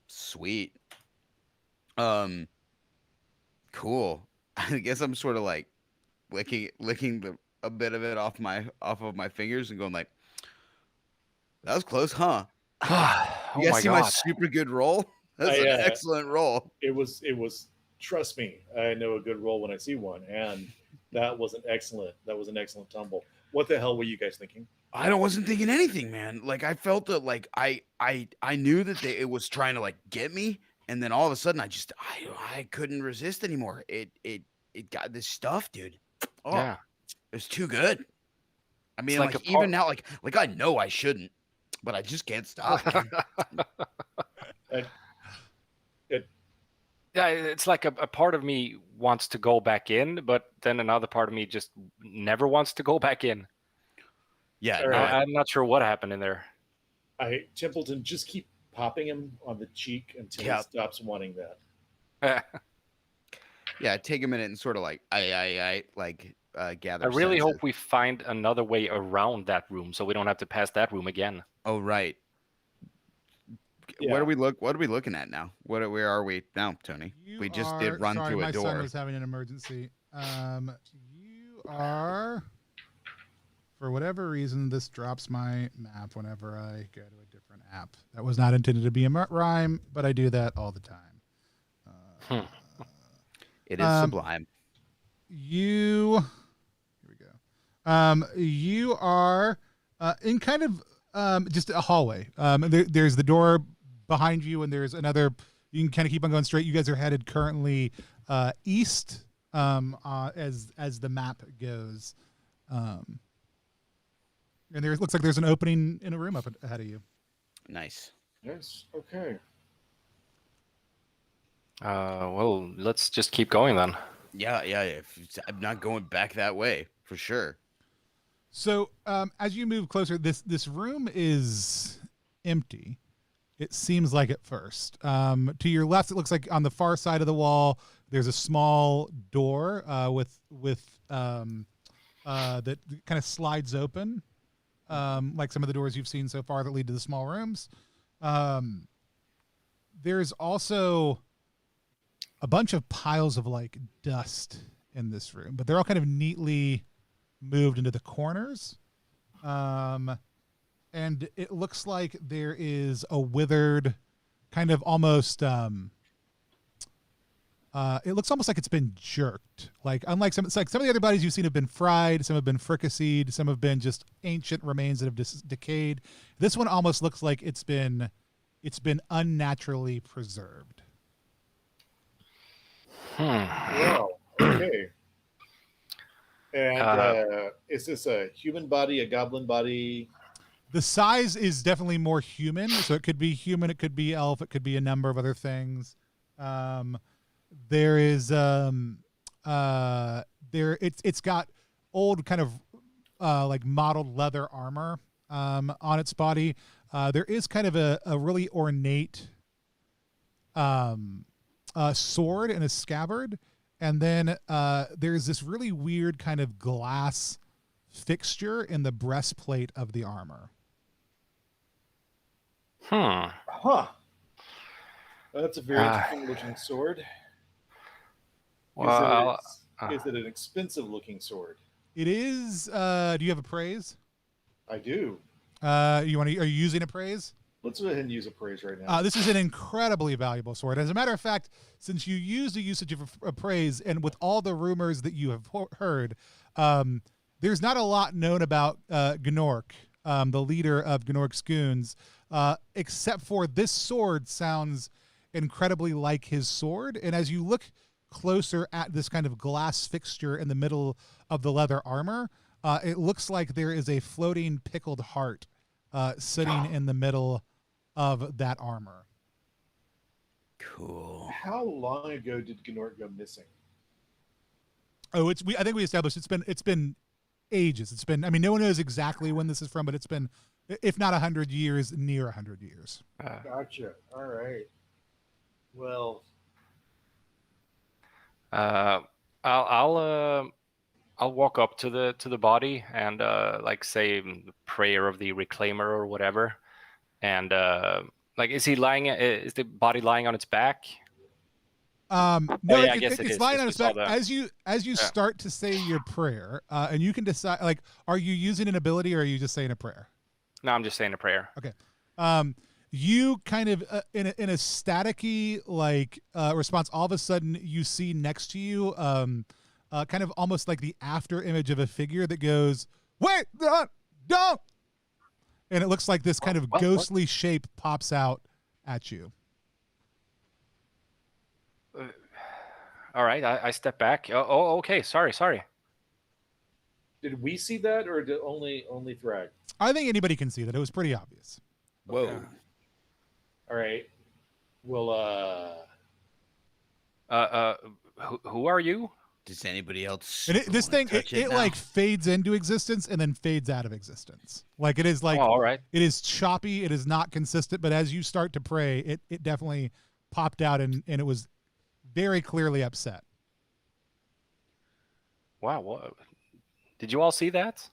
Sweet. Cool. I guess I'm sort of like licking a bit of it off of my fingers and going like, that was close, huh? Oh You guys my see my god. super good roll? That's an excellent roll. It was. Trust me, I know a good roll when I see one, and that was an excellent tumble. What the hell were you guys thinking? I wasn't thinking anything, man. Like I felt that, like I knew that it was trying to like get me, and then all of a sudden I couldn't resist anymore. It got this stuff, dude. Oh, Yeah. it's too good. I mean, like like a even now, like I know I shouldn't, but I just can't stop. Yeah, it's like a part of me wants to go back in, but then another part of me just never wants to go back in. Yeah, All no, right. I'm not sure what happened in there. Templeton, just keep popping him on the cheek until he stops wanting that. yeah, take a minute and sort of like gather. I really senses. hope we find another way around that room so we don't have to pass that room again. Oh right. Yeah. What are we looking at now? Where are we now, Tony? We just did run through a door. My son was having an emergency. You are, for whatever reason, this drops my map whenever I go to a different app. That was not intended to be a rhyme, but I do that all the time. It is sublime. Here we go. You are in kind of just a hallway. There's the door behind you, and there's another. You can kind of keep on going straight. You guys are headed currently east as the map goes, and there looks like there's an opening in a room up ahead of you. Nice. Yes. Okay. Well, let's just keep going then. Yeah. I'm not going back that way for sure. So as you move closer, this room is empty. It seems like at first. To your left, it looks like on the far side of the wall, there's a small door with that kind of slides open, like some of the doors you've seen so far that lead to the small rooms. There's also a bunch of piles of like dust in this room, but they're all kind of neatly moved into the corners. And it looks like there is a withered kind of almost it looks almost like it's been jerked. Like unlike some of the other bodies you've seen have been fried, some have been fricasseed, some have been just ancient remains that have decayed. This one almost looks like it's been unnaturally preserved. Wow. Okay. And is this a human body, a goblin body? The size is definitely more human, so it could be human, it could be elf, it could be a number of other things. There is it's got old kind of like mottled leather armor on its body. There is kind of a really ornate sword and a scabbard, and then there's this really weird kind of glass fixture in the breastplate of the armor. Huh. That's a very interesting looking sword. Well, is it an expensive looking sword? It is. Do you have appraise? I do. Are you using appraise? Let's go ahead and use appraise right now. This is an incredibly valuable sword. As a matter of fact, since you used the usage of appraise, and with all the rumors that you have heard, there's not a lot known about Gnork, the leader of Gnork's goons, except for this sword sounds incredibly like his sword. And as you look closer at this kind of glass fixture in the middle of the leather armor, it looks like there is a floating pickled heart sitting in the middle of that armor. Cool. How long ago did Gnork go missing? Oh, I think we established it's been ages. It's been, I mean, no one knows exactly when this is from, but it's been, if not 100 years, near 100 years. Gotcha. All right. Well, I'll walk up to the body and like say the prayer of the reclaimer or whatever, and like is the body lying on its back? No, yeah, I guess it's lying on its back. As you Yeah. start to say your prayer, and you can decide, like, are you using an ability or are you just saying a prayer? No, I'm just saying a prayer. Okay. You kind of in a staticky like response, all of a sudden you see next to you kind of almost like the after image of a figure that goes, "Wait, don't!" And it looks like this kind of ghostly shape pops out at you. All right, I step back. Oh, okay. Sorry. did we see that, or did only Thrag? I think anybody can see that. It was pretty obvious. Whoa. Okay. All right. Well, Who are you? Does anybody else? And this thing, touch it now? like fades into existence and then fades out of existence. Like it is like, all right. it is choppy. It is not consistent. But as you start to pray, it definitely popped out and it was very clearly upset. Wow. What? Did you all see that?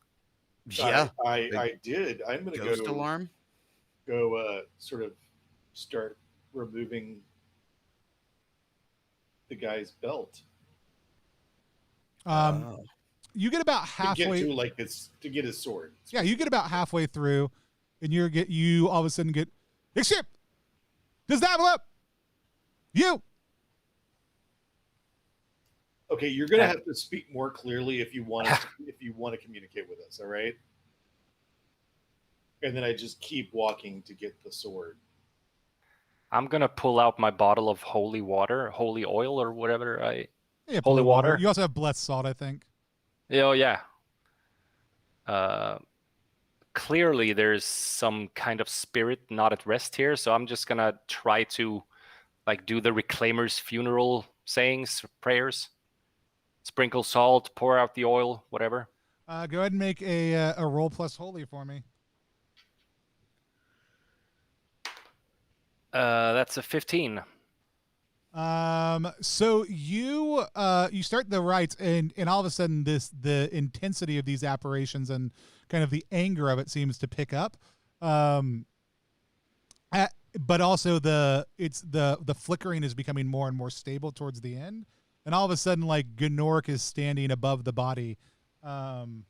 Yeah. I did. I'm gonna Ghost go alarm. sort of start removing the guy's belt You get about to halfway. to get his sword. Yeah, you get about halfway through, and you all of a sudden get, "Except, does that up? You." Okay, you're gonna have to speak more clearly if you want to communicate with us. All right. And then I just keep walking to get the sword. I'm gonna pull out my bottle of holy water, holy oil, or whatever. Yeah, Holy water. You also have blessed salt, I think. Oh yeah. Clearly, there's some kind of spirit not at rest here, so I'm just gonna try to, like, do the reclaimer's funeral sayings, prayers, sprinkle salt, pour out the oil, whatever. Go ahead and make a roll plus holy for me. That's a 15. So you start the rites and all of a sudden the intensity of these apparitions and kind of the anger of it seems to pick up. But also the flickering is becoming more and more stable towards the end. And all of a sudden, like, Gnork is standing above the body. And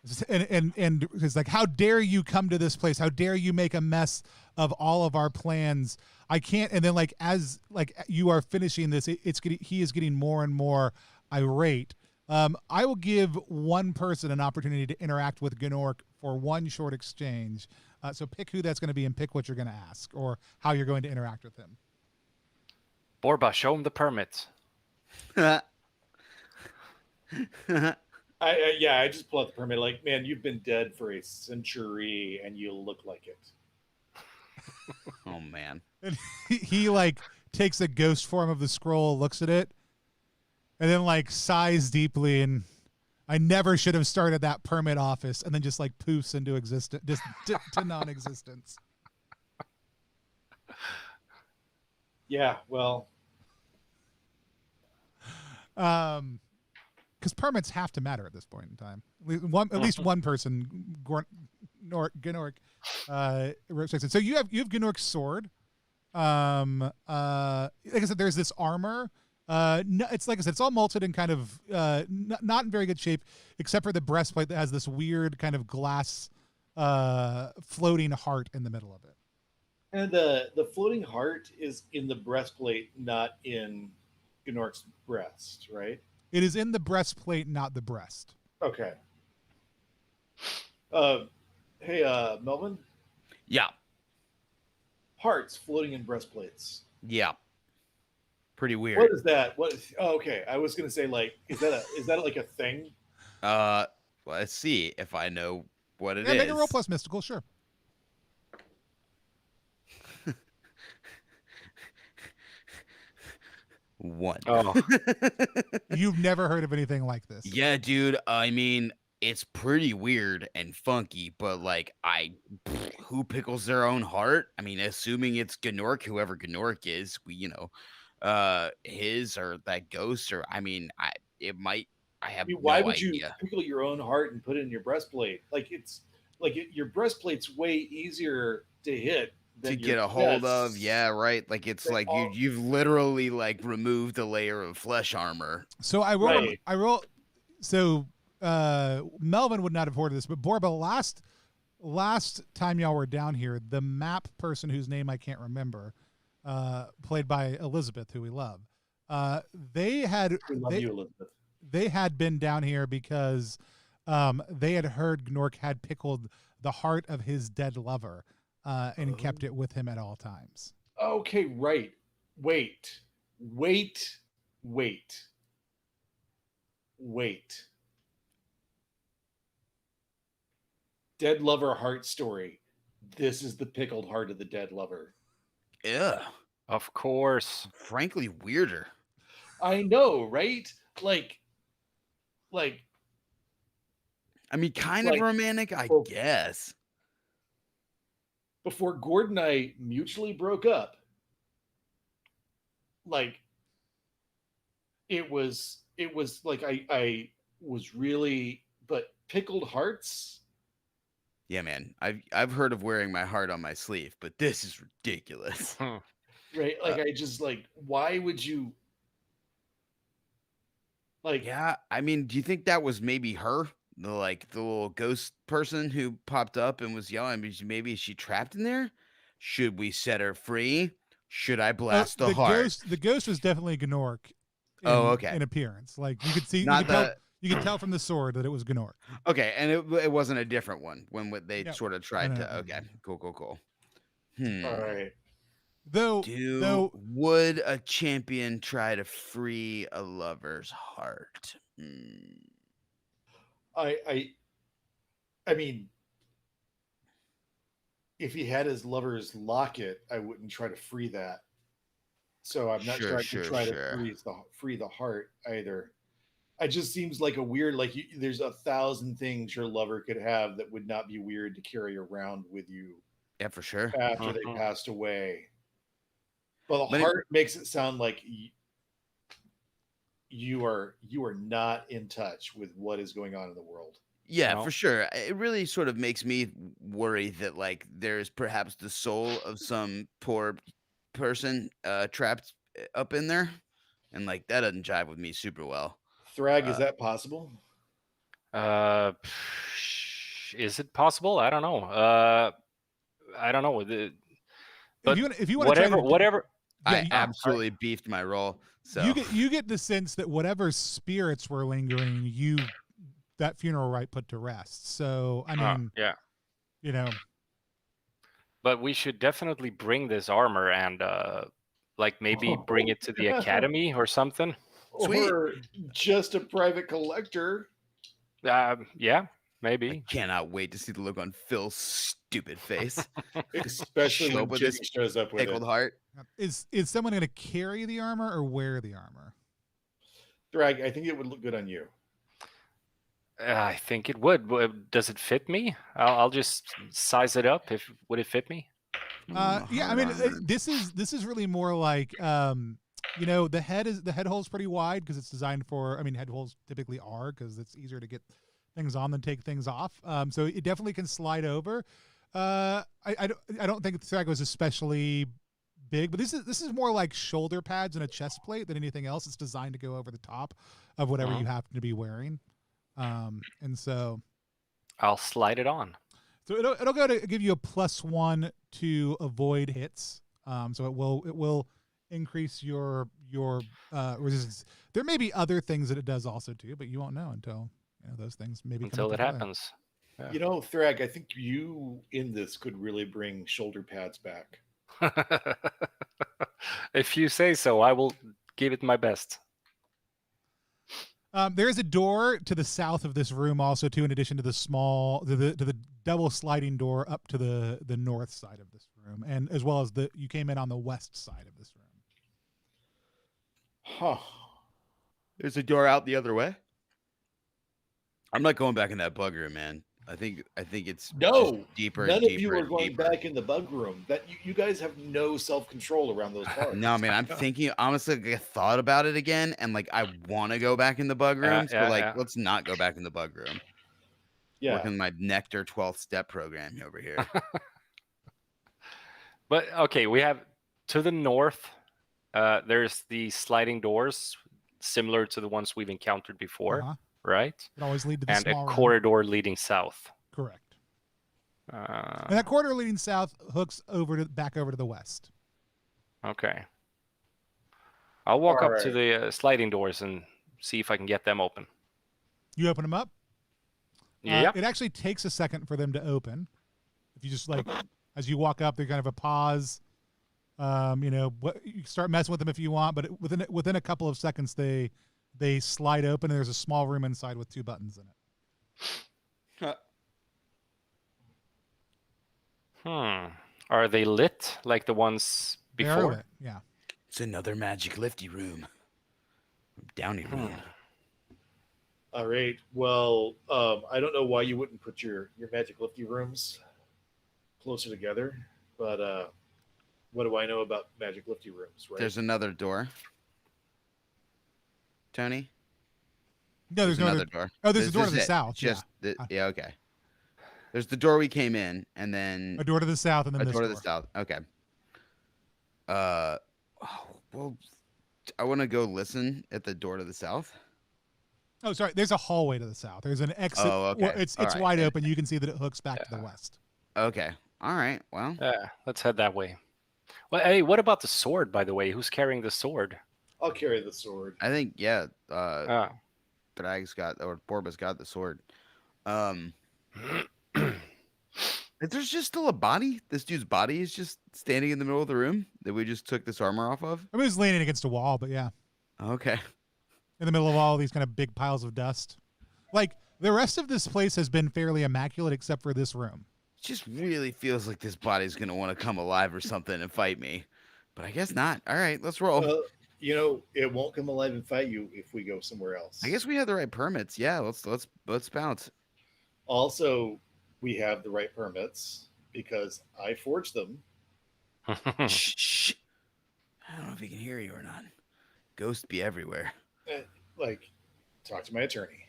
it's like, "How dare you come to this place? How dare you make a mess of all of our plans? I can't." And then, like, as like you are finishing this, he is getting more and more irate. I will give one person an opportunity to interact with Gnork for one short exchange. So pick who that's going to be and pick what you're going to ask or how you're going to interact with him. Borba, show him the permit. I just pull out the permit. Like, "Man, you've been dead for a century, and you look like it." Oh man. And he like takes a ghost form of the scroll, looks at it, and then like sighs deeply and, "I never should have started that permit office," and then just like poofs into existence, just to non-existence. Yeah, well, because permits have to matter at this point in time. At least one person, Gnork, respects it. So you have Gnork's sword. Like I said, there's this armor. No, it's like I said, it's all molted and kind of not in very good shape, except for the breastplate that has this weird kind of glass floating heart in the middle of it. and the floating heart is in the breastplate, not in Gnork's breast, right? It is in the breastplate, not the breast. Okay. Hey, Melvin, Yeah. hearts floating in breastplates. Yeah. Pretty weird. What is that? Okay. I was gonna say, like, is that like a thing? Let's see if I know what it Yeah, is. make a roll plus mystical, sure. One. Oh. You've never heard of anything like this? Yeah, dude. I mean, it's pretty weird and funky, but like, who pickles their own heart? I mean, assuming it's Gnork, whoever Gnork is, his or that ghost, or I mean, I have Why no would you idea. pickle your own heart and put it in your breastplate? Like your breastplate's way easier to hit than To your get a hold of, chest. yeah, right. Like it's like you've literally like removed a layer of flesh armor. So Right. So Melvin would not have heard of this, but Borba, last time y'all were down here, the map person whose name I can't remember, played by Elizabeth, who we love, they had We love you, Elizabeth. they had been down here because they had heard Gnork had pickled the heart of his dead lover and kept it with him at all times. Okay, right. Wait. Dead lover heart story. This is the pickled heart of the dead lover. Yeah. Of course. Frankly, weirder. I know, right? Like I mean, kind like, of romantic, I guess. before Gord and I mutually broke up, like it was like I was really, but pickled hearts. Yeah, man. I've heard of wearing my heart on my sleeve, but this is ridiculous. Right? Like I just like, why would you like Yeah, I mean, do you think that was maybe her? The little ghost person who popped up and was yelling, maybe is she trapped in there? Should we set her free? Should I blast the heart? The ghost was definitely Gnork. Okay. In appearance, like you could see, you could tell from the sword that it was Gnork. Okay, and it wasn't a different one when they Yep. sort of tried to. No. Okay, cool. all right. Though Would a champion try to free a lover's heart? I mean, if he had his lover's locket, I wouldn't try to free that. So I'm not trying to try to free the heart either. It just seems like a weird, there's 1,000 things your lover could have that would not be weird to carry around with you. Yeah, for sure. After they passed away. But the heart makes it sound like you are not in touch with what is going on in the world. Yeah, for sure. It really sort of makes me worry that like there's perhaps the soul of some poor person trapped up in there, and like that doesn't jive with me super well. Thrag, is that possible? Is it possible? I don't know. I don't know. But if you want whatever. I absolutely beefed my roll. So you get the sense that whatever spirits were lingering, that funeral rite put to rest. So I mean, you know. But we should definitely bring this armor and maybe bring it to the academy or something. Sweet. Or just a private collector. Yeah, maybe. I cannot wait to see the look on Phil's stupid face. Especially when Jimmy shows up with pickled heart. Is someone going to carry the armor or wear the armor? Thrag, I think it would look good on you. I think it would. Does it fit me? I'll just size it up. Would it fit me? Yeah, I mean, this is really more like the head hole's pretty wide because it's designed for. I mean, head holes typically are because it's easier to get things on than take things off. So it definitely can slide over. I don't think the Thrag was especially big, but this is more like shoulder pads and a chest plate than anything else. It's designed to go over the top of whatever you happen to be wearing. And so I'll slide it on. So it'll go to give you a +1 to avoid hits. So it will increase your resistance. There may be other things that it does also too, but you won't know until those things maybe until it happens. Yeah. Thrag, I think you in this could really bring shoulder pads back. If you say so, I will give it my best. There is a door to the south of this room also too, in addition to the double sliding door up to the north side of this room, and as well as you came in on the west side of this room. Huh. There's a door out the other way. I'm not going back in that bug room, man. I think it's just No, deeper none and of deeper you are and going deeper. back in the bug room. That you guys have no self-control around those parts. No, man, I'm thinking honestly. Like, I thought about it again, and like I want to go back in the bug room. So like, let's not go back in the bug room. Yeah. Working my Nectar 12th step program over here. But okay, we have to the north. There's the sliding doors, similar to the ones we've encountered before, right? It always lead to the And small a room. corridor leading south. Correct. And that corridor leading south hooks back over to the west. Okay. I'll walk up to the sliding doors and see if I can get them open. You open them up? Yeah. It actually takes a second for them to open. If you just like, as you walk up, they're kind of a pause. You start messing with them if you want, but within a couple of seconds, they slide open, and there's a small room inside with 2 buttons in it. Are they lit like the ones before? They're lit, yeah. It's another magic lifty room. Downy room. All right. Well, I don't know why you wouldn't put your magic lifty rooms closer together, but what do I know about magic lifty rooms, right? There's another door. Tony? No, there's no another door. Oh, there's a door to the south. Yeah, okay. There's the door we came in, and then a door to the south, and then a this door to the south. Okay. Well, I want to go listen at the door to the south. Oh, sorry. There's a hallway to the south. There's an exit. Oh, okay. It's All right. wide open. You can see that it hooks back to the west. Okay. All right. Well. Yeah, let's head that way. Well, hey, what about the sword, by the way? Who's carrying the sword? I'll carry the sword. I think, yeah. Thrag's got, or Borba's got the sword. Is there just still a body? This dude's body is just standing in the middle of the room that we just took this armor off of? I mean, it's leaning against a wall, but yeah. Okay. In the middle of all these kind of big piles of dust. Like, the rest of this place has been fairly immaculate except for this room. It just really feels like this body's going to want to come alive or something and fight me. But I guess not. All right, let's roll. It won't come alive and fight you if we go somewhere else. I guess we have the right permits. Yeah, let's bounce. Also, we have the right permits because I forged them. Shh. I don't know if he can hear you or not. Ghosts be everywhere. Talk to my attorney.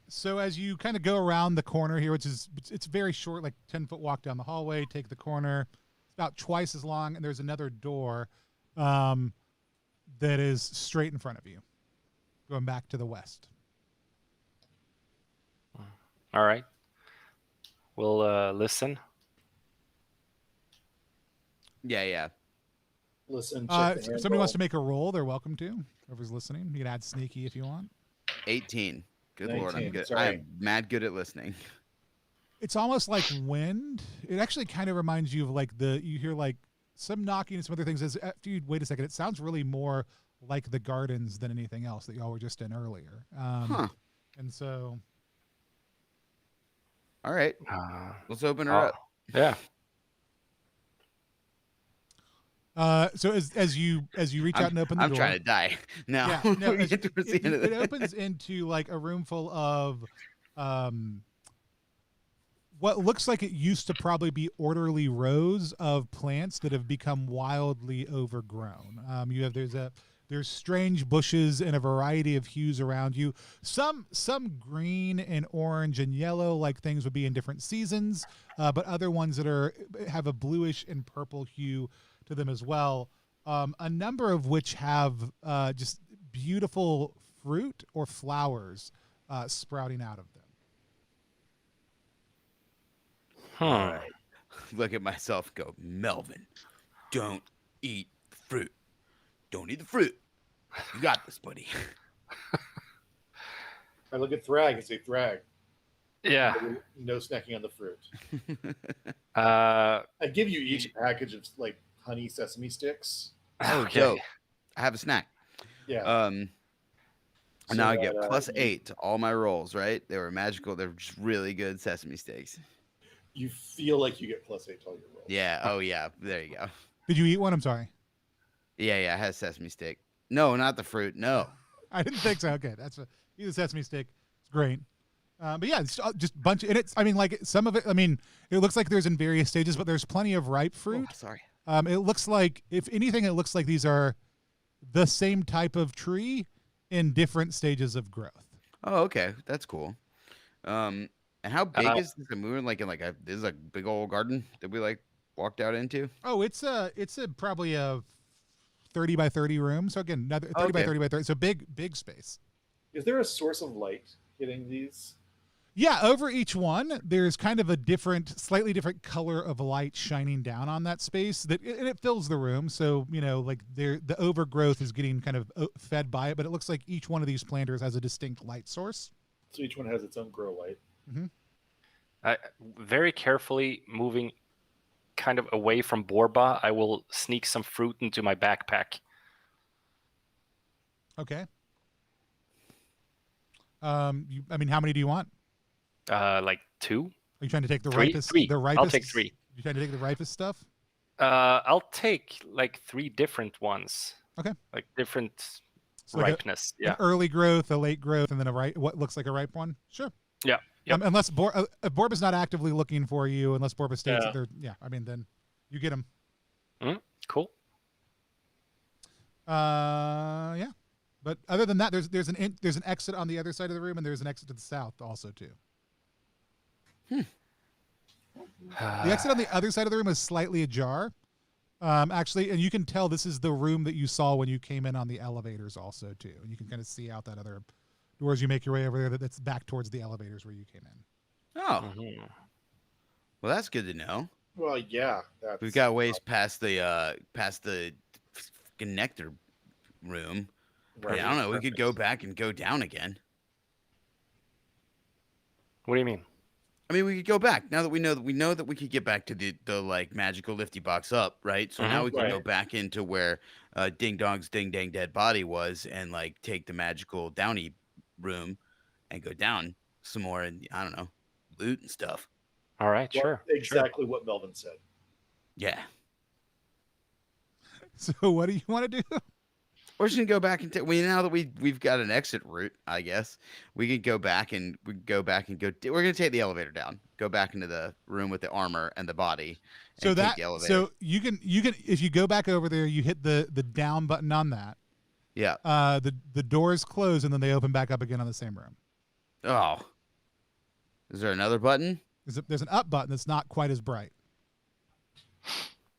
So as you kind of go around the corner here, it's very short, like 10-foot walk down the hallway, take the corner. It's about twice as long, and there's another door that is straight in front of you, going back to the west. All right. We'll listen. Yeah. Listen. If somebody wants to make a roll, they're welcome to. Whoever's listening, you can add sneaky if you want. 18. Good 19. Lord, I'm good. Sorry. I'm mad good at listening. It's almost like wind. It actually kind of reminds you of like you hear like some knocking and some other things. After you wait a second, it sounds really more like the gardens than anything else that y'all were just in earlier. And so. All right. Let's open her up. Yeah. So as you reach out and open the door, I'm trying to die. Now it opens into like a room full of what looks like it used to probably be orderly rows of plants that have become wildly overgrown. There's strange bushes in a variety of hues around you. Some green and orange and yellow, like things would be in different seasons, but other ones that have a bluish and purple hue to them as well. A number of which have just beautiful fruit or flowers sprouting out of them. All right. Look at myself and go, Melvin, don't eat fruit. Don't eat the fruit. You got this, buddy. I look at Thrag and say, Thrag. Yeah. No snacking on the fruit. I give you each a package of like honey sesame sticks. Okay. Dope. I have a snack. Yeah. And now I get +8 to all my rolls, right? They were magical. They're just really good sesame sticks. You feel like you get +8 to all your rolls. Yeah. Oh, yeah. There you go. Did you eat one? I'm sorry. Yeah, it has sesame stick. No, not the fruit. No. I didn't think so. Okay, that's the sesame stick. It's great. But yeah, it's just a bunch. And it's, I mean, like some of it, I mean, it looks like there's in various stages, but there's plenty of ripe fruit. Oh, sorry. It looks like, if anything, it looks like these are the same type of tree in different stages of growth. Oh, okay. That's cool. And how big is this? We're in like this is a big old garden that we like walked out into. Oh, it's a probably a 30 by 30 room. So again, another 30 by 30 by 30. So big space. Is there a source of light hitting these? Yeah, over each one, there's kind of a slightly different color of light shining down on that space and it fills the room. So, you know, like the overgrowth is getting kind of fed by it, but it looks like each one of these planters has a distinct light source. So each one has its own grow light. Mm-hmm. Very carefully moving kind of away from Borba, I will sneak some fruit into my backpack. Okay. I mean, how many do you want? Like 2. Are you trying to take the Three? ripest? Three. The ripest. I'll take 3. You trying to take the ripest stuff? I'll take like 3 different ones. Okay. Like different So like ripeness. an early growth, a late growth, and then what looks like a ripe one. Sure. Yeah. Yep. Unless Borba's not actively looking for you, unless Borba states that they're. Yeah. I mean, then you get them. Cool. Yeah. But other than that, there's an exit on the other side of the room, and there's an exit to the south also too. The exit on the other side of the room is slightly ajar, actually, and you can tell this is the room that you saw when you came in on the elevators also too. And you can kind of see out that other door as you make your way over there. That's back towards the elevators where you came in. Oh. Well, that's good to know. Well, yeah. We've got ways past the fucking nectar room. Right. I don't know. We could go back and go down again. What do you mean? I mean, we could go back now that we know that we could get back to the like magical lifty box up, right? So now we can go back into where Ding Dong's Ding Dang Dead Body was and like take the magical Downy room and go down some more and I don't know, loot and stuff. All right, sure. Exactly what Melvin said. Yeah. So what do you want to do? We're just gonna go back and now that we've got an exit route, I guess we could go back and We're gonna take the elevator down, go back into the room with the armor and the body. So take the elevator. so you can if you go back over there, you hit the down button on that. Yeah. The doors close and then they open back up again on the same room. Oh. Is there another button? There's an up button that's not quite as bright.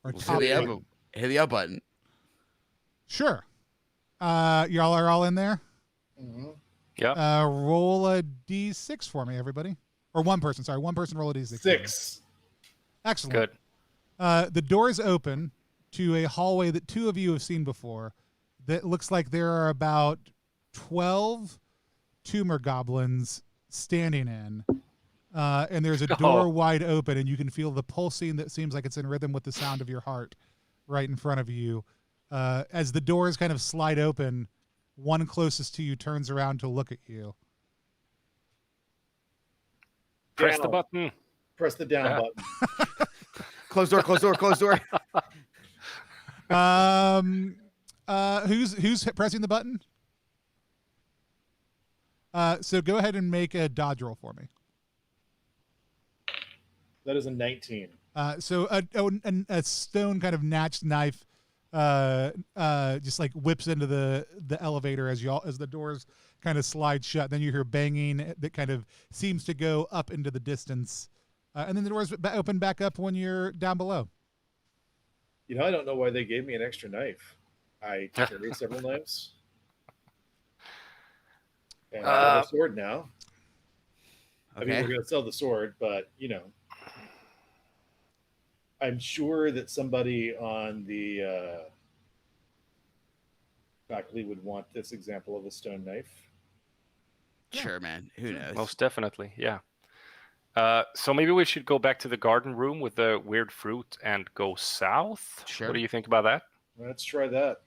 Or Well, hit the up button. Sure. Y'all are all in there? Mm-hmm. Yeah. Roll a d6 for me, everybody. Or one person. Sorry, one person roll a d6. 6. Excellent. Good. The doors open to a hallway that 2 of you have seen before that looks like there are about 12 tumor goblins standing in. And there's a door wide open, and you can feel the pulsing that seems like it's in rhythm with the sound of your heart right in front of you. As the doors kind of slide open, one closest to you turns around to look at you. Press Down. the button. Press the down button. Close door, close door, close door. Who's pressing the button? So go ahead and make a dodge roll for me. That is a 19. So a stone kind of notched knife just like whips into the elevator as the doors kind of slide shut. Then you hear banging that kind of seems to go up into the distance, and then the doors open back up when you're down below. You know, I don't know why they gave me an extra knife. I carry several knives. And I have a sword now. I mean, we're going to sell the sword, but, you know, I'm sure that somebody on the faculty would want this example of a stone knife. Sure, man. Who knows? Most definitely, yeah. So maybe we should go back to the garden room with the weird fruit and go south. Sure. What do you think about that? Let's try that.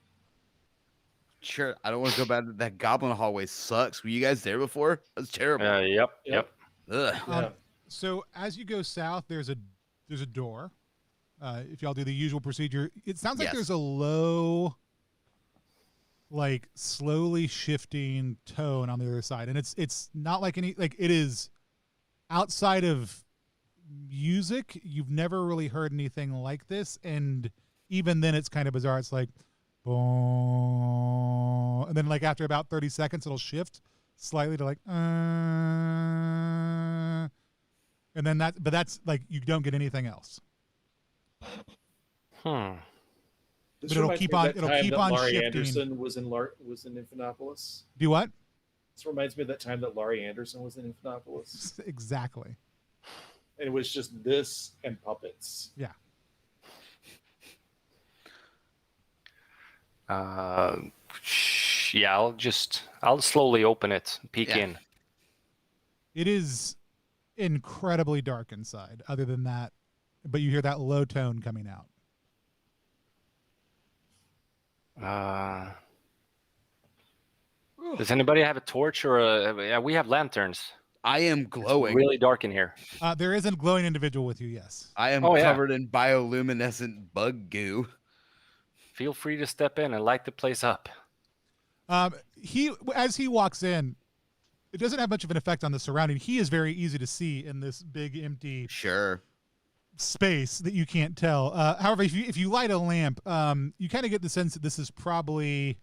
Sure. I don't want to go back. That goblin hallway sucks. Were you guys there before? That's terrible. Yep. Ugh. Yeah. So as you go south, there's a door. If y'all do the usual procedure, it sounds like Yes. there's a low like slowly shifting tone on the other side, and it's not like any like it is outside of music. You've never really heard anything like this, and even then, it's kind of bizarre. It's like, boom, and then like after about 30 seconds, it'll shift slightly to like, and then but that's like you don't get anything else. This But it'll reminds keep me of on- that it'll time keep that on Laurie shifting. Anderson was in Infinitopolis. Do what? This reminds me of that time that Laurie Anderson was in Infinitopolis. Exactly. And it was just this and puppets. Yeah. Yeah, I'll slowly open it, peek Yeah. in. It is incredibly dark inside. Other than that, but you hear that low tone coming out. Does anybody have a torch or yeah, we have lanterns. I am glowing. It's really dark in here. There is a glowing individual with you. Yes. I am Oh, yeah. covered in bioluminescent bug goo. Feel free to step in and light the place up. As he walks in, it doesn't have much of an effect on the surrounding. He is very easy to see in this big empty Sure. space that you can't tell. However, if you light a lamp, you kind of get the sense that this is probably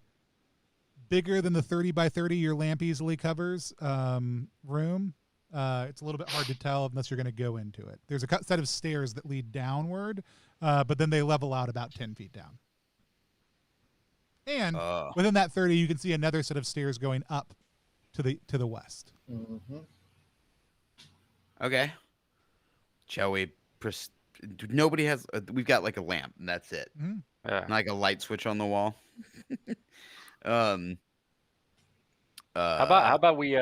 bigger than the 30 by 30 your lamp easily covers room. It's a little bit hard to tell unless you're going to go into it. There's a set of stairs that lead downward, but then they level out about 10 feet down. And within that 30, you can see another set of stairs going up to the west. Mm-hmm. Okay. Shall we? Nobody has. We've got like a lamp, and that's it. Mm-hmm. Yeah. Like a light switch on the wall. How about we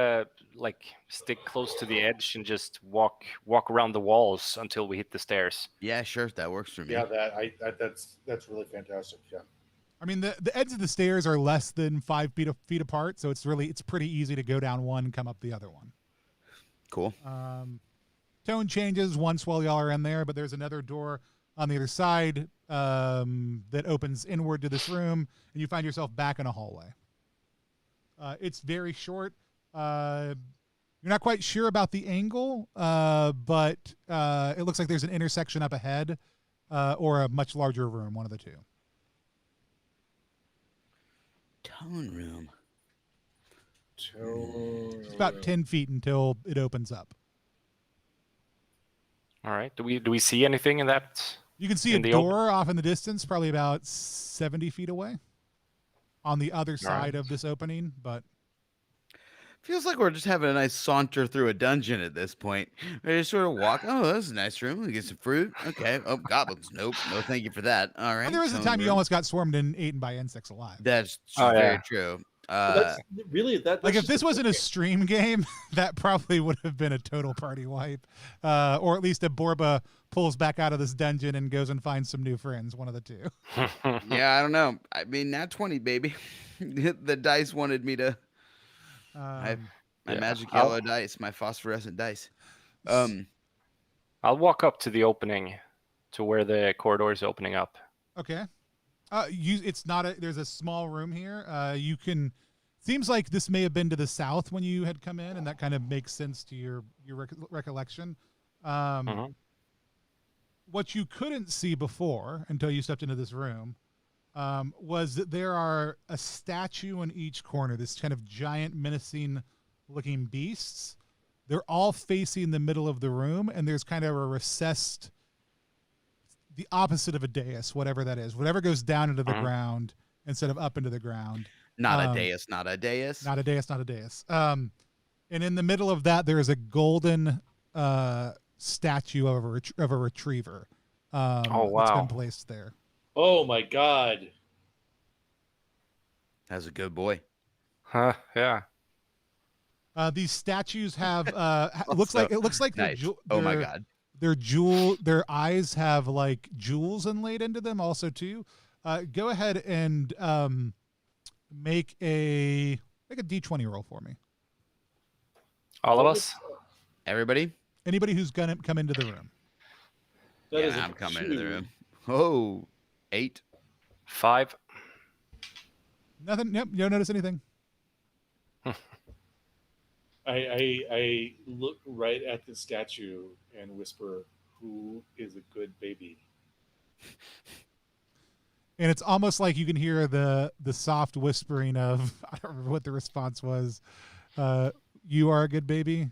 like stick close to the edge and just walk around the walls until we hit the stairs? Yeah, sure. That works for me. Yeah, that's really fantastic. Yeah. I mean, the ends of the stairs are less than 5 feet apart, so it's pretty easy to go down one and come up the other one. Cool. Tone changes once while y'all are in there, but there's another door on the other side that opens inward to this room, and you find yourself back in a hallway. It's very short. You're not quite sure about the angle, but it looks like there's an intersection up ahead or a much larger room, one of the two. Tone room. It's about 10 feet until it opens up. All right. Do we see anything in that? You can see a In the door off in the distance, probably about 70 feet away on the other side of this opening, but Feels like we're just having a nice saunter through a dungeon at this point. We just sort of walk. Oh, that's a nice room. We get some fruit. Okay. Oh, goblins. Nope. No, thank you for that. All right. and there was a tone time you room. almost got swarmed and eaten by insects alive. That's Oh, very yeah. true. That's really that. Like that's if this just wasn't a stream game, that probably would have been a total party wipe, or at least a Borba pulls back out of this dungeon and goes and finds some new friends. One of the two. Yeah, I don't know. I mean, not 20, baby. The dice wanted me to. My Yeah. magic yellow dice, my phosphorescent dice. I'll walk up to the opening, to where the corridor is opening up. Okay. It's not there's a small room here. You can. Seems like this may have been to the south when you had come in, and that kind of makes sense to your recollection. What you couldn't see before until you stepped into this room was that there are a statue in each corner. This kind of giant, menacing-looking beasts. They're all facing the middle of the room, and there's kind of a recessed. The opposite of a dais, whatever that is, whatever goes down into the ground instead of up into the ground. Not a dais, not a dais. Not a dais, not a dais. And in the middle of that, there is a golden statue of a retriever. Oh, That's wow. been placed there. Oh my God. That's a good boy. Huh? Yeah. These statues have it looks like Nice. Oh my God. Their eyes have like jewels inlaid into them also too. Go ahead and make a D20 roll for me. All of us? Everybody? Anybody who's gonna come into the room. That is Yeah, a I'm coming into the two. room. Oh, 8. 5. Nothing. Yep. You don't notice anything. I look right at the statue and whisper, "Who is a good baby?" And it's almost like you can hear the soft whispering of I don't remember what the response was. You are a good baby.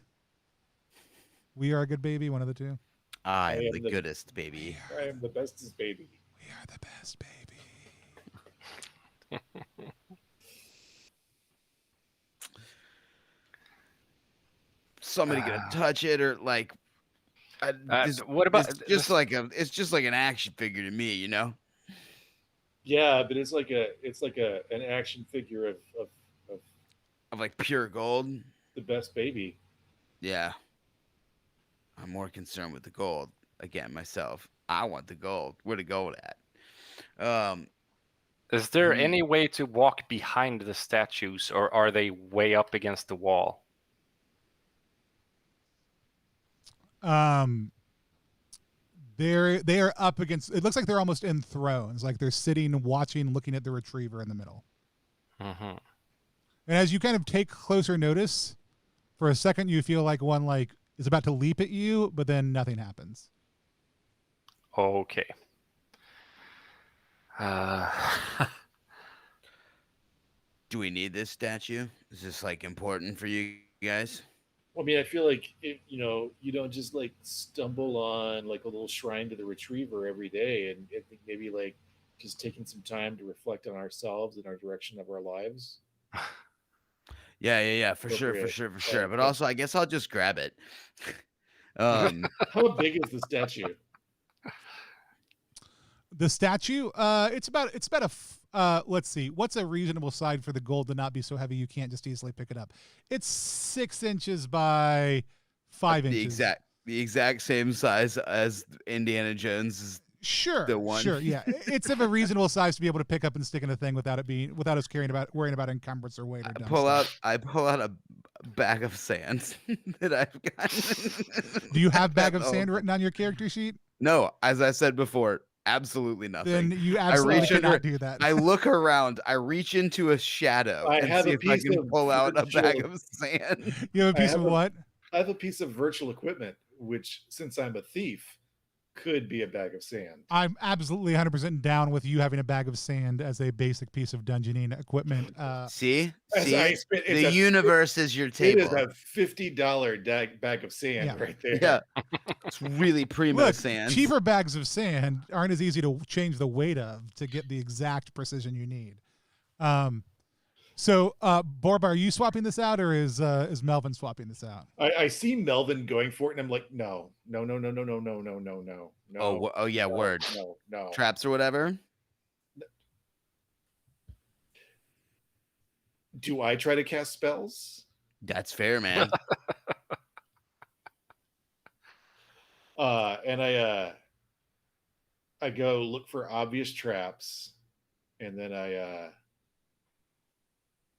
We are a good baby. One of the two. I I am am the the- goodest baby. I am the bestest baby. We are the best baby. Somebody gonna touch it or like? What about It's just like an action figure to me, you know. Yeah, but it's like an action figure of Of like pure gold. the best baby. Yeah. I'm more concerned with the gold. Again, myself. I want the gold. Where the gold at? Is there Hmm. any way to walk behind the statues, or are they way up against the wall? They are up against. It looks like they're almost in thrones, like they're sitting, watching, looking at the retriever in the middle. Mm-hmm. And as you kind of take closer notice, for a second you feel like one like is about to leap at you, but then nothing happens. Okay. Do we need this statue? Is this like important for you guys? I mean, I feel like you don't just like stumble on like a little shrine to the retriever every day, and I think maybe like just taking some time to reflect on ourselves and our direction of our lives. Yeah, for sure. Appropriate. But also, I guess I'll just grab it. Um, How big is the statue? The statue, it's about let's see, what's a reasonable size for the gold to not be so heavy you can't just easily pick it up? It's 6 inches by 5 inches. the exact same size as Indiana Jones. Sure, the one. sure, yeah. It's of a reasonable size to be able to pick up and stick in a thing without us worrying about encumbrance or weight or dumb stuff. I pull out a bag of sand that I've got. Do you have bag of sand written on your character sheet? No, as I said before, absolutely nothing. Then you absolutely cannot do that. I look around. I reach into a shadow I and have see a if I piece can of pull out a bag virtual- of sand. You have a I piece have of a- what? I have a piece of virtual equipment, which, since I'm a thief, could be a bag of sand. I'm absolutely 100% down with you having a bag of sand as a basic piece of dungeoning equipment. See, As I spent- it's the a- universe is your It table. is a $50 bag of sand Yeah. right there. Yeah, it's really primo Look, sand. cheaper bags of sand aren't as easy to change the weight of to get the exact precision you need. So, Borba, are you swapping this out, or is Melvin swapping this out? I see Melvin going for it, and I'm like, no. Oh yeah, word. No. Traps or whatever. Do I try to cast spells? That's fair, man. And I go look for obvious traps, and then I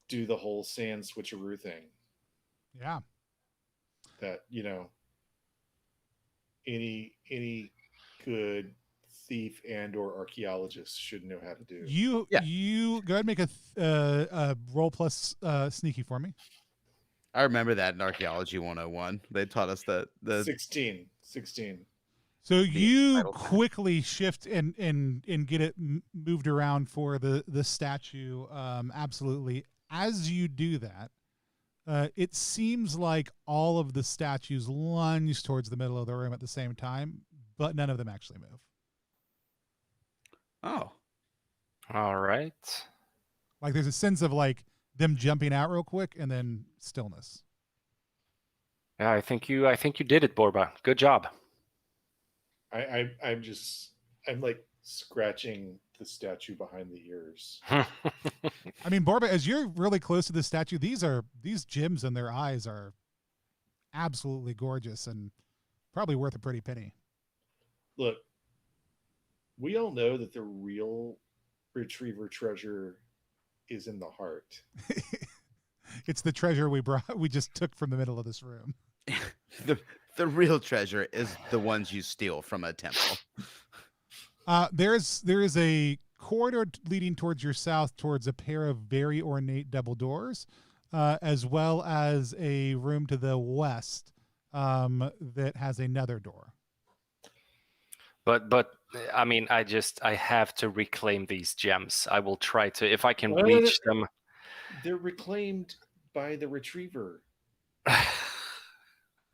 do the whole sand switcheroo thing Yeah. that any good thief and or archaeologist should know how to do. You go ahead and make a roll plus sneaky for me. I remember that in Archaeology 101. They taught us that the 16. So you title. quickly shift and get it moved around for the statue. Absolutely. As you do that, it seems like all of the statues lunge towards the middle of the room at the same time, but none of them actually move. Oh. All right. Like there's a sense of like them jumping out real quick and then stillness. Yeah, I think you did it, Borba. Good job. I'm like scratching the statue behind the ears. I mean, Borba, as you're really close to the statue, these gems in their eyes are absolutely gorgeous and probably worth a pretty penny. Look, we all know that the real retriever treasure is in the heart. It's the treasure we just took from the middle of this room. The real treasure is the ones you steal from a temple. There is a corridor leading towards your south towards a pair of very ornate double doors, as well as a room to the west that has another door. But I mean, I have to reclaim these gems. I will try to, if I can What? reach them. They're reclaimed by the retriever.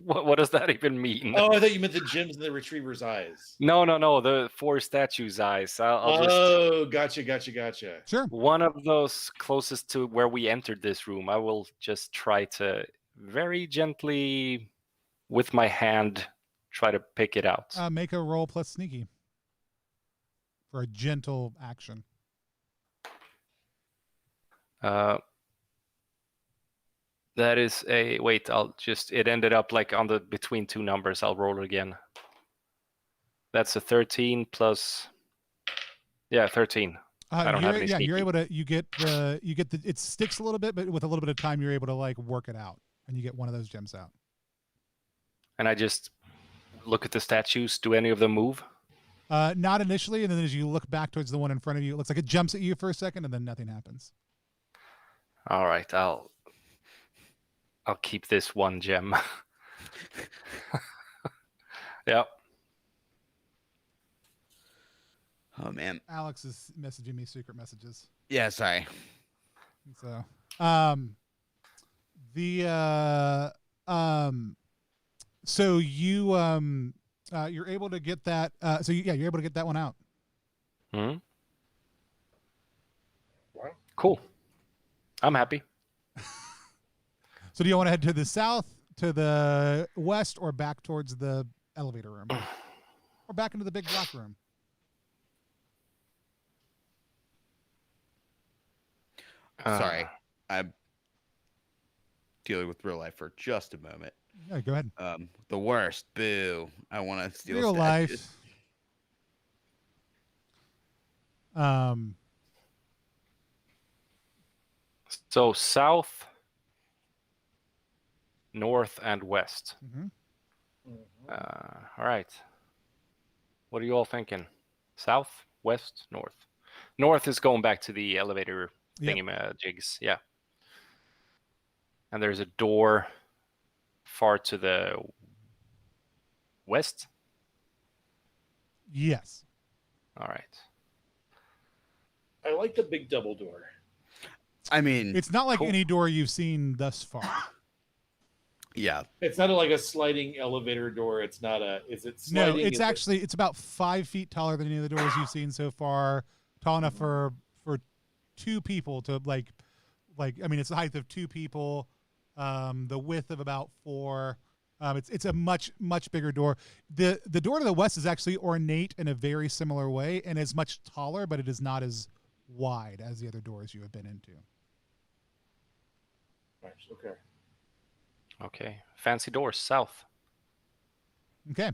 What does that even mean? Oh, I thought you meant the gems in the retriever's eyes. No, the 4 statues' eyes. I'll just Gotcha. Sure. one of those closest to where we entered this room. I will just try to very gently, with my hand, try to pick it out. Make a roll plus sneaky for a gentle action. That is a wait. It ended up like on the between 2 numbers. I'll roll it again. That's a 13 plus. Yeah, 13. I don't have any sneaky. You're able to. You get the. It sticks a little bit, but with a little bit of time, you're able to like work it out, and you get one of those gems out. And I just look at the statues. Do any of them move? Not initially, and then as you look back towards the one in front of you, it looks like it jumps at you for a second, and then nothing happens. All right, I'll keep this one gem. Yep. Oh man. Alex is messaging me secret messages. Yeah, sorry. So, so you're able to get that. You're able to get that one out. Hmm. Wow. Cool. I'm happy. So do you want to head to the south, to the west, or back towards the elevator room? Or back into the big block room? Sorry. I'm dealing with real life for just a moment. Yeah, go ahead. The worst. Boo. I want to steal Real statues. life. So south, north, and west. Mm-hmm. All right. What are you all thinking? South, west, north. North is going back to the elevator thingy-jigs. Yeah. And there's a door far to the west. Yes. All right. I like the big double door. I mean, It's not like Cool. any door you've seen thus far. yeah. It's not like a sliding elevator door. It's not a. Is it No, sliding? it's actually it's about 5 feet taller than any of the doors you've seen so far. Tall enough for 2 people to like. I mean, it's the height of 2 people, the width of about 4. It's a much bigger door. The door to the west is actually ornate in a very similar way and is much taller, but it is not as wide as the other doors you have been into. Nice. Okay. Okay. Fancy doors, south. Okay,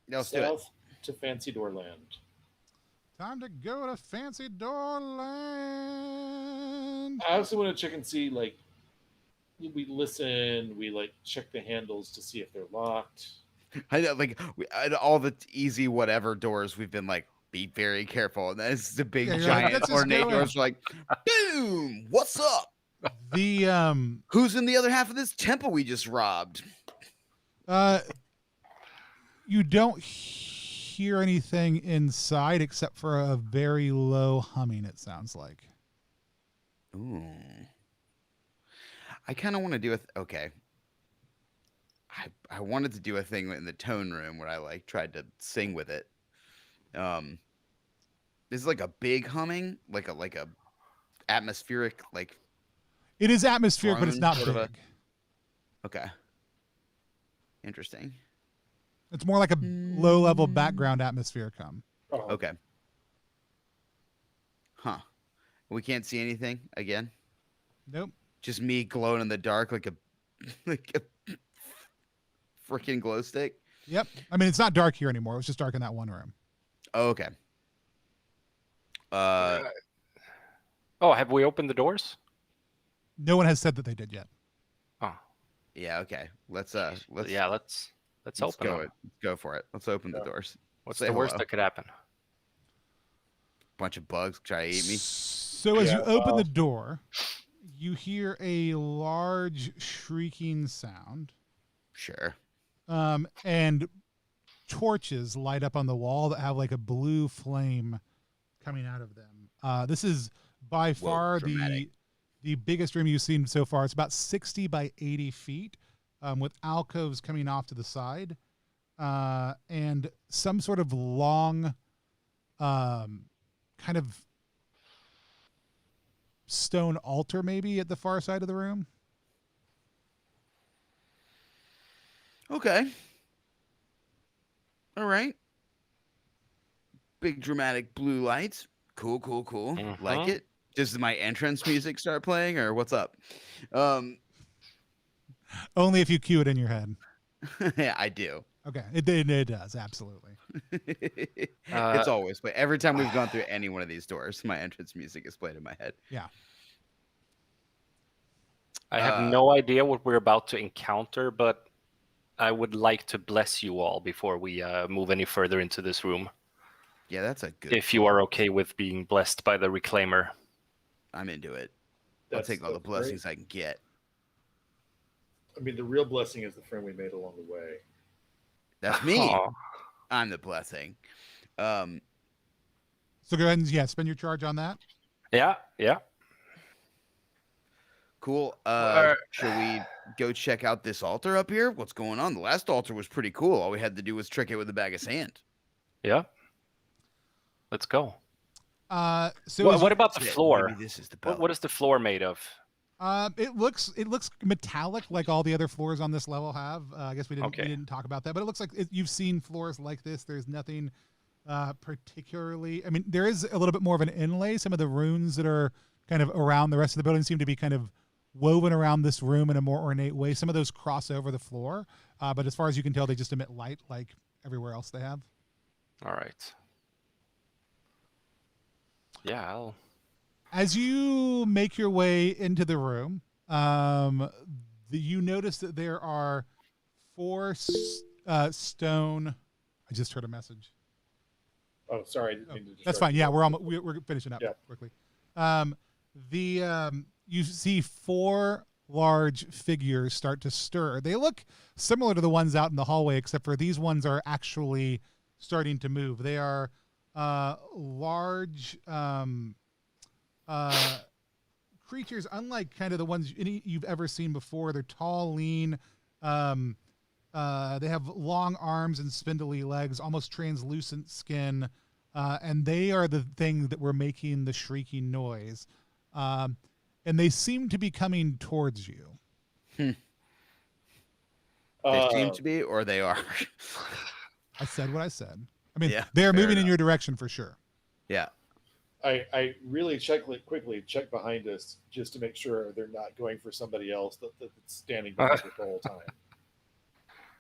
Let's do it. South to Fancy Door Land. time to go to Fancy Door Land. I also want to check and see, like, we listen, we like check the handles to see if they're locked. I know, like all the easy whatever doors, we've been like, be very careful. And that's the big Yeah, you're giant like, "Let's just ornate go in." doors. We're like, boom! What's up? The Who's in the other half of this temple we just robbed? you don't hear anything inside except for a very low humming, it sounds like. Ooh. I kind of want to do okay. I wanted to do a thing in the tone room where I like tried to sing with it. This is like a big humming, like a atmospheric, like. It is atmospheric, but it's Drone not sort of big. Okay. Interesting. It's more like a low-level background atmospheric hum. Oh, Okay. Huh. We can't see anything again. Nope. Just me glowing in the dark like a freaking glow stick. Yep. I mean, it's not dark here anymore. It was just dark in that one room. Oh, okay. Oh, have we opened the doors? No one has said that they did yet. Oh, Yeah. Okay. Let's let's let's open go them. it. Go for it. Let's open the Yeah. doors. What's Say the worst hello. that could happen? bunch of bugs try to eat me. So as you Yeah, open well- the door, you hear a large shrieking sound, Sure. and torches light up on the wall that have like a blue flame coming out of them. This is by far dramatic. the biggest room you've seen so far. It's about 60 by 80 feet, with alcoves coming off to the side, and some sort of long, kind of stone altar maybe at the far side of the room. Okay. All right. Big dramatic blue lights. Cool. Like Mhm. it. Does my entrance music start playing or what's up? Only if you cue it in your head. Yeah, I do. Okay, it does, absolutely. It's always played. Every time we've gone through any one of these doors, my entrance music is played in my head. Yeah. I have no idea what we're about to encounter, but I would like to bless you all before we move any further into this room. Yeah, that's a good. If you are okay with being blessed by the Reclaimer. I'm into it. I'll That's- take all the that's great. blessings I can get. I mean, the real blessing is the friend we made along the way. That's me. Aw. I'm the blessing. So go ahead and spend your charge on that. Yeah. Cool. Alright. Should we go check out this altar up here? What's going on? The last altar was pretty cool. All we had to do was trick it with a bag of sand. Yeah. Let's go. So What about the Shit, floor? Maybe this is the bell. What is the floor made of? it looks metallic like all the other floors on this level have. I guess we Okay. didn't talk about that, but it looks like you've seen floors like this. There's nothing particularly. I mean, there is a little bit more of an inlay. Some of the runes that are kind of around the rest of the building seem to be kind of woven around this room in a more ornate way. Some of those cross over the floor, but as far as you can tell, they just emit light like everywhere else they have. All right. Yeah. As you make your way into the room, you notice that there are 4 stone. I just heard a message. Oh, sorry. I didn't mean to That's distract fine. you. Yeah, we're finishing up Yeah. quickly. You see 4 large figures start to stir. They look similar to the ones out in the hallway, except for these ones are actually starting to move. They are large creatures, unlike kind of the ones you've ever seen before. They're tall, lean. They have long arms and spindly legs, almost translucent skin, and they are the thing that were making the shrieking noise. And they seem to be coming towards you. They seem to be, or they are. I said what I said. I mean, Yeah, they're fair moving in enough. your direction for sure. Yeah. I really quickly check behind us just to make sure they're not going for somebody else that's standing behind us the whole time.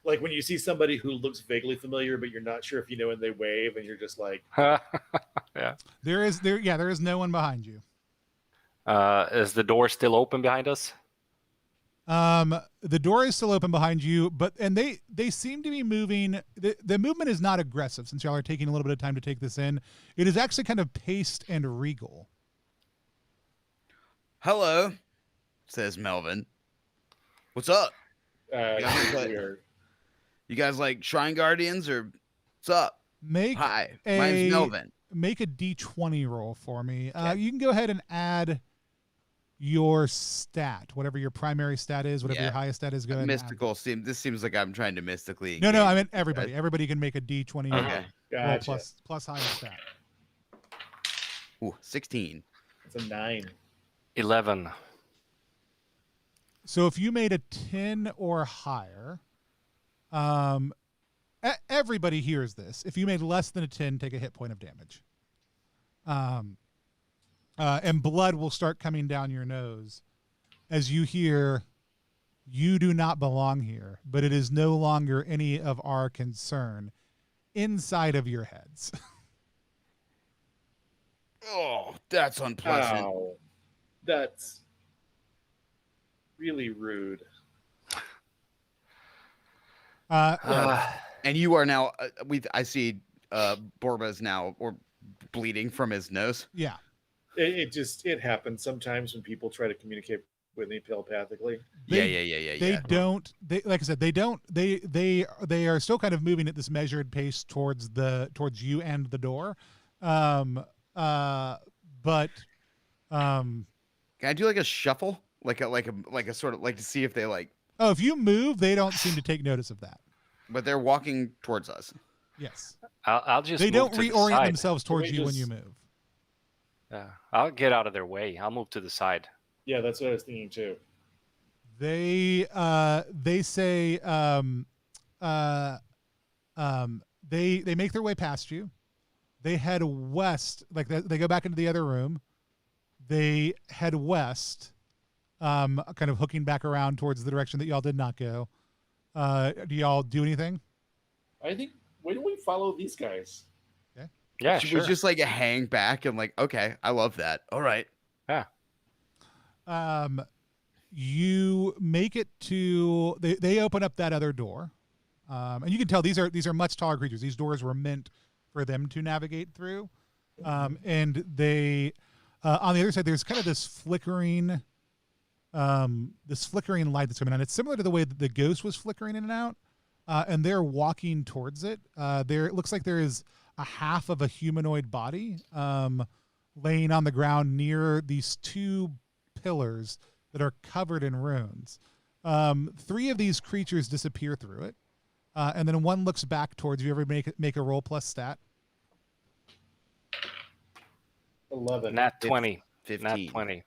Like when you see somebody who looks vaguely familiar, but you're not sure if you know when they wave, and you're just like, Yeah. There is no one behind you. Is the door still open behind us? The door is still open behind you, and they seem to be moving. The movement is not aggressive, since y'all are taking a little bit of time to take this in. It is actually kind of paced and regal. Hello, says Melvin. What's up? weird. You guys like Shrine Guardians or what's up? Make Hi, my name's Melvin. Make a D20 roll for me. Okay. You can go ahead and add your stat, whatever your primary stat is, whatever Yeah. your highest stat is. Go ahead. And add. Mystical this seems like I'm trying to mystically. No, I engage. meant everybody. Everybody can make a D20 Okay. roll Gotcha. plus highest stat. Ooh, 16. It's a 9. 11. So if you made a 10 or higher, everybody hears this. If you made less than a 10, take a hit point of damage. And blood will start coming down your nose as you hear, "You do not belong here, but it is no longer any of our concern," inside of your heads. Oh, that's unpleasant. Ow. That's really rude. And you are now. I see. Borba is now, or bleeding from his nose. Yeah. It happens sometimes when people try to communicate with me telepathically. They don't. They, like I said, they don't. They are still kind of moving at this measured pace towards you and the door. But Can I do like a shuffle, like a sort of like to see if they like? Oh, if you move, they don't seem to take notice of that. But they're walking towards us. Yes. I'll just. They move don't to the reorient side. themselves towards Can you we when you just- move. I'll get out of their way. I'll move to the side. Yeah, that's what I was thinking too. They say they make their way past you. They head west, like they go back into the other room. They head west, kind of hooking back around towards the direction that y'all did not go. Do y'all do anything? I think, why don't we follow these guys? Yeah, Should sure. we just like hang back and like, okay, I love that. All right. You make it to they open up that other door, and you can tell these are much taller creatures. These doors were meant for them to navigate through, and they on the other side there's kind of this flickering light that's coming on. It's similar to the way that the ghost was flickering in and out, and they're walking towards it. It looks like there is a half of a humanoid body laying on the ground near these two pillars that are covered in runes. 3 of these creatures disappear through it, and then one looks back towards you. Ever make a roll plus stat? 11. Nat 20. 15. Nat 20.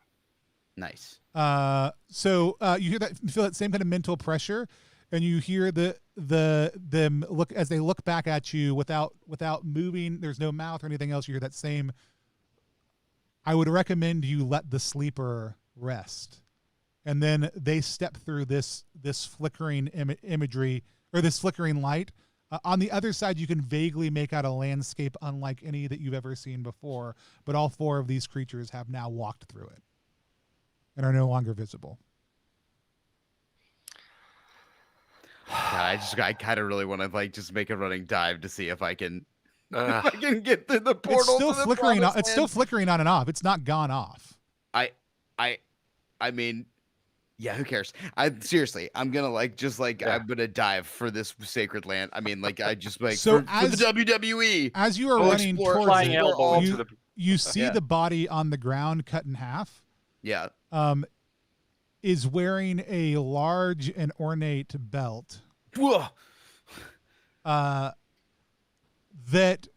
Nice. So you hear that, feel that same kind of mental pressure, and you hear them look as they look back at you without moving. There's no mouth or anything else. You hear that same. I would recommend you let the sleeper rest, and then they step through this flickering imagery or this flickering light. On the other side, you can vaguely make out a landscape unlike any that you've ever seen before, but all 4 of these creatures have now walked through it and are no longer visible. God, I kind of really want to like just make a running dive to see if I can if I can get through the portal. It's still to the flickering. promised It's still land. flickering on and off. It's not gone off. I mean, yeah, who cares? Seriously, I'm gonna I'm gonna dive for this sacred land. I mean, like I just like So for the WWE. As you are We'll running explore- towards Flying it, elbow into the. you see Yeah. the body on the ground cut in half. Yeah. Is wearing a large and ornate belt. Whoa. That,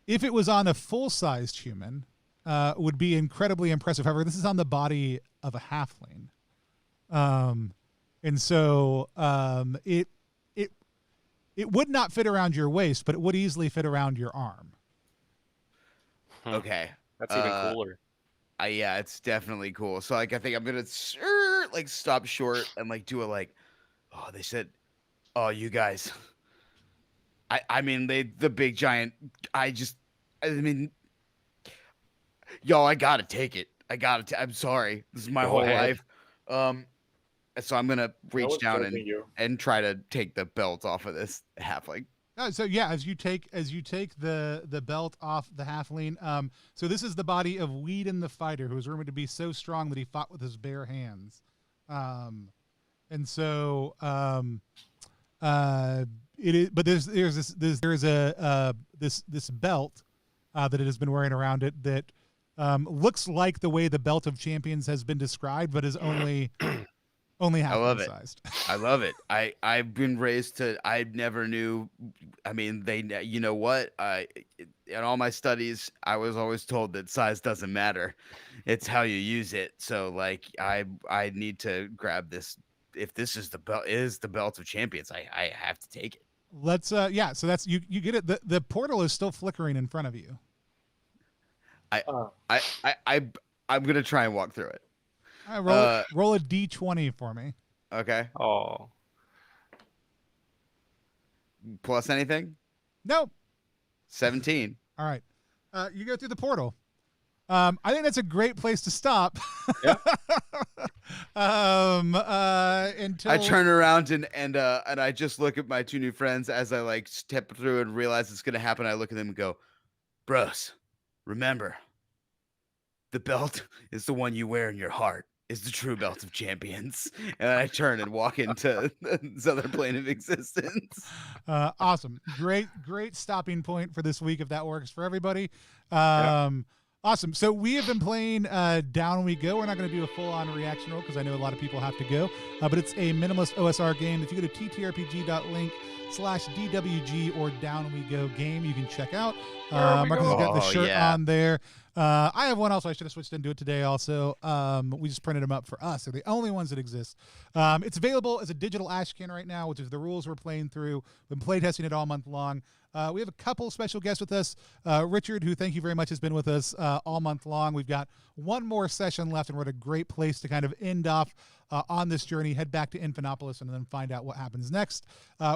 if it was on a full-sized human, would be incredibly impressive. However, this is on the body of a halfling, and so it would not fit around your waist, but it would easily fit around your arm. Okay. That's even cooler. Yeah, it's definitely cool. So like I think I'm gonna like stop short and like do a like, oh, they said, oh, you guys. I mean the big giant. I mean, yo, I gotta take it. I'm sorry. This is my Go whole ahead. life. So I'm gonna reach one's down judging you. and try to take the belt off of this halfling. So yeah, as you take the belt off the halfling, so this is the body of Whedon the fighter, who is rumored to be so strong that he fought with his bare hands, and so it is. But there's this belt that it has been wearing around it that looks like the way the belt of champions has been described, but is only half I love it. sized. I love it. I've been raised to. I never knew. I mean, you know what? In all my studies, I was always told that size doesn't matter. It's how you use it. So like, I need to grab this. If this is the belt of champions, I have to take it. Let's yeah. So that's you get it. The portal is still flickering in front of you. I'm gonna try and walk through it. All right, roll a d20 for me. Okay. Oh. Plus anything? Nope. 17. All right. You go through the portal. I think that's a great place to stop. Yeah. Until I turn around and I just look at my 2 new friends as I like step through and realize it's gonna happen. I look at them and go, bros, remember, the belt is the one you wear in your heart. Is the true belt of champions. And I turn and walk into this other plane of existence. Awesome. Great stopping point for this week if that works for everybody. Awesome. So we have been playing Down We Go. We're not going to do a full-on reaction roll because I know a lot of people have to go. But it's a minimalist OSR game. If you go to ttrpg.link/DWG or Down We Go game, you can check out. Marcus has got the shirt on there. I have one also. I should have switched into it today also. We just printed them up for us. They're the only ones that exist. It's available as a digital ashcan right now, which is the rules we're playing through. We've been playtesting it all month long. We have a couple special guests with us. Richard, who thank you very much, has been with us all month long. We've got one more session left, and we're at a great place to kind of end off on this journey, head back to Infinopolis, and then find out what happens next.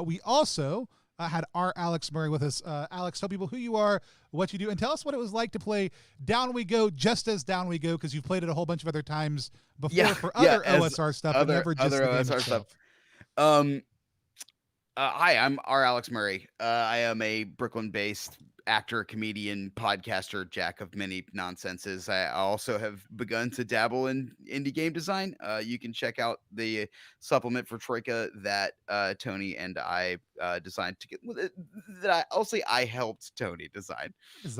We also had our Alex Murray with us. Alex, tell people who you are, what you do, and tell us what it was like to play Down We Go just as Down We Go, because you've played it a whole bunch of other times before for other OSR stuff, but never just the game itself. Hi, I'm R. Alex Murray. I am a Brooklyn-based actor, comedian, podcaster, jack of many nonsenses. I also have begun to dabble in indie game design. You can check out the supplement for Troika that Tony and I designed to get. That I helped Tony design.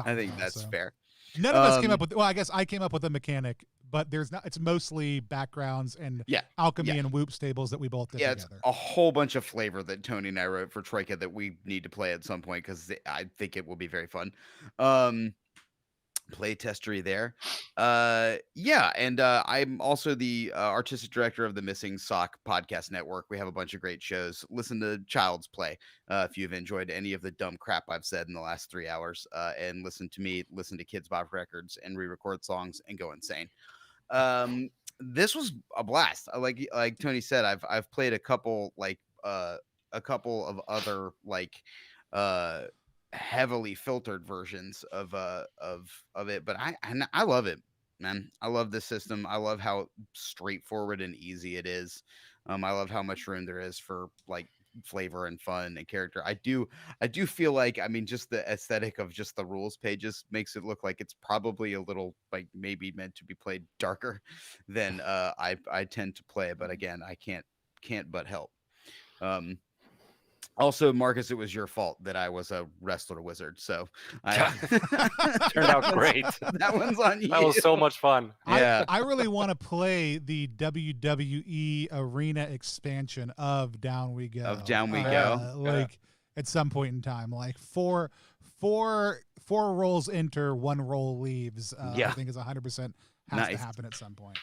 I think that's fair. None of us came up with. Well, I guess I came up with a mechanic, but there's not. It's mostly backgrounds and alchemy and Whoop stables that we both did together. It's a whole bunch of flavor that Tony and I wrote for Troika that we need to play at some point because I think it will be very fun. Play testery there. And I'm also the artistic director of the Missing Sock podcast network. We have a bunch of great shows. Listen to Child's Play if you've enjoyed any of the dumb crap I've said in the last 3 hours, and listen to me, listen to Kids Bop Records, and re-record songs and go insane. This was a blast. Like Tony said, I've played a couple of other heavily filtered versions of it, but I love it, man. I love this system. I love how straightforward and easy it is. I love how much room there is for flavor and fun and character. I do feel like, I mean, just the aesthetic of just the rules pages makes it look like it's probably a little maybe meant to be played darker than I tend to play, but again, I can't but help. Also, Marcus, it was your fault that I was a wrestler wizard, so turned out great. That one's on you. That was so much fun. Yeah, I really want to play the WWE Arena expansion of Down We Go. At some point in time, four rolls enter, one roll leaves. I think is 100%. Has to happen at some point.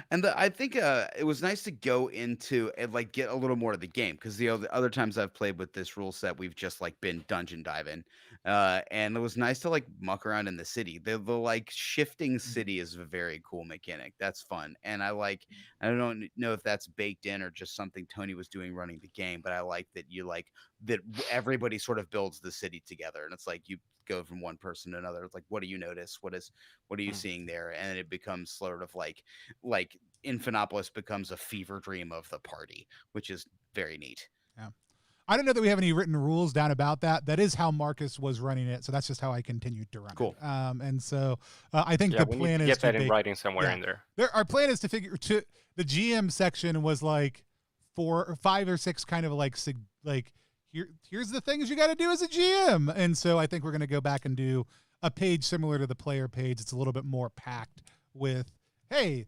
And I think it was nice to go into and get a little more of the game, because the other times I've played with this rule set, we've just been dungeon diving, and it was nice to muck around in the city. The shifting city is a very cool mechanic. That's fun, and I don't know if that's baked in or just something Tony was doing running the game, but I like that that everybody sort of builds the city together, and it's you go from one person to another. It's what do you notice? What are you seeing there? And it becomes sort of like Infinopolis becomes a fever dream of the party, which is very neat. Yeah. I don't know that we have any written rules down about that. That is how Marcus was running it. So that's just how I continued to run it. And so I think the plan is get that in writing somewhere in there. Our plan is to figure the GM section was 4 or 5 or 6 kind of here's the things you got to do as a GM. And so I think we're going to go back and do a page similar to the player page. It's a little bit more packed with, hey,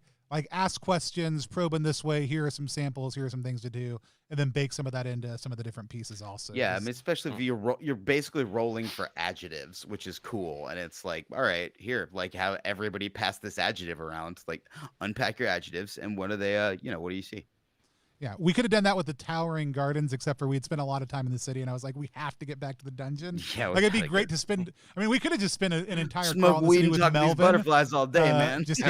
ask questions, probe in this way. Here are some samples. Here are some things to do. And then bake some of that into some of the different pieces also. Yeah, I mean, especially if you're basically rolling for adjectives, which is cool. And it's all right, here, have everybody pass this adjective around. Unpack your adjectives. And what are they, what do you see? Yeah, we could have done that with the Towering Gardens, except for we'd spent a lot of time in the city, and I was we have to get back to the dungeon. Yeah, it'd be great to spend. I mean, we could have just spent an entire smoke weed and talk these butterflies all day, man. Just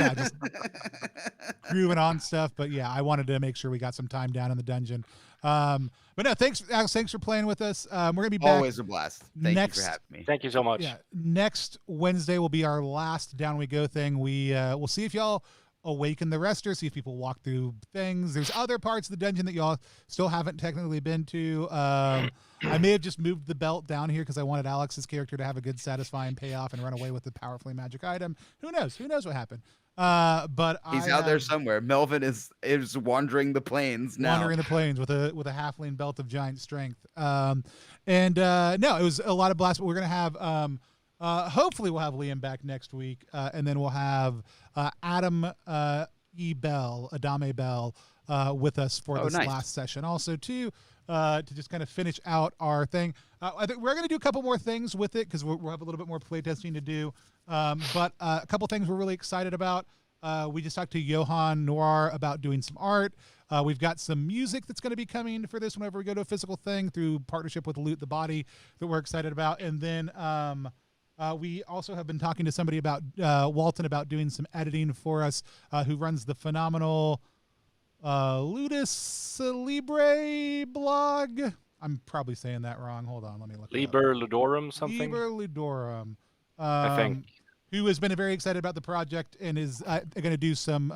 grooving on stuff. But yeah, I wanted to make sure we got some time down in the dungeon. But no, thanks, Alex. Thanks for playing with us. We're gonna be back. Always a blast. Thank you for having me. Thank you so much. Yeah, next Wednesday will be our last Down We Go thing. We'll see if y'all awaken the rester, see if people walk through things. There's other parts of the dungeon that y'all still haven't technically been to. I may have just moved the belt down here because I wanted Alex's character to have a good satisfying payoff and run away with the powerfully magic item. Who knows? Who knows what happened? But He's out there somewhere. Melvin is wandering the plains now. Wandering the plains with a halfling belt of giant strength. No, it was a lot of blast. But we're gonna have hopefully we'll have Liam back next week, and then we'll have Adam Adame Bell with us for this last session. Also, too, to just kind of finish out our thing. I think we're going to do a couple more things with it because we'll have a little bit more playtesting to do. But a couple things we're really excited about. We just talked to Johan Noir about doing some art. We've got some music that's going to be coming for this whenever we go to a physical thing through partnership with Loot the Body that we're excited about. And then we also have been talking to somebody about Walton about doing some editing for us, who runs the phenomenal Ludus Libre blog. I'm probably saying that wrong. Hold on, let me look. Liber Ludorum something. Liber Ludorum. I think. Who has been very excited about the project and is going to do some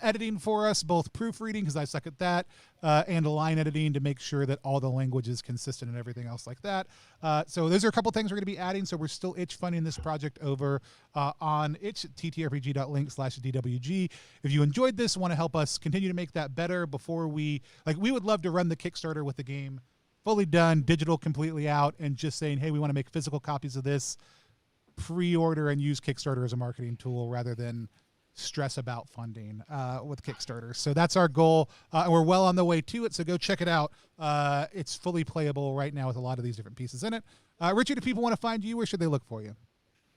editing for us, both proofreading because I suck at that, and line editing to make sure that all the language is consistent and everything else like that. So those are a couple things we're going to be adding. So we're still itch funding this project over on ttrpg.link/DWG. If you enjoyed this, want to help us continue to make that better before we would love to run the Kickstarter with the game fully done, digital completely out, and just saying, hey, we want to make physical copies of this. Pre-order and use Kickstarter as a marketing tool rather than stress about funding with Kickstarter. So that's our goal. We're well on the way to it, so go check it out. It's fully playable right now with a lot of these different pieces in it. Richard, if people want to find you, where should they look for you?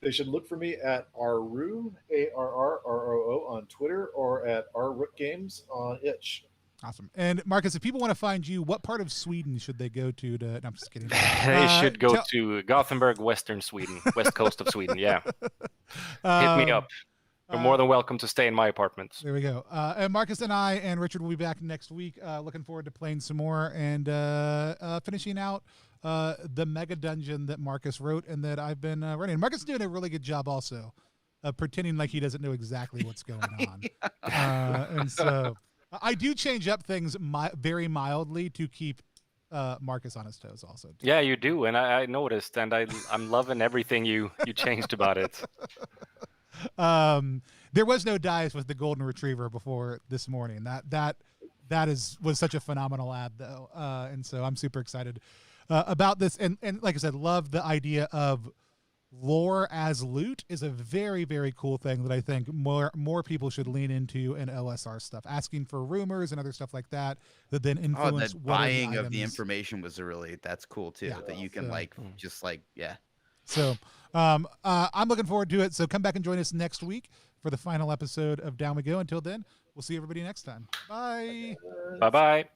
They should look for me at Arroo, ARRROO on Twitter, or at Rook Games on Itch. Awesome. And Marcus, if people want to find you, what part of Sweden should they go to? No, I'm just kidding. They should go to Gothenburg, Western Sweden, west coast of Sweden. Yeah. Hit me up. You're more than welcome to stay in my apartment. There we go. And Marcus and I and Richard will be back next week. Looking forward to playing some more and finishing out the mega dungeon that Marcus wrote and that I've been running. Marcus is doing a really good job also of pretending like he doesn't know exactly what's going on. And so I do change up things very mildly to keep Marcus on his toes also. Too. Yeah, you do. And I noticed, and I'm loving everything you changed about it. There was no dice with the golden retriever before this morning. That was such a phenomenal ad though. And so I'm super excited about this. And like I said, love the idea of lore as loot is a very, very cool thing that I think more people should lean into in OSR stuff. Asking for rumors and other stuff like that then influence that buying of the information was that's cool too. Yeah, that you can So I'm looking forward to it. So come back and join us next week for the final episode of Down We Go. Until then, we'll see everybody next time. Bye. Bye-bye.